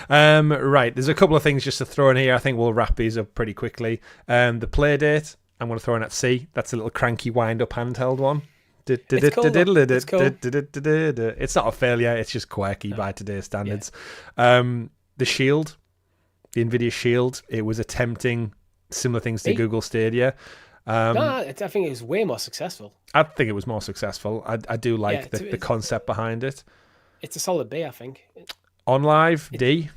Right, there's a couple of things just to throw in here. I think we'll wrap these up pretty quickly. The play date, I'm going to throw in at C. That's a little cranky wind-up handheld one. It's cool. It's not a failure. It's just quirky by today's standards. The Shield, the NVIDIA Shield, it was attempting similar things to Google Stadia. I think it was way more successful. I think it was more successful. I do like the concept behind it. It's a solid B, I think. On Live, D.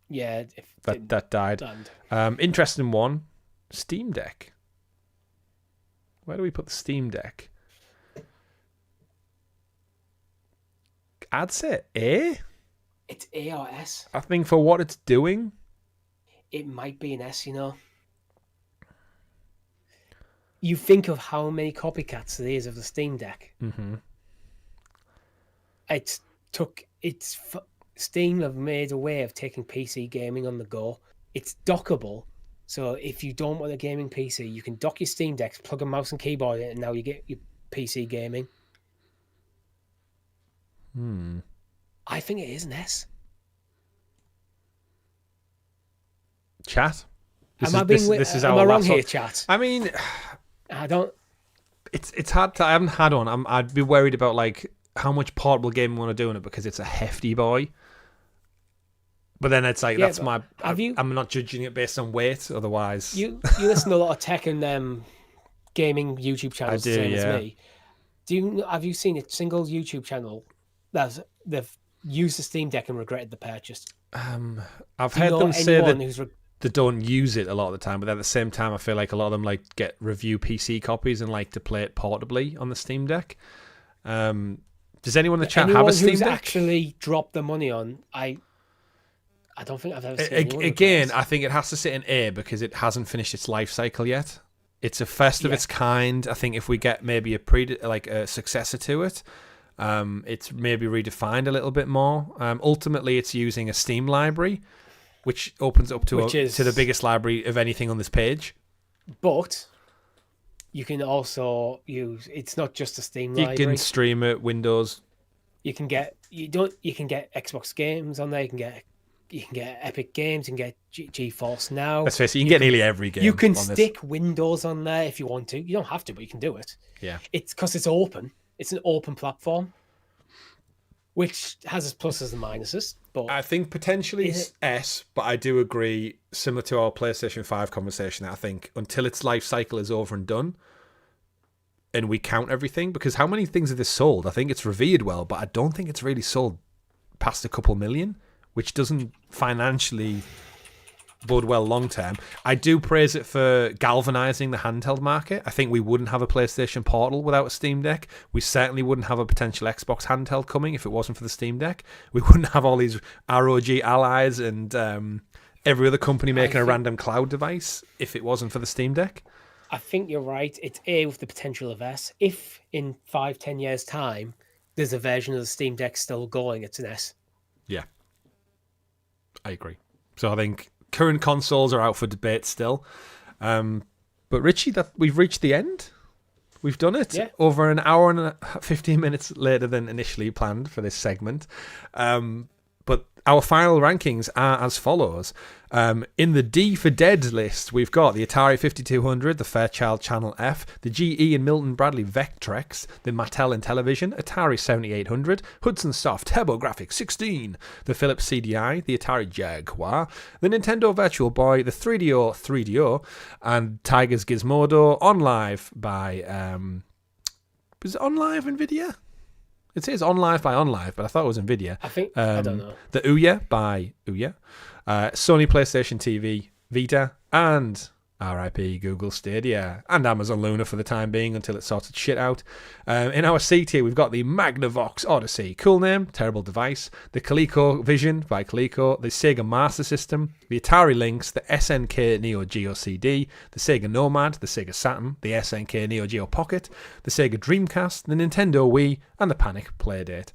Yeah. That died. Interesting one, Steam Deck. Where do we put the Steam Deck? I'd say A. It's A or S. I think for what it's doing, it might be an S, you know. You think of how many copycats there is of the Steam Deck. Mm-hmm. Steam have made a way of taking PC gaming on the go. It's dockable. So if you don't want a gaming PC, you can dock your Steam Deck, plug a mouse and keyboard in, and now you get your PC gaming. I think it is an S. Chat? Am I wrong here, chat? I mean, I don't... It's hard to... I haven't had one. I'd be worried about like how much portable gaming I want to do in it because it's a hefty boy. But then it's like, I'm not judging it based on weight, otherwise. You listen to a lot of tech and gaming YouTube channels, the same as me. Have you seen a single YouTube channel they've used the Steam Deck and regretted the purchase? I've heard them say that they don't use it a lot of the time, but at the same time, I feel like a lot of them like get review PC copies and like to play it portably on the Steam Deck. Does anyone in the chat have a Steam Deck? Actually dropped the money on? I don't think I've ever seen anyone. Again, I think it has to sit in A because it hasn't finished its life cycle yet. It's a first of its kind. I think if we get maybe a successor to it, it's maybe redefined a little bit more. Ultimately, it's using a Steam library, which opens up to the biggest library of anything on this page. But you can also use. It's not just a Steam library. You can stream it, Windows. You can get Xbox games on there. You can get Epic Games. You can get GeForce Now. Let's face it, you can get nearly every game. You can stick Windows on there if you want to. You don't have to, but you can do it. Yeah. It's because it's open. It's an open platform, which has its pluses and minuses. But I think potentially it's S, but I do agree, similar to our PlayStation 5 conversation, that I think until its life cycle is over and done, and we count everything, because how many things have this sold? I think it's revered well, but I don't think it's really sold past a couple million, which doesn't financially bode well long term. I do praise it for galvanizing the handheld market. I think we wouldn't have a PlayStation Portal without a Steam Deck. We certainly wouldn't have a potential Xbox handheld coming if it wasn't for the Steam Deck. We wouldn't have all these ROG allies and every other company making a random cloud device if it wasn't for the Steam Deck. I think you're right. It's A with the potential of S. If in 5-10 years' time there's a version of the Steam Deck still going, it's an S. Yeah. I agree. So I think current consoles are out for debate still. But Richie, we've reached the end. We've done it over an hour and 15 minutes later than initially planned for this segment. But our final rankings are as follows. In the D for Dead list, we've got the Atari 5200, the Fairchild Channel F, the GE and Milton Bradley Vectrex, the Mattel Intellivision, Atari 7800, Hudson Soft TurboGrafx 16, the Philips CDI, the Atari Jaguar, the Nintendo Virtual Boy, the 3DO, and Tiger's Gizmodo, OnLive by... was it OnLive NVIDIA? It says OnLive by OnLive, but I thought it was NVIDIA. I think, I don't know. The Ouya by Ouya, Sony PlayStation TV, Vita, and RIP Google Stadia, and Amazon Luna for the time being until it sorts its shit out. In our C tier, we've got the Magnavox Odyssey, cool name, terrible device, the ColecoVision by Coleco, the Sega Master System, the Atari Lynx, the SNK Neo Geo CD, the Sega Nomad, the Sega Saturn, the SNK Neo Geo Pocket, the Sega Dreamcast, the Nintendo Wii, and the Panic Playdate.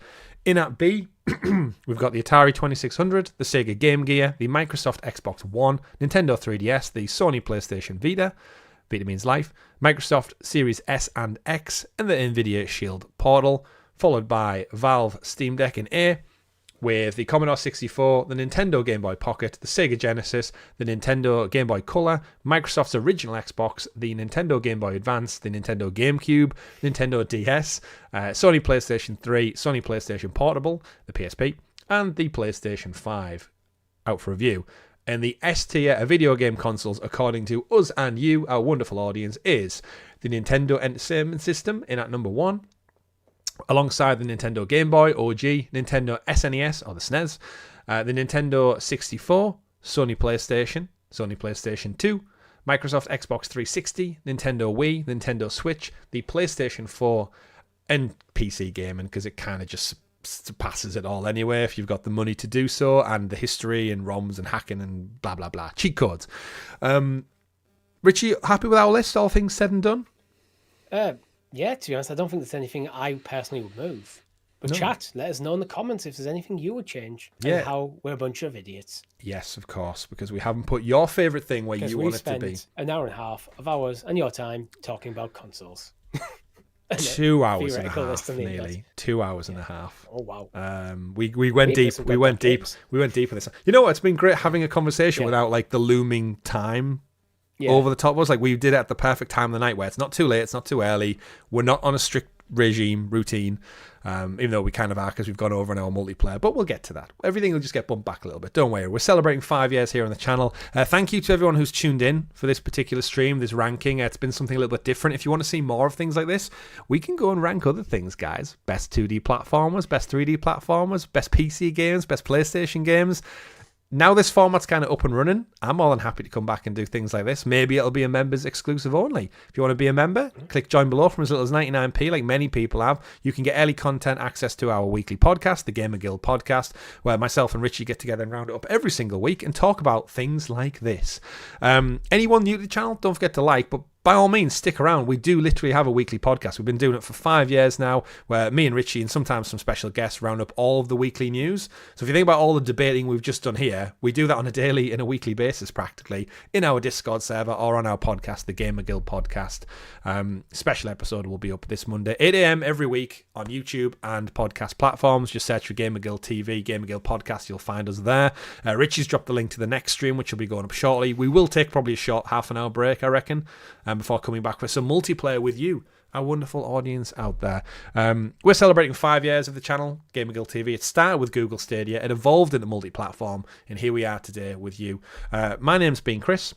In at B, we've got the Atari 2600, the Sega Game Gear, the Microsoft Xbox One, Nintendo 3DS, the Sony PlayStation Vita, Vita means life, Microsoft Series S and X, and the NVIDIA Shield Portal, followed by Valve Steam Deck in A, with the Commodore 64, the Nintendo Game Boy Pocket, the Sega Genesis, the Nintendo Game Boy Color, Microsoft's original Xbox, the Nintendo Game Boy Advance, the Nintendo GameCube, Nintendo DS, Sony PlayStation 3, Sony PlayStation Portable, the PSP, and the PlayStation 5 out for review. And the S tier of video game consoles, according to us and you, our wonderful audience, is the Nintendo Entertainment System in at number 1, alongside the Nintendo Game Boy OG, Nintendo SNES or the SNES, the Nintendo 64, Sony PlayStation 2, Microsoft Xbox 360, Nintendo Wii, Nintendo Switch, the PlayStation 4, and PC gaming, because it kind of just surpasses it all anyway if you've got the money to do so, and the history and ROMs and hacking and blah blah blah, cheat codes. Richie, happy with our list, all things said and done? Yeah, to be honest, I don't think there's anything I personally would move. But chat, let us know in the comments if there's anything you would change. And how we're a bunch of idiots. Yes, of course, because we haven't put your favourite thing where you want it to be. An hour and a half of ours and your time talking about consoles. 2 hours and a half, nearly 2 hours and a half. Oh wow! We went deep. We went deep. We went deep with this. You know what? It's been great having a conversation without like the looming time over the top of us. Like, we did it at the perfect time of the night where it's not too late, it's not too early. We're not on a strict routine, even though we kind of are because we've gone over an hour multiplayer, but we'll get to that. Everything will just get bumped back a little bit, don't worry. We're celebrating 5 years here on the channel. Thank you to everyone who's tuned in for this particular stream, this ranking. It's been something a little bit different. If you want to see more of things like this, we can go and rank other things, guys. Best 2D platformers, best 3D platformers, best PC games, best PlayStation games. Now this format's kind of up and running, I'm more than happy to come back and do things like this. Maybe it'll be a members exclusive only. If you want to be a member, click join below from as little as 99p, like many people have. You can get early content access to our weekly podcast, the GamerGuild Podcast, where myself and Richie get together and round it up every single week and talk about things like this. Anyone new to the channel, don't forget to like, but by all means, stick around. We do literally have a weekly podcast. We've been doing it for 5 years now, where me and Richie and sometimes some special guests round up all of the weekly news. So if you think about all the debating we've just done here, we do that on a daily and a weekly basis practically in our Discord server or on our podcast, the GamerGuild Podcast. Special episode will be up this Monday, 8 a.m. every week on YouTube and podcast platforms. Just search for GamerGuild TV, GamerGuild Podcast. You'll find us there. Richie's dropped the link to the next stream, which will be going up shortly. We will take probably a short half-an-hour break, I reckon, before coming back for some multiplayer with you, our wonderful audience out there. We're celebrating 5 years of the channel, GamerGuild TV. It started with Google Stadia, it evolved into multi-platform, and here we are today with you. My name's been Chris.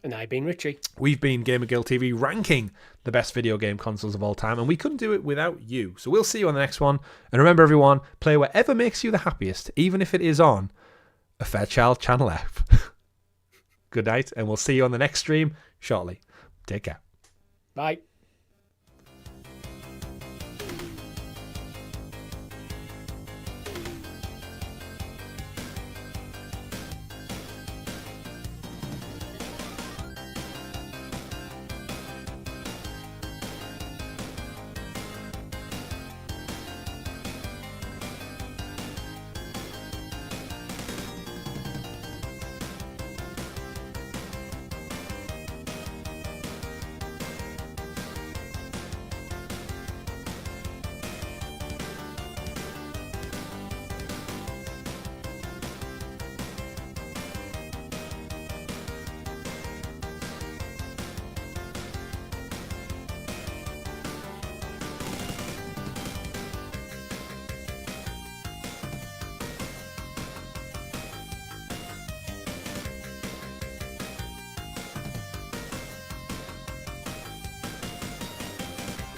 And I've been Richie. We've been GamerGuild TV, ranking the best video game consoles of all time, and we couldn't do it without you. So we'll see you on the next one. And remember, everyone, play whatever makes you the happiest, even if it is on a Fairchild Channel F. Good night, and we'll see you on the next stream shortly. Take care. Bye.